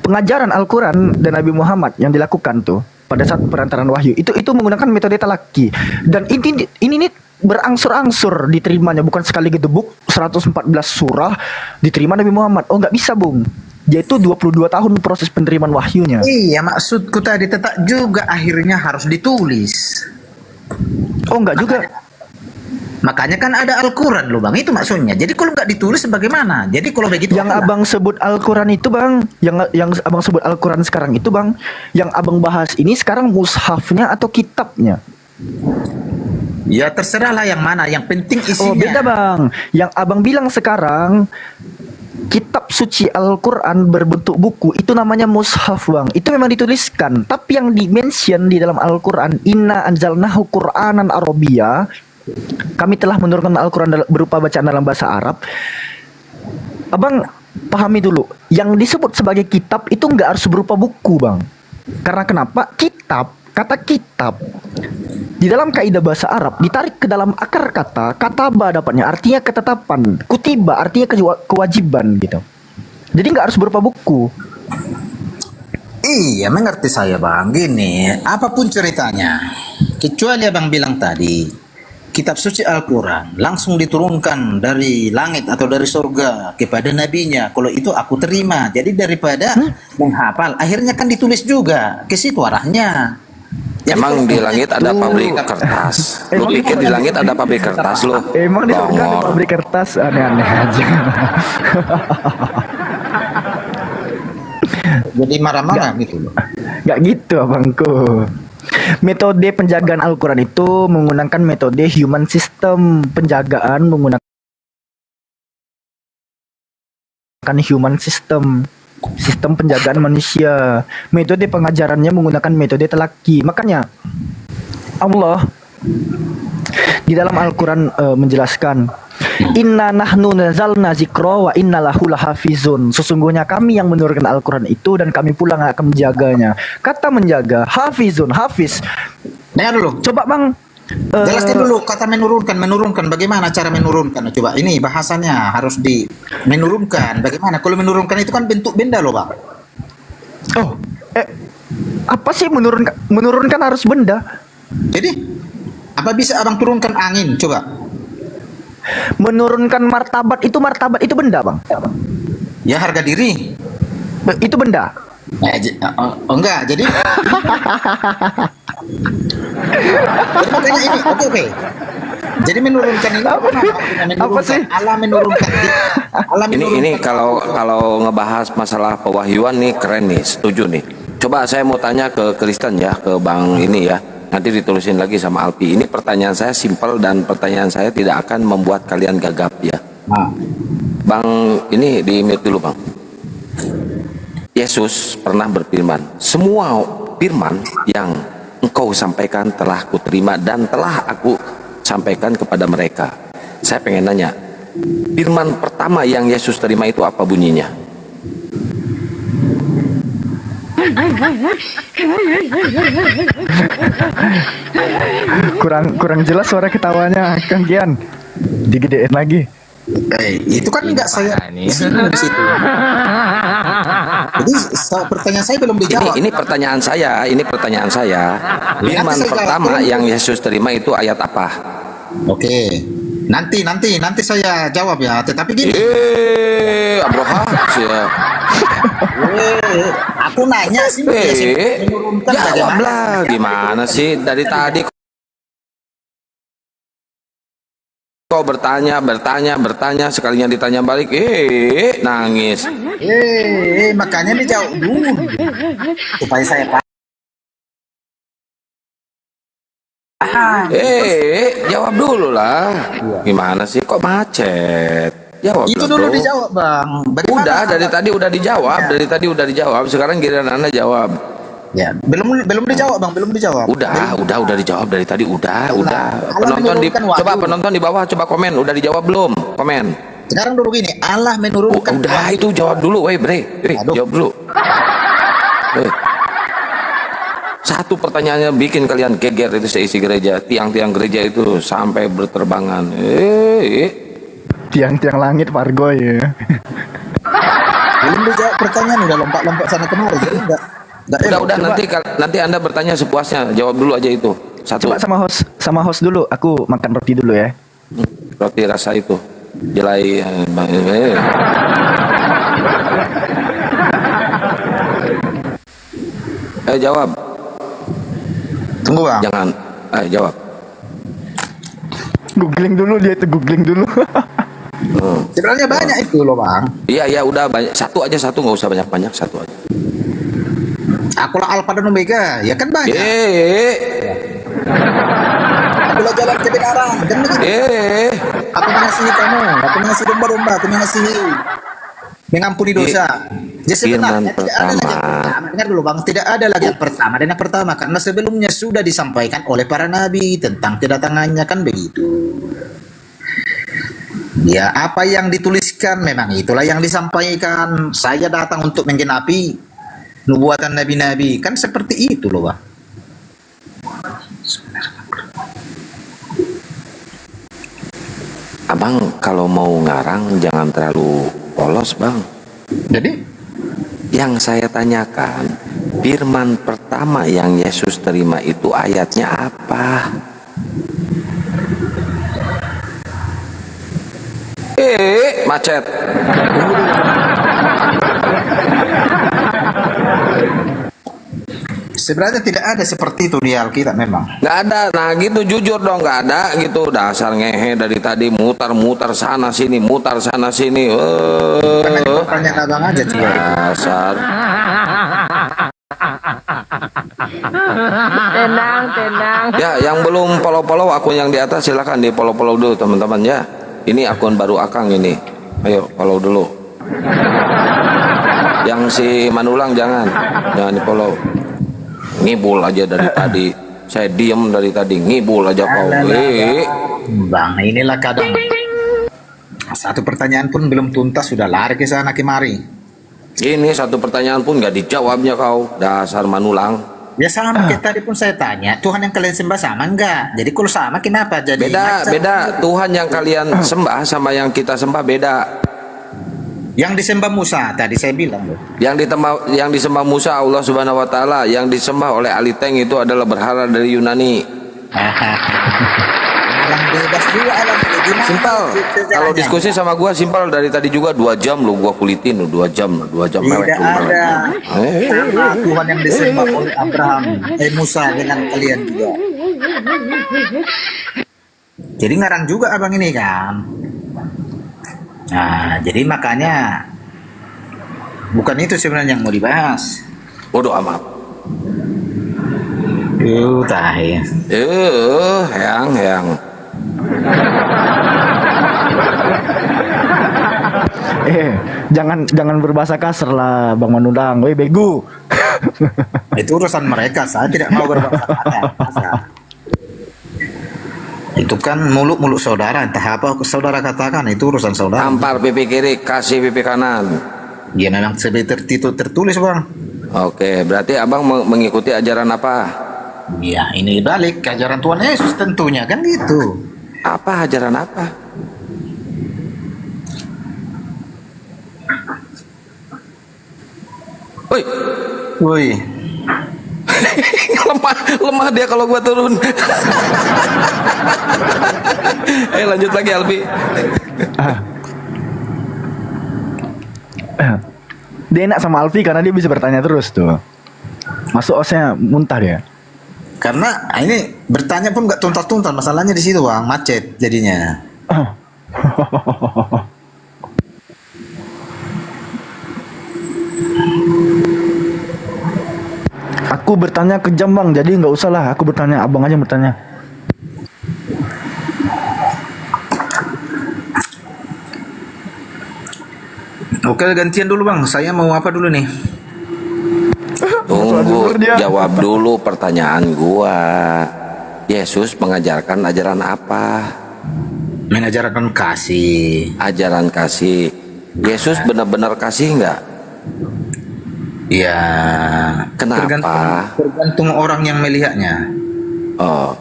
pengajaran Al-Quran dan Nabi Muhammad yang dilakukan tuh pada saat perantaran wahyu itu menggunakan metode talaki. Dan ini nih berangsur-angsur diterimanya, bukan sekali gedebuk 114 surah diterima Nabi Muhammad. Oh, nggak bisa, Bung. Yaitu 22 tahun proses penerimaan wahyunya. Iya, maksudku tadi tetap juga akhirnya harus ditulis. Oh, nggak juga. Makanya kan ada Al-Quran loh Bang, itu maksudnya. Jadi kalau nggak ditulis bagaimana? Jadi kalau begitu Yang oke lah. abang sebut Al-Quran itu, Bang, yang abang sebut Al-Quran sekarang itu, Bang, yang abang bahas ini sekarang mushafnya atau kitabnya? Ya terserah lah yang mana, yang penting isinya. Oh, beda, Bang. Yang abang bilang sekarang kitab suci Al-Quran berbentuk buku itu namanya mushaf, Bang. Itu memang dituliskan, tapi yang di-mention di dalam Al-Quran, inna anzalnahu Qur'anan Arabiyya, kami telah menurunkan Al-Quran berupa bacaan dalam bahasa Arab. Abang pahami dulu, yang disebut sebagai kitab itu nggak harus berupa buku, Bang. Karena kenapa? Kata kitab di dalam kaidah bahasa Arab ditarik ke dalam akar kata, kataba dapatnya artinya ketetapan, kutiba artinya kewajiban gitu. Jadi nggak harus berupa buku. Iya, mengerti saya Bang. Gini, apapun ceritanya, kecuali Abang bilang tadi, kitab suci Al-Quran langsung diturunkan dari langit atau dari surga kepada nabinya. Kalau itu aku terima. Jadi daripada menghafal, akhirnya kan ditulis juga. Ke situ arahnya. Jadi Emang kalau di langit ada pabrik kertas. Lu pikir di langit ada pabrik kertas lu? Emang di surga ada Bongor. pabrik kertas, aneh-aneh aja. jadi marah-marah gitu loh. Nggak gitu, abangku. Metode penjagaan Al-Quran itu menggunakan metode human system, penjagaan menggunakan human system, sistem penjagaan manusia. Metode pengajarannya menggunakan metode telaki. Makanya Allah di dalam Al-Quran menjelaskan, inna nahnu nazalna zikra wa inna lahu lahafizun. Sesungguhnya kami yang menurunkan Al-Quran itu dan kami pula yang akan menjaganya. Kata menjaga, hafizun, hafiz. Dengar dulu. Coba Bang, Jelaskan dulu kata menurunkan. Bagaimana cara menurunkan? Coba ini bahasannya harus di menurunkan. Bagaimana? Kalau menurunkan itu kan bentuk benda loh Bang. oh, apa sih menurunkan harus benda? Jadi apa bisa Abang turunkan angin? Coba. Menurunkan martabat itu benda, Bang. Ya harga diri. Itu benda. Enggak. Jadi makanya ini. Oke. Jadi menurunkan ini apa maksudnya? Apa sih? Allah menurunkan. Allah Ini menurunkan. kalau ngebahas masalah pewahyuan nih keren nih, setuju nih. Coba saya mau tanya ke Kristen ya, ke Bang ini ya. Nanti ditulisin lagi sama Alpi. Ini pertanyaan saya simpel dan pertanyaan saya tidak akan membuat kalian gagap ya. Nah, Bang, ini di mute dulu Bang. Yesus pernah berfirman, semua firman yang engkau sampaikan telah kuterima dan telah aku sampaikan kepada mereka. Saya pengen nanya, firman pertama yang Yesus terima itu apa bunyinya? Kurang jelas suara ketawanya, Kang Gian. Digedein lagi. itu kan enggak saya Ini. singgung di situ. Jadi pertanyaan saya belum dijawab. Ini pertanyaan saya, Firman Nanti saya pertama jawab. yang Yesus terima itu ayat apa? Oke. Nanti saya jawab ya. Tetapi gini, Abroha, aku nanya sih menurunkan bagaimana? jawablah. Gimana sih dari tadi kau bertanya, sekalinya ditanya balik, nangis. Makanya dijawab dulu supaya saya paham. Jawab dulu lah. Gimana sih kok macet? Jawab Itu lah, dulu bro. dijawab Bang. Bagaimana? Udah dari tadi udah dijawab. Sekarang giliran Anda jawab. Ya, belum dijawab Bang, belum dijawab. Udah dijawab dari tadi. Udah. Allah Coba menurunkan penonton di bawah coba komen, udah dijawab belum? Komen. Sekarang dulu gini, Allah menurunkan. Udah itu jawab dulu, Aduh. jawab dulu. Satu pertanyaannya bikin kalian geger itu seisi gereja, tiang-tiang gereja itu sampai berterbangan. Tiang-tiang langit Margo ya. Belum dijawab pertanyaan udah lompat-lompat sana kemari. Jadi enggak Udah nanti Anda bertanya sepuasnya, jawab dulu aja itu. Satu. Coba sama host dulu. Aku makan roti dulu ya. Roti rasa itu. Jelai. Jawab. Tunggu Bang. Jangan. Jawab. Googling dulu dia itu dulu. Sebenarnya banyak itu loh Bang. Iya udah banyak. Satu nggak usah banyak satu aja. Akulah Alpha dan Omega, ya kan banyak. Akulah jalan kebenaran, kan begitu. Aku mengasihi kamu, aku mengasihi domba-domba, aku mengasihi. mengampuni dosa. Jadi sebenarnya Firman tidak ada lagi yang pertama. pertama. Dengar dulu bang, tidak ada lagi yang pertama dan yang pertama karena sebelumnya sudah disampaikan oleh para nabi tentang kedatangannya kan begitu. Ya apa yang dituliskan memang itulah yang disampaikan. Saya datang untuk menggenapi nubuatan nabi-nabi kan seperti itu loh bang. Abang kalau mau ngarang jangan terlalu polos bang. Jadi Yang saya tanyakan, firman pertama yang Yesus terima itu ayatnya apa? Macet. sebenarnya tidak ada seperti itu di Alkitab memang. Nggak ada. Nah gitu jujur dong, nggak ada gitu. Dasar ngehe dari tadi mutar-mutar sana sini, mutar sana sini. Karena itu pertanyaan abang aja coba. Dasar. Tenang. Ya, yang belum follow-follow akun yang di atas silakan di follow-follow dulu teman-teman ya. Ini akun baru Akang ini. Ayo follow dulu. Yang si Manulang jangan di follow. Ngibul aja dari tadi. Saya diem dari tadi, ngibul aja kau. Bang, inilah kadang satu pertanyaan pun belum tuntas sudah lari ke sana kemari. Ini satu pertanyaan pun nggak dijawabnya kau. Dasar Manulang. Ya sama kayak tadi pun saya tanya, Tuhan yang kalian sembah sama enggak? Jadi kalau sama kenapa jadi macam? Beda. Tuhan yang kalian sembah sama yang kita sembah beda. Yang disembah Musa tadi saya bilang loh. Yang disembah Musa Allah Subhanahu wa taala, yang disembah oleh Ali Teng itu adalah berhala dari Yunani. Orang bebas juga alam ini. Gimana Simpel. caranya? Kalau diskusi sama gua simpel dari tadi juga 2 jam lu gua kulitin lu 2 jam mewek Tidak lu. ada sama Tuhan yang disembah oleh Abraham, Musa dengan kalian juga. Jadi ngarang juga abang ini kan. Nah, jadi makanya bukan itu sebenarnya yang mau dibahas. Bodoh amat. Tahe. Yang. Jangan berbahasa kasar lah Bang Manudang. Woi bego. Itu urusan mereka, saya tidak mau berbahasa kasar. Itu kan mulut-mulut saudara, entah apa saudara katakan itu urusan saudara. Tampar pipi kiri, kasih pipi kanan. Dia memang seperti itu tertulis bang. Oke, berarti abang mengikuti ajaran apa? Ya ini balik ke ajaran Tuhan Yesus tentunya kan gitu. Apa ajaran apa? Woi. lemah dia kalau gua turun. Lanjut lagi Alfi. Dia enak sama Alfi karena dia bisa bertanya terus tuh. Masuk osnya muntah dia. Karena ini bertanya pun nggak tuntas-tuntas, masalahnya di situ bang, macet jadinya. Aku bertanya kejam bang, jadi nggak usah lah. Aku bertanya, abang aja yang bertanya. Oke gantian dulu bang, saya mau apa dulu nih? Tunggu, jawab dulu pertanyaan gua. Yesus mengajarkan ajaran apa? Mengajarkan kasih. Ajaran kasih. Yesus benar-benar kasih nggak? Ya. Kenapa? Tergantung orang yang melihatnya. Oh,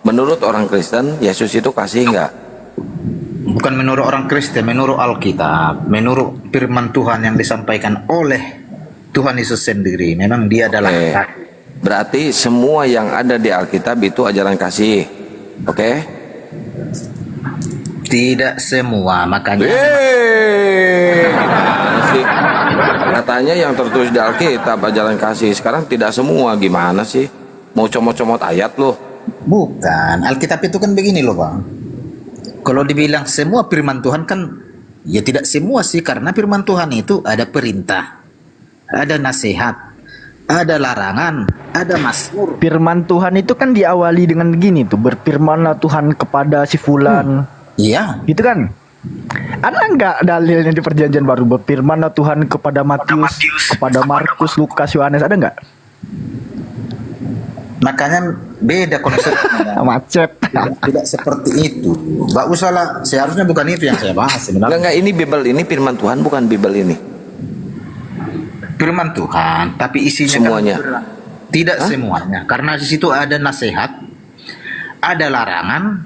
menurut orang Kristen, Yesus itu kasih nggak? Bukan menurut orang Kristen, menurut Alkitab, menurut firman Tuhan yang disampaikan oleh Tuhan Yesus sendiri. Memang dia adalah Oke. kasih. Berarti semua yang ada di Alkitab itu ajaran kasih. Oke? Tidak semua, makanya Sih. Katanya yang tertulis di Alkitab ajaran kasih. Sekarang tidak semua, gimana sih? Mau comot-comot ayat loh. bukan. Alkitab itu kan begini loh bang. Kalau dibilang semua firman Tuhan kan, ya tidak semua sih, karena firman Tuhan itu ada perintah, ada nasihat, ada larangan, ada mazmur. Firman Tuhan itu kan diawali dengan gini tuh, berfirmanlah Tuhan kepada si fulan. Iya, Gitu kan? Ada nggak dalilnya di perjanjian baru? Berfirmanlah Tuhan kepada Matius, kepada Markus, Lukas, Yohanes, ada nggak? Makanya beda konsepnya. Macet. Tidak seperti itu. Nggak usah lah. Seharusnya bukan itu yang saya bahas sebenarnya. Enggak, ini Bible, ini firman Tuhan, bukan Bible ini. Firman Tuhan, tapi isinya Semuanya. kan tidak semuanya. Karena di situ ada nasihat, ada larangan,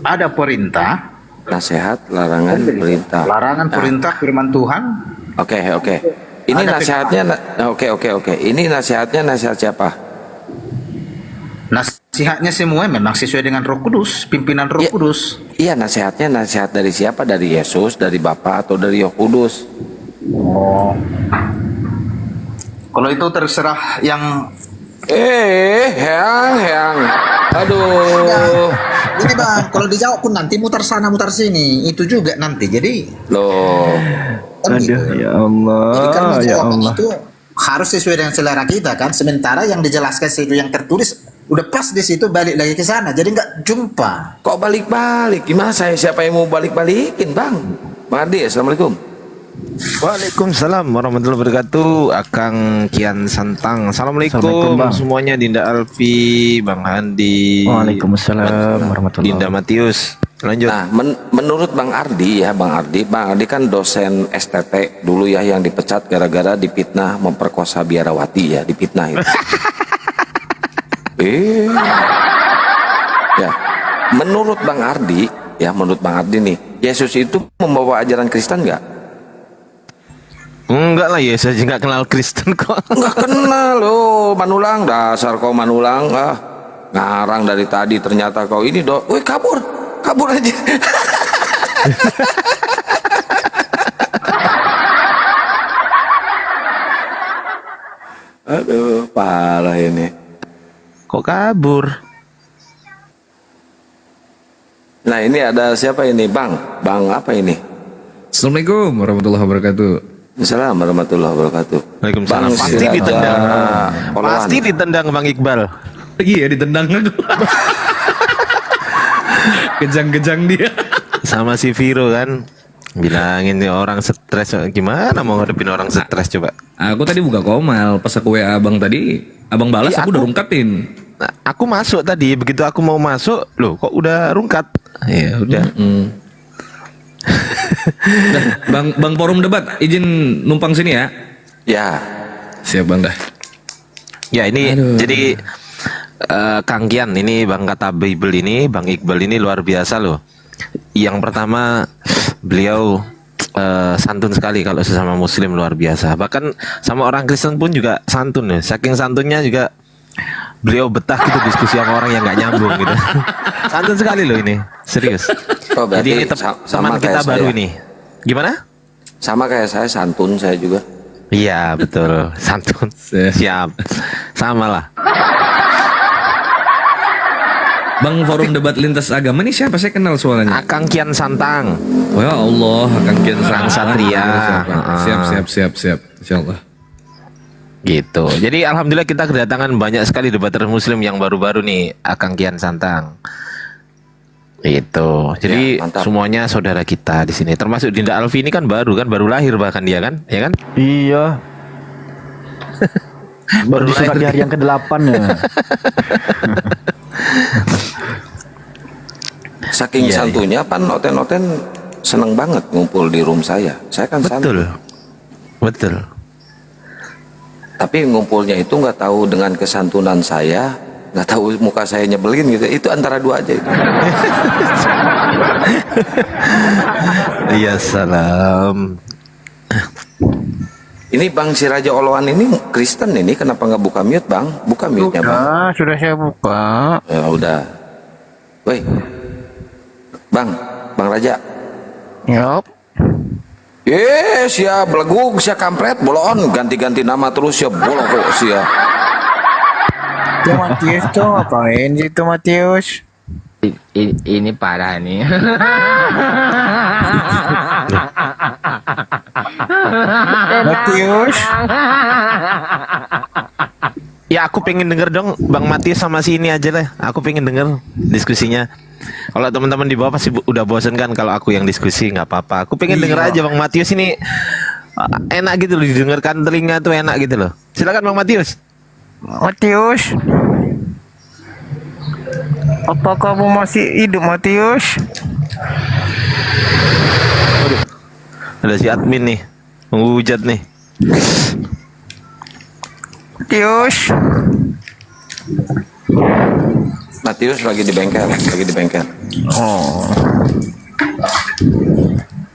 ada perintah. Nasihat, larangan, perintah. Larangan, perintah, firman Tuhan. Oke. Ini Ada nasihatnya, oke. Ini nasihatnya nasihat siapa? Nasihatnya semua memang sesuai dengan Roh Kudus, pimpinan Roh Iya. Kudus. Iya, nasihatnya nasihat dari siapa? Dari Yesus, dari Bapa, atau dari Roh Kudus? Oh. Kalau itu terserah yang Yang. Aduh. ini bang, kalau dijawab pun nanti mutar sana mutar sini, itu juga nanti. Jadi Loh. kan gitu. Aduh, ya Jadi kan Allah, ya jawaban Allah. itu harus sesuai dengan selera kita kan. Sementara yang dijelaskan situ yang tertulis udah pas di situ, balik lagi ke sana. Jadi nggak jumpa. Kok balik-balik? Gimana saya? Siapa yang mau balik-balikin, Bang? Bang Ardi, Assalamualaikum. Waalaikumsalam warahmatullahi wabarakatuh. Akang Kian Santang. Assalamualaikum, Assalamualaikum Bang. semuanya. Dinda Alfi, Bang Handi, Waalaikumsalam warahmatullahi Dinda Matius. Lanjut. Nah, menurut Bang Ardi ya, Bang Ardi kan dosen STT dulu ya, yang dipecat gara-gara dipitnah memperkosa biarawati ya, dipitnah itu. Ya, menurut Bang Ardi nih, Yesus itu membawa ajaran Kristen nggak? Enggak lah ya, saya nggak kenal Kristen kok. Nggak kenal loh, Manulang, dasar kau Manulang, ngarang dari tadi ternyata kau ini woi kabur aja. Aduh, parah ini. Kok kabur? Nah, ini ada siapa ini, Bang apa ini? Assalamualaikum warahmatullahi wabarakatuh. Assalamualaikum warahmatullahi wabarakatuh. Waalaikumsalam. Bang Pasti Siraja ditendang. Poluan. Pasti ditendang Bang Iqbal. Iya ditendang aku. Kejang-kejang dia. Sama si Viro kan. Bilangin nih orang stres, gimana mau ngadepin orang stres coba? Aku tadi buka komal, pas aku WA abang tadi, abang balas Iya, aku udah rungkatin. Nah, aku masuk tadi, begitu aku mau masuk, loh kok udah rungkat? Ya udah. Dah, bang forum debat, izin numpang sini ya. Ya, Siap bang dah. Ya ini Aduh. jadi Kang Kian ini Bang Kata Bible ini Bang Iqbal ini luar biasa loh. Yang pertama beliau santun sekali kalau sesama muslim, luar biasa. Bahkan sama orang Kristen pun juga santun ya. Saking santunnya juga beliau betah gitu diskusi sama orang yang nggak nyambung gitu. Santun sekali loh ini, serius. Oh, berarti Jadi ini sama teman kita kayak baru saya. ini. Gimana? sama kayak saya, santun saya juga. Iya betul, santun. Siap, sama lah. Bang forum debat lintas agama ini siapa? Saya kenal suaranya. Akang Kian Santang. Ya Allah, akan kian Sang Satria. Siap. Insyaallah. Gitu. Jadi alhamdulillah kita kedatangan banyak sekali debater muslim yang baru-baru nih, Akang Kian Santang. Itu. Jadi Ya, mantap. semuanya saudara kita di sini. Termasuk Dinda Alfi ini kan baru lahir bahkan dia kan, ya kan? Iya. Baru disunat di hari yang ke-8 ya. Saking Iya, santunya pan noten-noten seneng banget ngumpul di room saya. Saya kan Betul. santun. Betul. Tapi ngumpulnya itu nggak tahu dengan kesantunan saya, nggak tahu muka saya nyebelin gitu. Itu antara dua aja itu. Iya salam. Ini Bang Siraja Oloan ini Kristen ini, kenapa nggak buka mute Bang? Buka mute-nya Bang. Sudah saya buka. Ya udah. Woi. Bang Raja. Yup. Yes ya, belegug sia kampret, bolon, ganti-ganti nama terus ya, bolong kok sia. Itu Matius tuh ngapain situ Matius? Ini parah nih. Matius. Ya aku pengen denger dong Bang Matius sama si ini aja lah. Aku pengen denger diskusinya. Kalau teman-teman di bawah pasti udah bosen kan kalau aku yang diskusi, nggak apa-apa. Aku pengen denger aja Bang Matius ini enak gitu loh, didengarkan telinga tuh enak gitu loh. Silakan Bang Matius. Matius, apa kamu masih hidup, Matius? Ada si admin nih, menghujat nih. Matius, Matius lagi di bengkel. oh,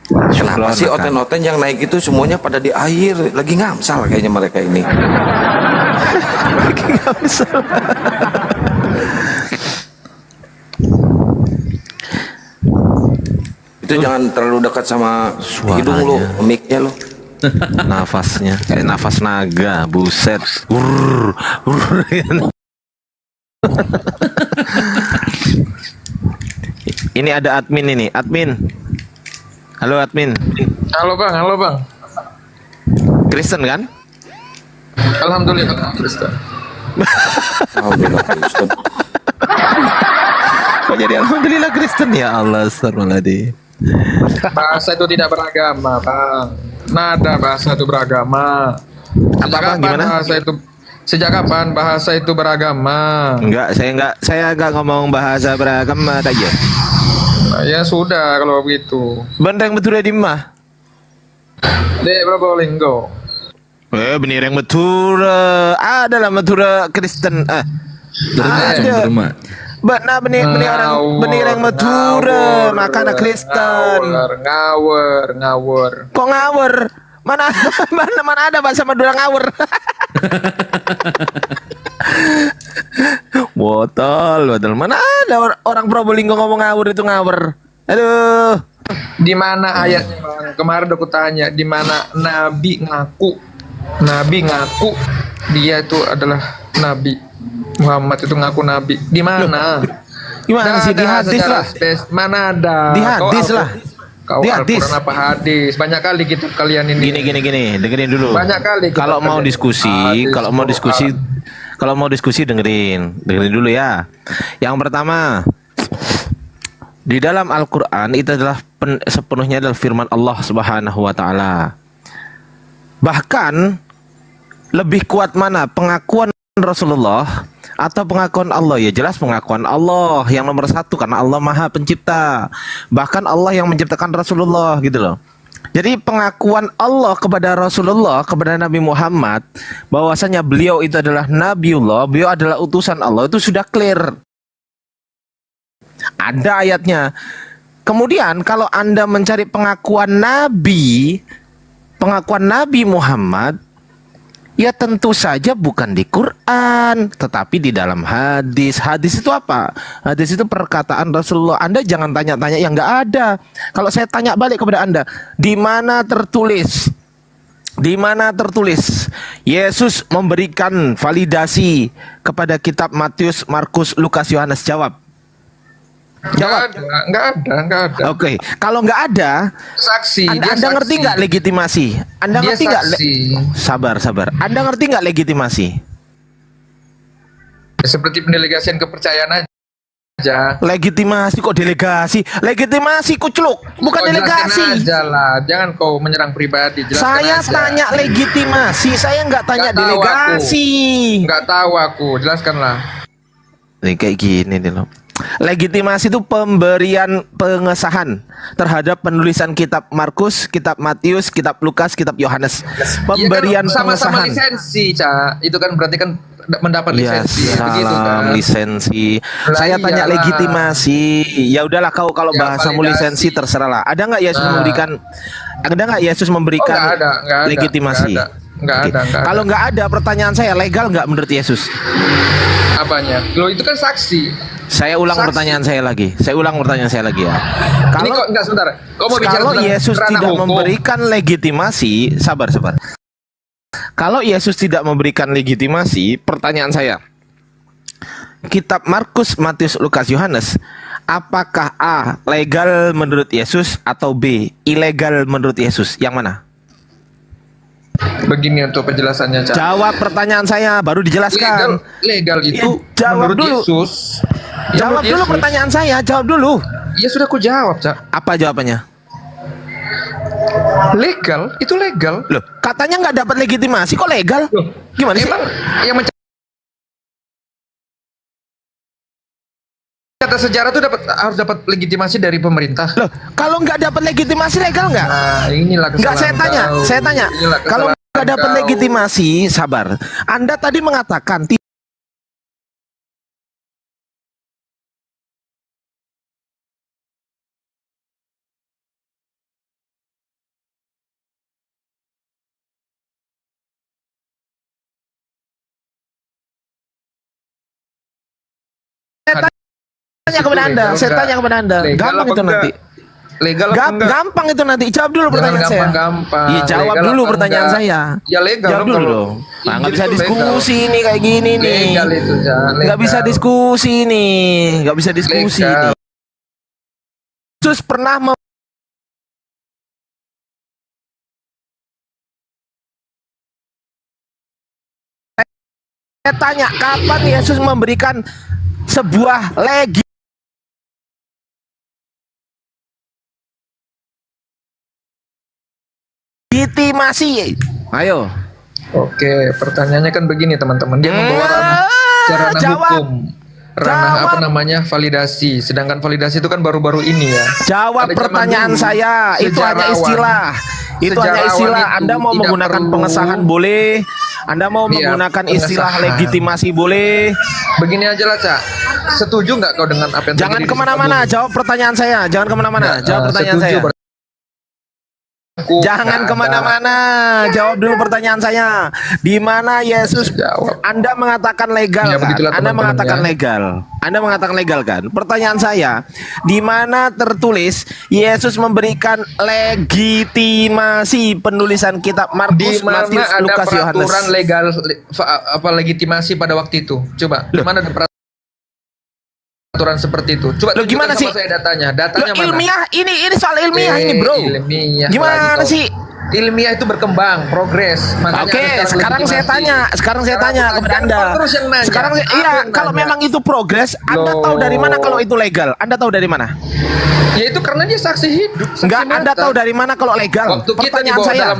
Kenapa sih oten-oten yang naik itu semuanya pada di air? Lagi ngamsal kayaknya mereka ini. Itu jangan terlalu dekat sama hidung lu, mic-nya lu. Nafasnya kayak nafas naga, buset. Ini ada admin ini, admin. Halo admin. Halo bang. Kristen kan? Alhamdulillah Kristen. Alhamdulillah, Kristen. Kok jadi alhamdulillah Kristen ya Allah, astagfirullahaladzim. Bahasa itu tidak beragama bang. Nada bahasa itu beragama. Sejak kapan bahasa itu beragama? Saya enggak ngomong bahasa beragama aja. Nah, ya sudah kalau begitu. Bandeng betul di mah. Dek Probolinggo. Bener yang betul. Adalah betul Kristen. Berma. Bener yang betul. Makanya Kristen. Ngawur. Kok ngawur? Mana ada bahasa Madura ngawur? Botol. Mana ada orang Probolinggo ngomong ngawur itu ngawur? Aduh. Di mana ayatnya bang? Kemarin aku tanya di mana Nabi ngaku dia itu adalah Nabi. Muhammad itu ngaku Nabi. Di mana? Gimana sih di hadis lah? Mana ada? Di hadis lah. Kau Di hadis. Al-Quran apa hadis? Banyak kali gitu kalian ini. Gini, dengerin dulu. Banyak kali kita Kalau mau kalian diskusi, hadis, kalau mau diskusi dengerin dulu ya. Yang pertama, di dalam Al-Quran itu adalah sepenuhnya adalah firman Allah Subhanahu wa taala. Bahkan lebih kuat mana pengakuan Rasulullah atau pengakuan Allah? Ya jelas pengakuan Allah yang nomor satu karena Allah Maha Pencipta. Bahkan Allah yang menciptakan Rasulullah gitu loh. Jadi pengakuan Allah kepada Rasulullah, kepada Nabi Muhammad, bahwasanya beliau itu adalah Nabiullah, beliau adalah utusan Allah, itu sudah clear. Ada ayatnya. Kemudian kalau Anda mencari pengakuan Nabi Muhammad, ya tentu saja bukan di Quran, tetapi di dalam hadis. Hadis itu apa? Hadis itu perkataan Rasulullah. Anda jangan tanya-tanya yang nggak ada. Kalau saya tanya balik kepada Anda, di mana tertulis? Di mana tertulis Yesus memberikan validasi kepada kitab Matius, Markus, Lukas, Yohanes? Jawab. Nggak ada. Oke, kalau nggak ada, Saksi. Anda ngerti nggak legitimasi? Anda Dia ngerti nggak? saksi. Sabar. Anda ngerti nggak legitimasi? Seperti pendelegasian kepercayaan aja. Legitimasi kok delegasi? Legitimasi kucluk, bukan Kau delegasi. jelaskan aja lah. Jangan kau menyerang pribadi. Jelaskan Saya aja. tanya legitimasi, saya nggak tanya Nggak tahu delegasi. Nggak tahu aku. Jelaskanlah. Nih kayak gini nih loh. Legitimasi itu pemberian pengesahan terhadap penulisan kitab Markus, kitab Matius, kitab Lukas, kitab Yohanes. Pemberian Iya kan, sama-sama pengesahan. lisensi, Ca. Itu kan berarti kan mendapat Ya, lisensi. Begitu kan. lisensi. Lah, Saya tanya iyalah. legitimasi. Ya udahlah kau kalau Ya, bahasamu validasi. lisensi terserah lah. Ada nggak Yesus Nah. memberikan? Ada nggak Yesus memberikan nggak ada. legitimasi? Nggak Oke. ada. Kalau nggak ada, pertanyaan saya legal nggak menurut Yesus? Apanya? Lo itu kan saksi. Saya ulang Saksi. pertanyaan saya lagi. Saya ulang pertanyaan saya lagi ya. Ini Kalau kok enggak sebentar. Kau mau bicara kalau tentang Yesus ranah tidak hukum? memberikan legitimasi, sabar. Kalau Yesus tidak memberikan legitimasi, pertanyaan saya, kitab Markus, Matius, Lukas, Yohanes, apakah A, legal menurut Yesus atau B, ilegal menurut Yesus? Yang mana? Begini untuk penjelasannya, Ca. Jawab pertanyaan saya, baru dijelaskan. Legal itu Ya, jawab menurut dulu. Yesus Jawab dulu pertanyaan saya, jawab dulu. Ya sudah aku jawab, Cak. Apa jawabannya? Legal, itu legal. Loh, katanya nggak dapat legitimasi, kok legal? Gimana sih? Emang yang kata sejarah tuh harus dapat legitimasi dari pemerintah. Loh, kalau nggak dapat legitimasi legal nggak? Nah, inilah Nggak, kesalahan saya tanya. Inilah Kalau kesalahan nggak dapat kau. legitimasi, sabar. Anda tadi mengatakan tanya kepada Anda, Legal saya nggak? tanya kepada Anda. Legal Gampang apa itu enggak? nanti. Legal apa enggak? Gampang itu nanti. Jawab dulu Jangan pertanyaan saya. gampang-gampang. Iya, jawab Legal dulu apa pertanyaan enggak? saya. Ya legal Jawab dong dulu kalau dong. Nah, nggak Injil bisa itu diskusi legal. nih kayak gini nih. Legal itu, Cak. Nggak bisa Legal. diskusi nih. Nggak bisa diskusi Legal. nih. Yesus pernah saya tanya kapan Yesus memberikan sebuah legitimasi. Ayo. Oke, pertanyaannya kan begini teman-teman. Dia membawa ranah jawab. hukum. Ranah Jawab. apa namanya? Validasi. Sedangkan validasi itu kan baru-baru ini ya. Jawab Pada zaman pertanyaan dulu, saya. Itu hanya sejarawan. istilah. Itu hanya Sejarawan istilah. itu Anda mau tidak menggunakan perlu. pengesahan boleh. Anda mau Iya, menggunakan istilah pengesahan. legitimasi boleh. Begini aja lah, Cak. Setuju nggak kau dengan apa yang Jangan terjadi di kemana-mana. Sukabumi? Jawab pertanyaan saya. Jangan kemana-mana. Nggak, Jawab pertanyaan setuju saya. berarti. Jangan Nggak ada. kemana-mana. Jawab dulu pertanyaan saya. Di mana Yesus? Jawab. Anda mengatakan legal Ya, kan? begitulah Anda teman-teman mengatakan ya. legal. Anda mengatakan legal kan? Pertanyaan saya, di mana tertulis Yesus memberikan legitimasi penulisan kitab Di Markus, mana Matius, ada Lukas, peraturan Yohanes? legal apa legitimasi pada waktu itu? Coba, di mana ada peraturan seperti itu? Coba Loh, tunjukkan gimana sama sih? saya datanya. Loh, Datanya mana? ilmiah ini soal ilmiah ini, Bro. Ilmiah Gimana lagi kau. sih? Ilmiah itu berkembang, progres. Makanya Oke, ada sekarang saya legitimasi. tanya Sekarang kepada jangan Anda. kau terus yang nanya. Sekarang Aku iya, yang kalau nanya. memang itu progres, Anda Loh. tahu dari mana kalau itu legal? Anda tahu dari mana? Ya itu karena dia saksi hidup. Saksi Enggak, Anda mata. tahu dari mana kalau legal? Waktu kita Pertanyaan dibawa saya. dalam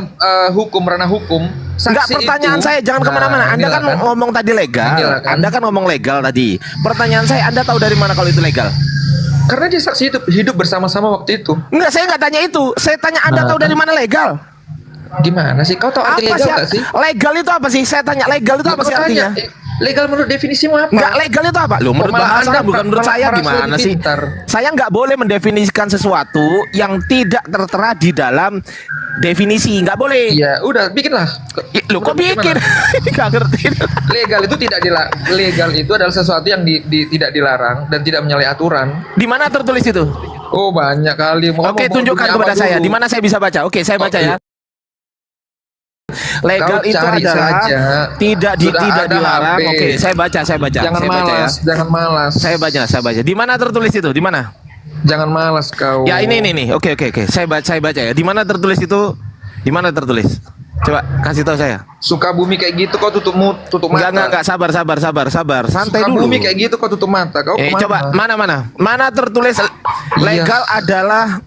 hukum, ranah hukum, saksi Enggak, pertanyaan itu, saya jangan nah, kemana-mana. Anda inilah kan ngomong tadi legal. Inilah kan. Anda kan ngomong legal tadi. Pertanyaan saya, Anda tahu dari mana kalau itu legal? Karena dia saksi hidup bersama-sama waktu itu. Enggak, saya nggak tanya itu. Saya tanya Anda tahu dari mana legal? Gimana sih? Kau tahu arti Apa legal sih? nggak sih? Legal itu apa sih? Saya tanya legal itu apa sih Makanya, artinya? legal menurut definisimu apa? Enggak, legal itu apa? Loh, menurut Malah bahasa Anda bukan menurut saya merasa gimana lebih sih? pintar. Saya nggak boleh mendefinisikan sesuatu yang tidak tertera di dalam definisi. Nggak boleh. Ya udah, bikinlah. Loh, kok Menurut bikin? gimana? Nggak ngerti. Legal itu tidak legal itu adalah sesuatu yang tidak dilarang dan tidak menyalahi aturan. Di mana tertulis itu? Oh, banyak kali. Oke, tunjukkan kepada saya. Di mana saya bisa baca? Oke, saya baca ya. Legal Kau itu cari adalah saja. tidak Sudah ada dilarang. HP. Oke, saya baca. Jangan saya baca ya. malas, jangan malas. Saya baca. Di mana tertulis itu? Di mana? Jangan malas kau. Ya ini nih. Oke. Saya baca ya. Di mana tertulis itu? Di mana tertulis? Coba kasih tahu saya. Sukabumi kayak gitu kau tutup mata. Enggak. Sabar. Santai dulu. Sukabumi kayak gitu kau tutup mata. Kau kemana? Coba mana tertulis legal adalah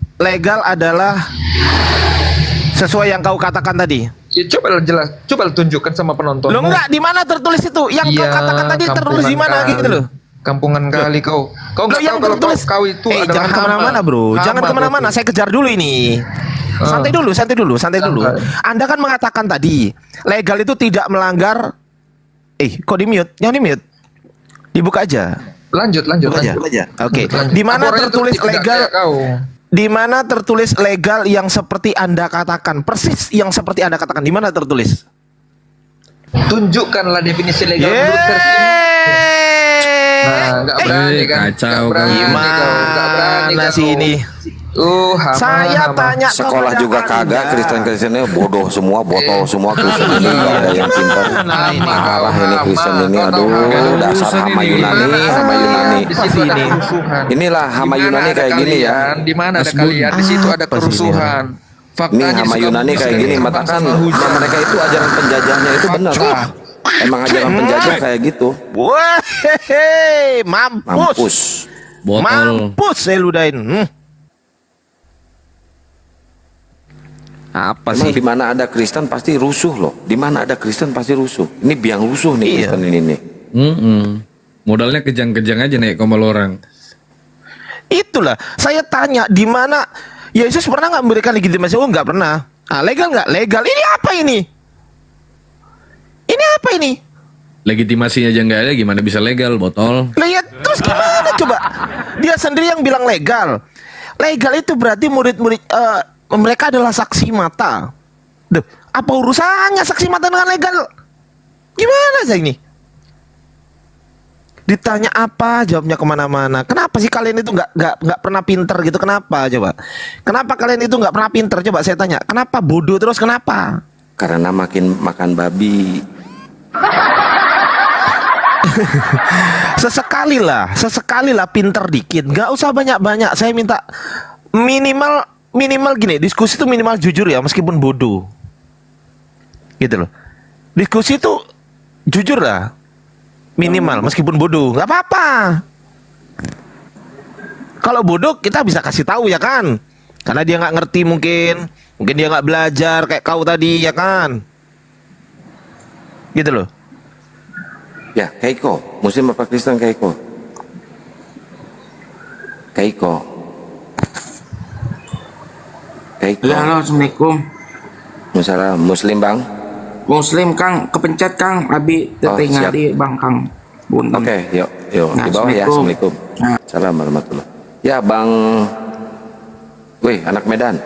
sesuai yang kau katakan tadi. Ya, coba jelas, coba tunjukkan sama penonton. Lo enggak, di mana tertulis itu? Yang kau katakan tadi tertulis di mana gitu loh. Kampungan kali kau. Kau Loh, nggak tahu kalau kau itu adalah jangan hama. kemana-mana bro. Hama Jangan kemana-mana. kau Saya kejar dulu ini. Santai dulu. Santai. Anda kan mengatakan tadi legal itu tidak melanggar. Kok di mute? Yang di mute. Dibuka aja. Lanjut. Buka aja. Oke. Lanjut. Di mana Laporannya tertulis tidak legal? kayak kau. Di mana tertulis legal yang seperti Anda katakan? Persis yang seperti Anda katakan. Di mana tertulis? Tunjukkanlah definisi legal menurut versi ini. Nah, nggak berani kan? kacau Nggak berani kau. kau. Nggak berani Gimana kau. sih ini? Hama, Saya hama. tanya Sekolah kepada juga Anda. kagak, Kristen-Kristennya bodoh semua, botol semua, Kristen ini nggak ada yang pintar. Nah, ini. Marah ini Kristen ini, aduh dasar hama Yunani, hama Yunani. Di situ ada Ini. kerusuhan. Inilah hama Di mana Yunani ada kayak gini ya. kalian? Di mana ada kalian? Di situ ada Apa sih kerusuhan. Ini hama Yunani kayak gini, matakan mereka itu ajaran penjajahnya itu benar. Emang ajaran penjajah kayak gitu. Wah, hehehe, mampus. Mampus. Botol. Mampus saya ludahin. Apa Emang sih? di mana ada Kristen pasti rusuh loh. Di mana ada Kristen pasti rusuh. Ini biang rusuh nih Kristen ini nih. Modalnya kejang-kejang aja naik komal orang. Itulah, saya tanya di mana Yesus pernah nggak memberikan legitimasi? Oh, nggak pernah. Ah, legal nggak? Legal. Ini apa ini? Ini apa ini? Legitimasinya aja nggak ada, gimana bisa legal, botol? Lihat terus gimana coba? Dia sendiri yang bilang legal. Legal itu berarti murid-murid mereka adalah saksi mata. Duh, apa urusannya saksi mata dengan legal? Gimana sih ini? Ditanya apa, jawabnya kemana-mana. Kenapa sih kalian itu nggak pernah pinter gitu? Kenapa coba? Kenapa kalian itu nggak pernah pinter? Coba saya tanya. Kenapa bodoh terus? Kenapa? Karena makan babi. Sesekali lah pinter dikit. Nggak usah banyak-banyak. Saya minta minimal gini. Diskusi itu minimal jujur ya, meskipun bodoh. Gitu loh. Diskusi itu jujur lah. Minimal meskipun bodoh, nggak apa-apa. Kalau bodoh kita bisa kasih tahu ya kan, karena dia nggak ngerti mungkin dia nggak belajar kayak kau tadi ya kan, gitu loh. Ya, Keiko. Muslim apa Kristen Keiko? Keiko. Keiko. Ya, halo, assalamualaikum. Masalah Muslim bang. Muslim Kang, kepencet Kang, abi Oh, siap. di Bang Kang. Bunten. Oke, yuk Nah, di bawah ya. Assalamualaikum. Assalamualaikum. Salam warahmatullah. Ya bang, wih anak Medan,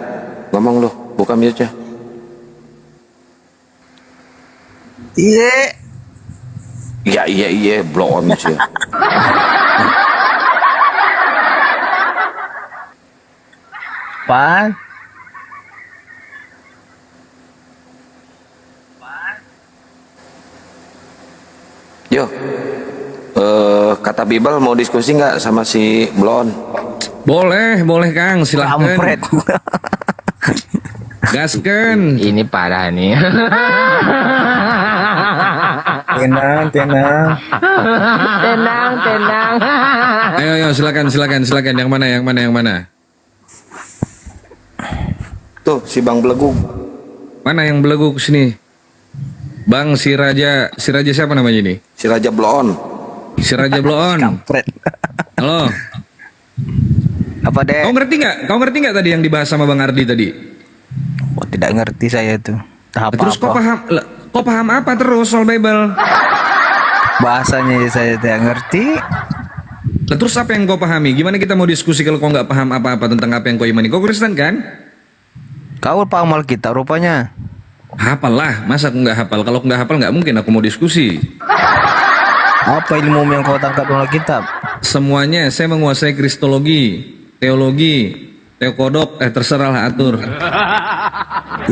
ngomong lu, buka mute ya. Iya, blow on mute ya. Pan. Yo, kata Bibel mau diskusi nggak sama si Blon? Boleh Kang, silahkan. Gasken. Ini parah nih. tenang. Tenang. Ayo, silakan. Yang mana? Tuh si Bang Belegug. Mana yang beleguk sini? Bang si Raja siapa namanya ini? Si Raja Blon. Si Raja Bloon. Halo. Apa deh? Kau ngerti nggak tadi yang dibahas sama Bang Ardi tadi? Oh, tidak ngerti saya itu. Terus kau paham apa terus soal Bible? Bahasanya saya tidak ngerti. Lah, terus apa yang kau pahami? Gimana kita mau diskusi kalau kau nggak paham apa-apa tentang apa yang kau imani? Kau Kristen kan? Kau paham Alkitab rupanya. Hafal lah, masa aku nggak hafal? Kalau aku nggak hafal nggak mungkin aku mau diskusi. Apa ilmu yang kau tangkap dalam Alkitab? Semuanya, saya menguasai kristologi, teologi, teokodok, terserahlah atur.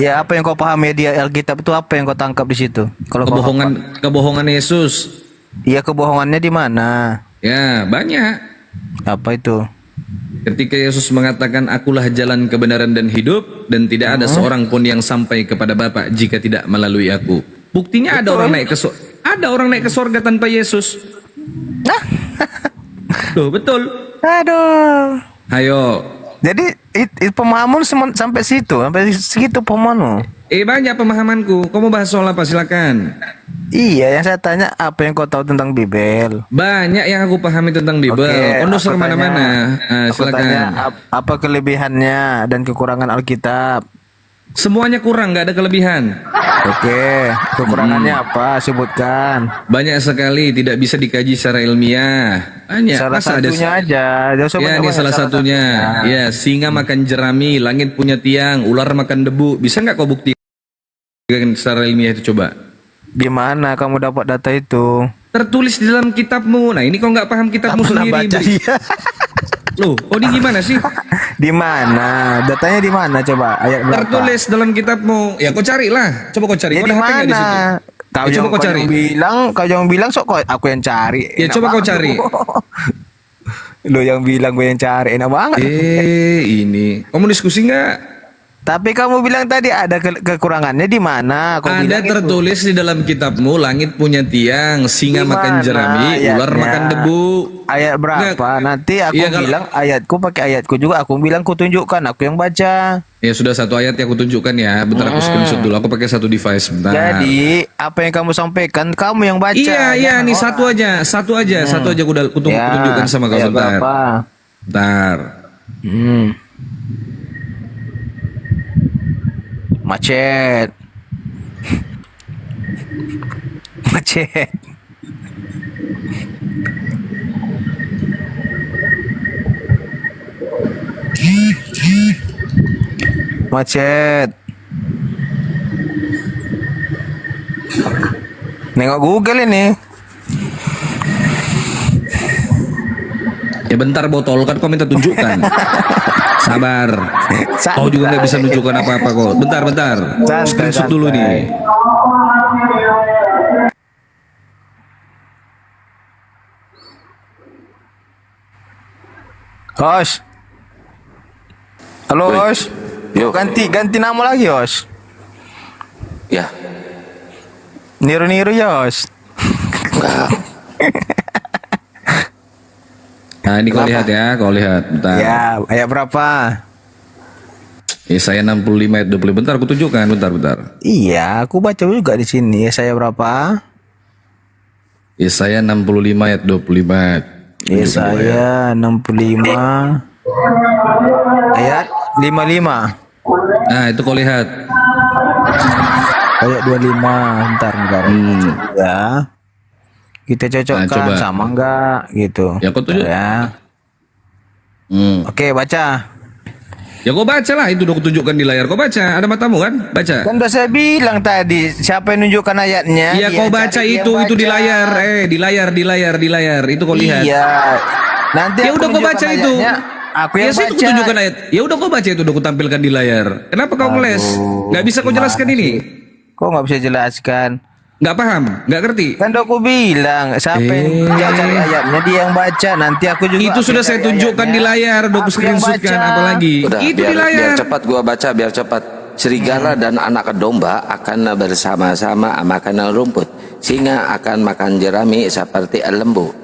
Ya, apa yang kau pahami di Alkitab itu apa yang kau tangkap di situ? Kalau Kebohongan Yesus. Iya, kebohongannya di mana? Ya, banyak. Apa itu? Ketika Yesus mengatakan akulah jalan kebenaran dan hidup dan tidak ada seorang pun yang sampai kepada Bapa jika tidak melalui aku. Buktinya ada orang naik ke surga tanpa Yesus. Tuh, betul. Aduh. Ayo. Jadi pemahaman sampai segitu pemahamanmu. Banyak pemahamanku. Kau mau bahas soal apa? Silakan. Iya, yang saya tanya apa yang kau tahu tentang Bibel? Banyak yang aku pahami tentang Bibel. Kau dosa kemana-mana. Silakan. Apa kelebihannya dan kekurangan Alkitab? Semuanya kurang, nggak ada kelebihan. Oke, kekurangannya apa? Sebutkan. Banyak sekali, tidak bisa dikaji secara ilmiah. Banyak. Salah satunya aja. Ya, ini salah satunya. Ya, singa makan jerami, langit punya tiang, ular makan debu. Bisa nggak kau buktikan secara ilmiah itu coba? Di mana kamu dapat data itu? Tertulis di dalam kitabmu. Nah, ini kau nggak paham kitabmu sendiri. Baca dia. Loh, ini gimana sih? Di mana? Datanya di mana coba? Ayat berapa? Tertulis dalam kitabmu. Ya, kau carilah. Coba kau cari. Ya, kau di ada HP nggak di situ? mana? Kau cari. Yang bilang sok aku yang cari. Ya, Enak coba kau banget. cari. Lo yang bilang gue yang cari, enak banget. Ini. Kamu diskusi nggak? Tapi kamu bilang tadi ada kekurangannya di mana? Kau Ada bilang itu. tertulis di dalam kitabmu, langit punya tiang, singa Di makan mana jerami, ular ayatnya? makan debu. Ayat berapa? Nggak. Nanti aku Iya, kalau- bilang ayatku pakai ayatku juga. Aku bilang ku tunjukkan. Aku yang baca. Ya sudah, satu ayat yang aku tunjukkan ya. Bentar aku screenshot dulu. Aku pakai satu device bentar. Jadi apa yang kamu sampaikan kamu yang baca. Iya, jangan nih orang. satu aja, satu aja aku Ya, tunjukkan sama kau ayat bentar. berapa? Bentar. Macet. Macet. Macet. Nengok Google ini. Ya bentar botol, kan kau minta tunjukkan. Sabar. Kau juga nggak bisa nunjukkan apa-apa kok. Bentar. Santai, Screenshot dulu santai. nih. Os. Halo, Woi. Os. Yo. Ganti nama lagi, Os. Ya, Niru-niru ya, Os. enggak. Nah ini kau lihat ya, kau lihat. Bentar. Ya, ayat berapa? Yesaya 65 ayat 20. Bentar aku tunjukkan, bentar. Iya, aku baca juga di sini. Saya berapa? Yesaya 65 ayat 25. Yesaya 65 ayat 55. Nah itu kau lihat. Ayat 25. Bentar. Ya. Kita cocokkan Nah, coba. sama enggak gitu. Ya, kau tunjuk. Ya. Oke, baca. Ya kau baca lah, itu udah kutunjukkan di layar. Kau baca, ada matamu kan? Baca. Kan udah saya bilang tadi, siapa yang nunjukkan ayatnya? Iya dia kau baca cari itu yang di baca. layar. Di layar. Itu kau lihat. Iya. Nanti Ya aku udah kau tunjukkan baca itu. ayatnya. Aku Ya yang saya itu baca. kutunjukkan ayat. Ya udah kau baca itu, udah kutampilkan di layar. Kenapa kau ngeles? Nggak bisa kau jelaskan ini? Kok nggak bisa jelaskan? Nggak paham? Nggak ngerti? Kan udah aku bilang, siapa yang dia cari ayatnya dia yang baca. Nanti aku juga. Itu sudah saya tunjukkan di layar, udah aku Aku yang screenshotkan baca. apalagi. Udah, Itu di biar layar. cepat gua baca, biar cepat. Serigala dan anak domba akan bersama-sama makan rumput. Singa akan makan jerami seperti lembu.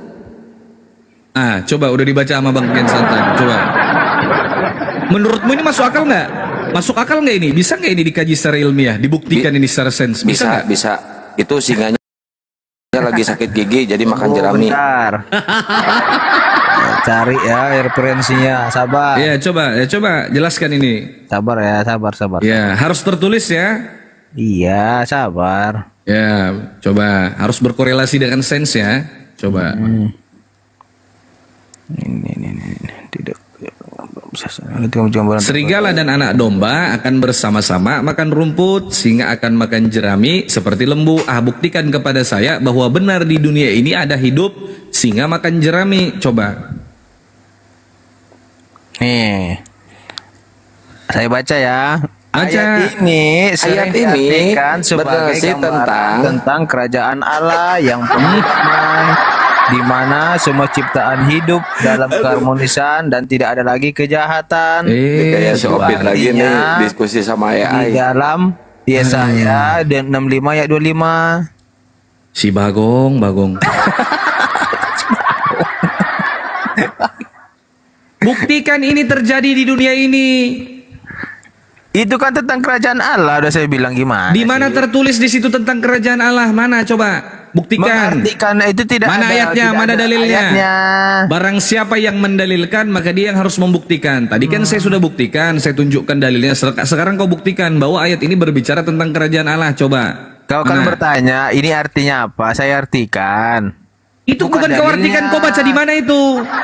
Ah, coba udah dibaca sama Bang Ken Santan. Coba. Menurutmu ini masuk akal nggak? Masuk akal nggak ini? Bisa nggak ini dikaji secara ilmiah? Dibuktikan ini secara sains? Bisa nggak? Bisa. Itu singanya lagi sakit gigi jadi makan jerami. Bentar. Cari ya referensinya. Sabar. Ya coba jelaskan ini. Sabar ya, sabar. Ya, harus tertulis ya. Iya, sabar. Ya, coba harus berkorelasi dengan sains ya. Coba. Ini. Tidak. Serigala dan anak domba akan bersama-sama makan rumput, singa akan makan jerami seperti lembu. Ah, buktikan kepada saya bahwa benar di dunia ini ada hidup singa makan jerami. Coba. Nih. Saya baca ya. Baca. Ayat ini sering Ayat ini diartikan sebagai berarti gambaran tentang kerajaan Allah yang penuh damai, di mana semua ciptaan hidup dalam keharmonisan dan tidak ada lagi kejahatan. Kayak si Opit lagi nih Artinya, diskusi sama di AI. dalam Yesaya dan 65 ayat 25. Si Bagong. Buktikan ini terjadi di dunia ini. Itu kan tentang kerajaan Allah, udah saya bilang gimana? Di mana tertulis di situ tentang kerajaan Allah? Mana coba? Buktikan. Mengartikan itu tidak Mana ada, ayatnya? tidak Mana ada dalilnya? ayatnya. Barang siapa yang mendalilkan, maka dia yang harus membuktikan. Tadi kan saya sudah buktikan, saya tunjukkan dalilnya. Sekarang kau buktikan bahwa ayat ini berbicara tentang kerajaan Allah. Coba. Kau kan Mana? bertanya, ini artinya apa? Saya artikan. Itu bukan kau dalilnya. artikan, kau baca di mana itu?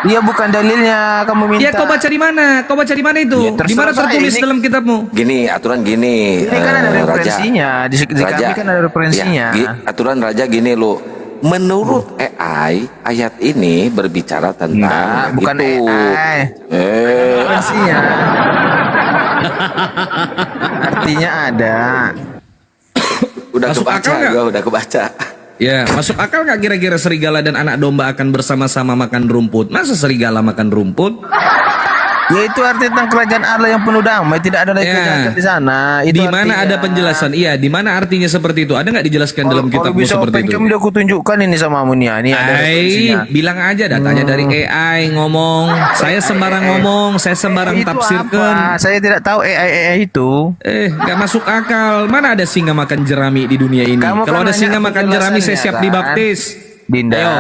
Iya, bukan dalilnya. Kamu minta. Ya kau baca di mana? Kau baca di mana itu? Ya, terserah Di mana tertulis saya, ini- dalam kitabmu? Gini, aturan gini. Ini kan ada Raja. referensinya. Di kami kan ada referensinya. Ya, aturan Raja gini lo. Menurut AI, ayat ini berbicara tentang Nah, bukan itu. AI. Referensinya. Artinya ada. Udah Masuk kebaca, akal nggak? gua udah kebaca. Ya, masuk akal nggak kira-kira serigala dan anak domba akan bersama-sama makan rumput? Masa serigala makan rumput? Ya itu arti tentang kerajaan Allah yang penuh damai, tidak ada lagi Ya. kejahatan di sana. Itu Di mana artinya. ada penjelasan? Iya, di mana artinya seperti itu? Ada nggak dijelaskan dalam Kalau kitabmu bisa seperti open itu? cam dia aku tunjukkan ini sama Munia. Ini ada referensinya. Bilang aja datanya dari AI ngomong. Saya sembarang ngomong, saya sembarang Itu tafsirkan. apa? Saya tidak tahu AI itu. Nggak masuk akal. Mana ada singa makan jerami di dunia ini? Kamu Kalau kan ada nanya singa makan jerami, saya siap penjelasannya, dibaptis. Dinda, Ayo.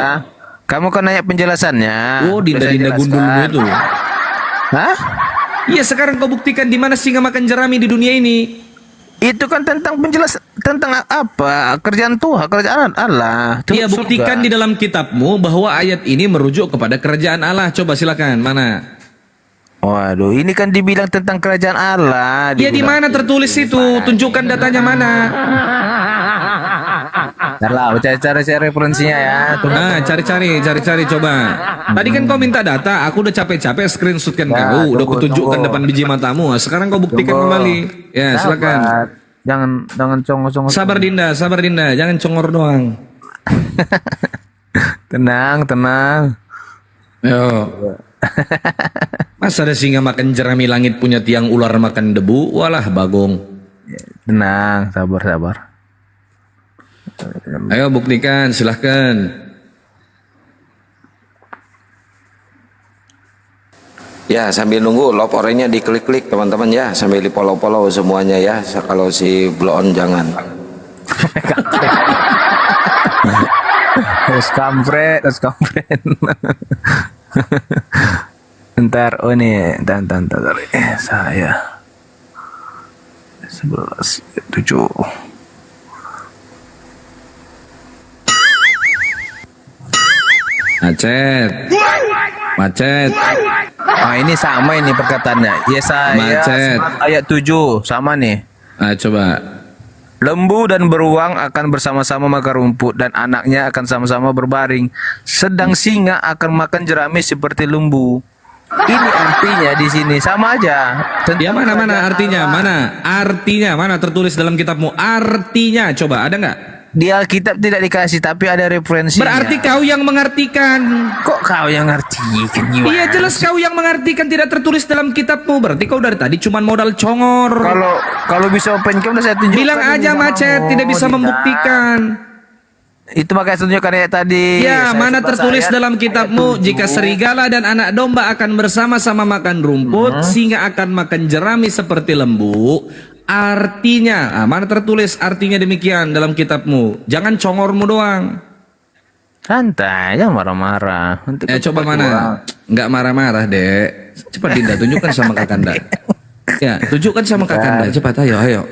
kamu kan nanya penjelasannya. Oh, Sudah saya Dinda gundulmu jelaskan. itu. Hah? Iya, sekarang kau buktikan di mana singa makan jerami di dunia ini. Itu kan tentang tentang apa? Kerjaan Tuhan, kerjaan Allah. Iya, buktikan di dalam kitabmu bahwa ayat ini merujuk kepada kerajaan Allah. Coba silakan, mana? Waduh, ini kan dibilang tentang kerajaan Allah. Iya, di mana tertulis itu? Tunjukkan datanya mana. Ntar lah, cari referensinya ya. Nah, cari-cari coba. Tadi kan kau minta data, aku udah capek-capek screenshotkan Ya, kau, udah tunggu, kutunjukkan tunggu. depan biji matamu. Nah, sekarang kau buktikan Tunggu. kembali. Ya, silakan. Jangan congor-congor. Sabar Dinda, jangan congor doang. Tenang. Yo. Masa ada singa makan jerami langit punya tiang ular makan debu? Walah bagong. Tenang, sabar. Ayo buktikan, silahkan. Ya, sambil nunggu love orange-nya diklik-klik teman-teman ya, sambil di follow-follow semuanya ya. Kalau si blow on jangan. Terus kampret. Ntar, oh nih, ntar, saya 11 7. Macet. Ah, ini sama ini perkataannya. Ya saya Macet. ayat 7 sama nih. Coba. Lembu dan beruang akan bersama-sama makan rumput dan anaknya akan sama-sama berbaring. Sedang singa akan makan jerami seperti lembu. Ini artinya di sini sama aja. Ya mana artinya? Mana tertulis dalam kitabmu? Artinya coba ada nggak? Di Alkitab tidak dikasih tapi ada referensinya. Berarti kau yang mengartikan. Kok kau yang ngartikan? Iya jelas kau yang mengartikan, tidak tertulis dalam kitabmu. Berarti kau dari tadi cuma modal congor. Kalau bisa open cam udah saya tunjukkan. Bilang aja Macet tidak bisa membuktikan. Itu makanya saya tunjukkan ya tadi. Ya, Saya mana 11 tertulis ayat, dalam kitabmu, ayat 7. jika serigala dan anak domba akan bersama-sama makan rumput, singa akan makan jerami seperti lembu. Artinya, mana tertulis artinya demikian dalam kitabmu. Jangan congormu doang. Santai, jangan marah-marah. Nanti Coba keluar. mana? Nggak marah-marah, Dek. Cepat Dinda, tunjukkan sama Kakanda. Ya, tunjukkan sama Kakanda. Cepat, ayo.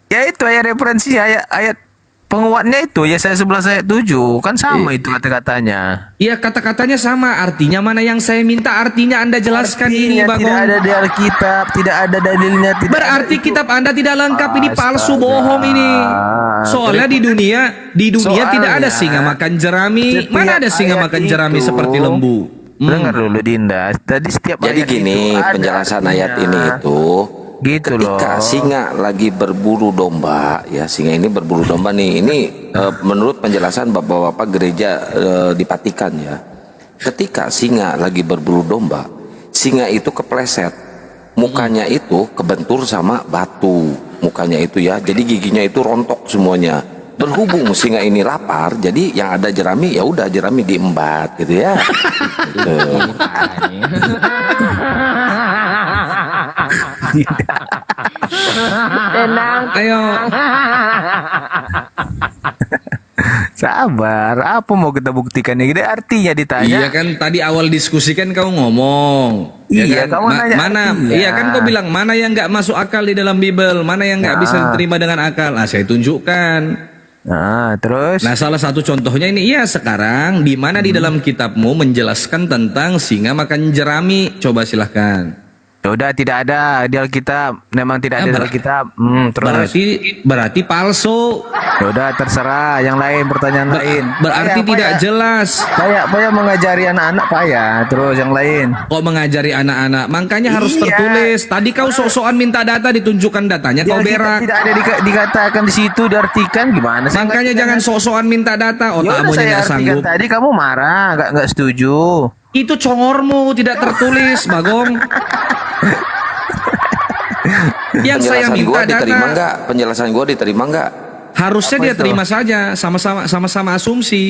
Ya itu ayat referensinya, ayat penguatnya itu ya saya 11 ayat 7 kan sama itu kata-katanya. Iya, kata-katanya sama. Artinya mana yang saya minta? Artinya Anda jelaskan ini, Artinya Bagong. tidak ada di Alkitab, tidak ada dalilnya. Tidak Berarti ada itu. kitab Anda tidak lengkap, ini palsu, Astaga. bohong ini. Soalnya di dunia Soalnya, tidak ada singa makan jerami. setiap Mana ada singa ayat makan jerami itu- seperti lembu? Dengar dulu Dinda. Tadi setiap Jadi ayat gini, itu ada penjelasan artinya. ayat ini itu Gitu ketika loh. singa lagi berburu domba, ya singa ini berburu domba nih. Ini menurut penjelasan bapak-bapak gereja di Vatikan ya. Ketika singa lagi berburu domba, singa itu kepleset, mukanya itu kebentur sama batu, mukanya itu ya. Jadi giginya itu rontok semuanya. Berhubung singa ini lapar, jadi yang ada jerami ya udah jerami diembat gitu ya. Gitu. Ayo. Sabar, apa mau kita buktikan ini? Artinya ditanya. Iya kan tadi awal diskusi kan kau ngomong. Iya, kan? kamu nanya mana? artinya. Iya kan kau bilang mana yang nggak masuk akal di dalam Bible, mana yang nggak bisa diterima dengan akal. Saya tunjukkan. Nah, terus Nah, salah satu contohnya ini, iya sekarang di mana di dalam kitabmu menjelaskan tentang singa makan jerami? Coba silahkan. udah tidak ada di Alkitab, memang tidak ada di Alkitab. Terus Berarti palsu. udah terserah, yang lain pertanyaan lain. Berarti tidak jelas. Payah mengajari anak-anak payah. Terus yang lain. Kok mengajari anak-anak? Makanya harus Iya. tertulis. Tadi kau sok-sokan minta data, ditunjukkan datanya, Di kau Alkitab berak. tidak ada dikatakan di situ, diartikan gimana sih? Makanya jangan sok-sokan minta data. Ya udah Otakmu saya nggak artikan sanggup. tadi, kamu marah, nggak setuju. Itu congormu tidak tertulis, Bagong. Yang saya Penjelasan minta gua diterima data. nggak? Penjelasan gua diterima nggak? Harusnya dia terima saja, sama-sama asumsi.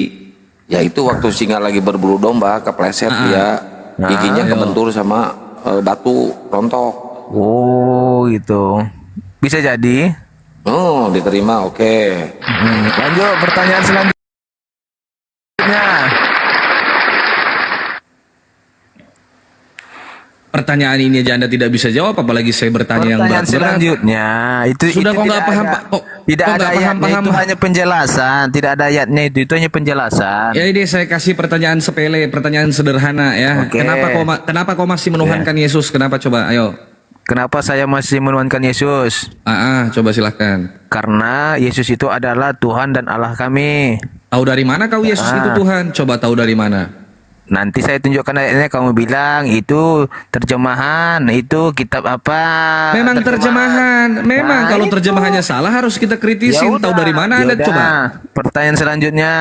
Ya itu waktu singa lagi berburu domba kepleset dia giginya ayo. kebentur sama batu rontok. Oh, gitu. Bisa jadi. Oh, diterima. Oke. Lanjut pertanyaan selanjutnya. Pertanyaan ini aja Anda tidak bisa jawab, apalagi saya bertanya yang Pertanyaan berat-berat. selanjutnya itu Sudah kok tidak nggak paham, ada- Pak? Kok tidak kok ada nggak ayatnya, paham? itu hanya penjelasan, tidak ada ayatnya, itu hanya penjelasan. Ya ini saya kasih pertanyaan sepele, pertanyaan sederhana ya. Oke. Kenapa kau masih menuhankan Yesus? Kenapa coba? Ayo. Kenapa saya masih menuhankan Yesus? Coba silahkan. Karena Yesus itu adalah Tuhan dan Allah kami. Tahu dari mana kau Yesus itu Tuhan? Coba tahu dari mana? Nanti saya tunjukkan ayatnya, kamu bilang itu terjemahan, itu kitab apa? Memang terjemahan. Memang Nah, kalau itu. terjemahannya salah harus kita kritisin. Tahu dari mana Anda Yaudah. coba? Pertanyaan selanjutnya.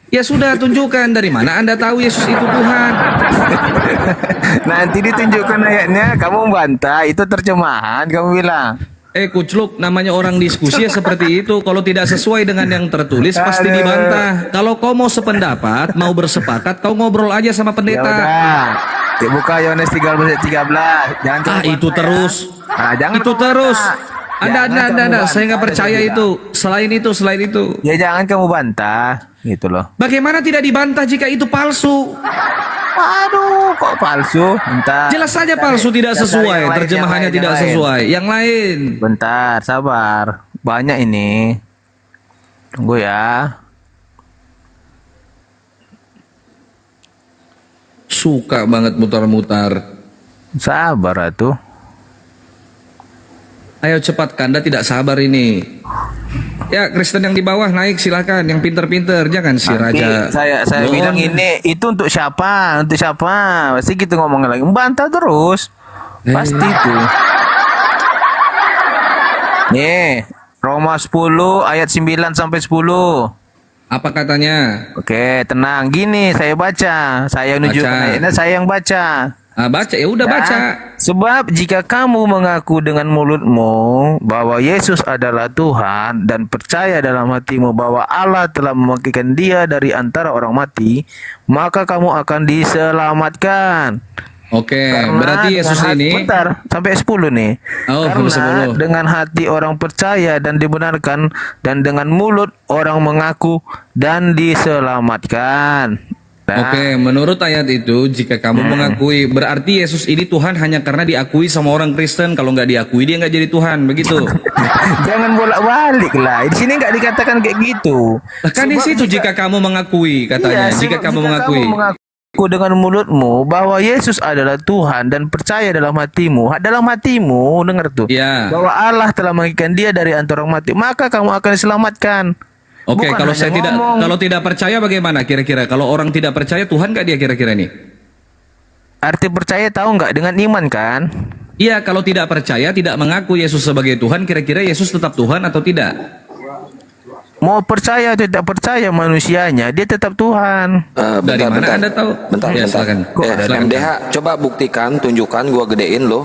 Ya sudah, tunjukkan dari mana Anda tahu Yesus itu Tuhan. Nanti ditunjukkan ayatnya, kamu bantah itu terjemahan, kamu bilang. Kucluk, namanya orang diskusi ya seperti itu. Kalau tidak sesuai dengan yang tertulis pasti Aduh. dibantah. Kalau kau mau sependapat, mau bersepakat, kau ngobrol aja sama Ya pendeta. udah. Buka Yohanes 13:13. Jangan kamu Itu bantah ya. terus. Jangan Itu kamu terus. bantah. Anda, Jangan kamu saya nggak bantah, percaya saya itu. Selain itu. Ya jangan kamu bantah, gitu loh. Bagaimana tidak dibantah jika itu palsu? Aduh, kok palsu? Bentar. Jelas saja palsu, tidak Cari sesuai. yang lain, Terjemahannya yang tidak lain. sesuai. Yang lain. Bentar, sabar. Banyak ini. Tunggu ya. Suka banget mutar-mutar. Sabar atuh. Ayo cepat, Kanda tidak sabar ini. Ya, Kristen yang di bawah naik silakan. Yang pinter-pinter, jangan si Nanti Raja. saya Bon. bilang ini itu untuk siapa? Untuk siapa? Pasti gitu ngomong lagi. Bantah terus. Pasti itu. Nih, Roma 10 ayat 9 sampai 10. Apa katanya? Oke, tenang. Gini saya baca. Saya nunjukkan Baca. ayatnya, saya yang baca. Baca, ya udah baca. Sebab jika kamu mengaku dengan mulutmu bahwa Yesus adalah Tuhan dan percaya dalam hatimu bahwa Allah telah membangkitkan Dia dari antara orang mati, maka kamu akan diselamatkan. Oke, Karena berarti Yesus dengan hati- ini bentar, sampai 10 nih. Oh, Karena 10. dengan hati orang percaya dan dibenarkan, dan dengan mulut orang mengaku dan diselamatkan. Nah, Oke, menurut ayat itu, jika kamu mengakui, berarti Yesus ini Tuhan hanya karena diakui sama orang Kristen. Kalau nggak diakui, dia nggak jadi Tuhan, begitu. jangan bolak-balik lah. Di sini nggak dikatakan kayak gitu. Kan di Sebab situ jika kamu mengakui, katanya. Iya, Jika sebab kamu mengakui. mengaku dengan mulutmu bahwa Yesus adalah Tuhan dan percaya dalam hatimu, dengar tuh, Iya. bahwa Allah telah membangkitkan Dia dari antara orang mati, maka kamu akan diselamatkan. Oke, Bukan kalau hanya saya ngomong. kalau tidak percaya bagaimana kira-kira? Kalau orang tidak percaya, Tuhan nggak dia kira-kira nih? Arti percaya tahu nggak? Dengan iman kan? Iya, kalau tidak percaya, tidak mengaku Yesus sebagai Tuhan, kira-kira Yesus tetap Tuhan atau tidak? Mau percaya atau tidak percaya manusianya, dia tetap Tuhan. Dari mana Anda tahu? Bentar, Ya, bentar. silakan. Silakan. MDH, coba buktikan, tunjukkan, gua gedein loh,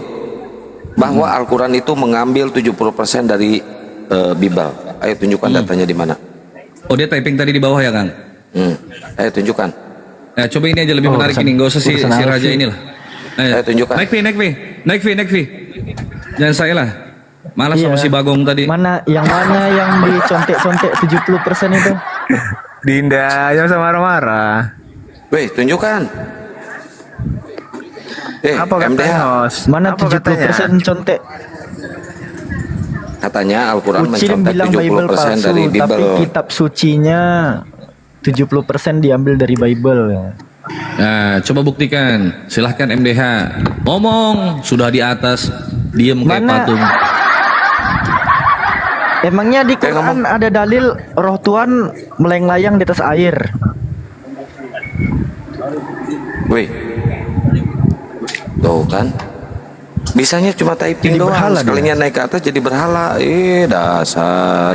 bahwa Al-Quran itu mengambil 70% dari Bible. Ayo tunjukkan datanya di mana. Oh, dia typing tadi di bawah ya, Kang? Ayo tunjukkan. Coba ini aja lebih menarik ini, nggak usah si Raja inilah. Ayo tunjukkan. Naik V. Jangan saya lah. Malas sama si Bagong tadi. Mana yang dicontek-contek 70% itu? Dinda, jangan sama marah-marah. Weh, tunjukkan. Apa MDH, katanya, Hos? Mana Apa 70% contek? katanya Al-Quran Ucil mencontek bilang Bible 70% palsu, dari tapi Bible. kitab sucinya 70% diambil dari Bible. Nah, coba buktikan. Silahkan MDH. Ngomong, sudah di atas, diem kayak Mana? patung. Emangnya di Quran ada dalil roh Tuhan melayang-layang di atas air? Weh, tuh kan, bisanya cuma typing Jadi doang, berhala sekalinya naik ke atas jadi berhala. Dasar.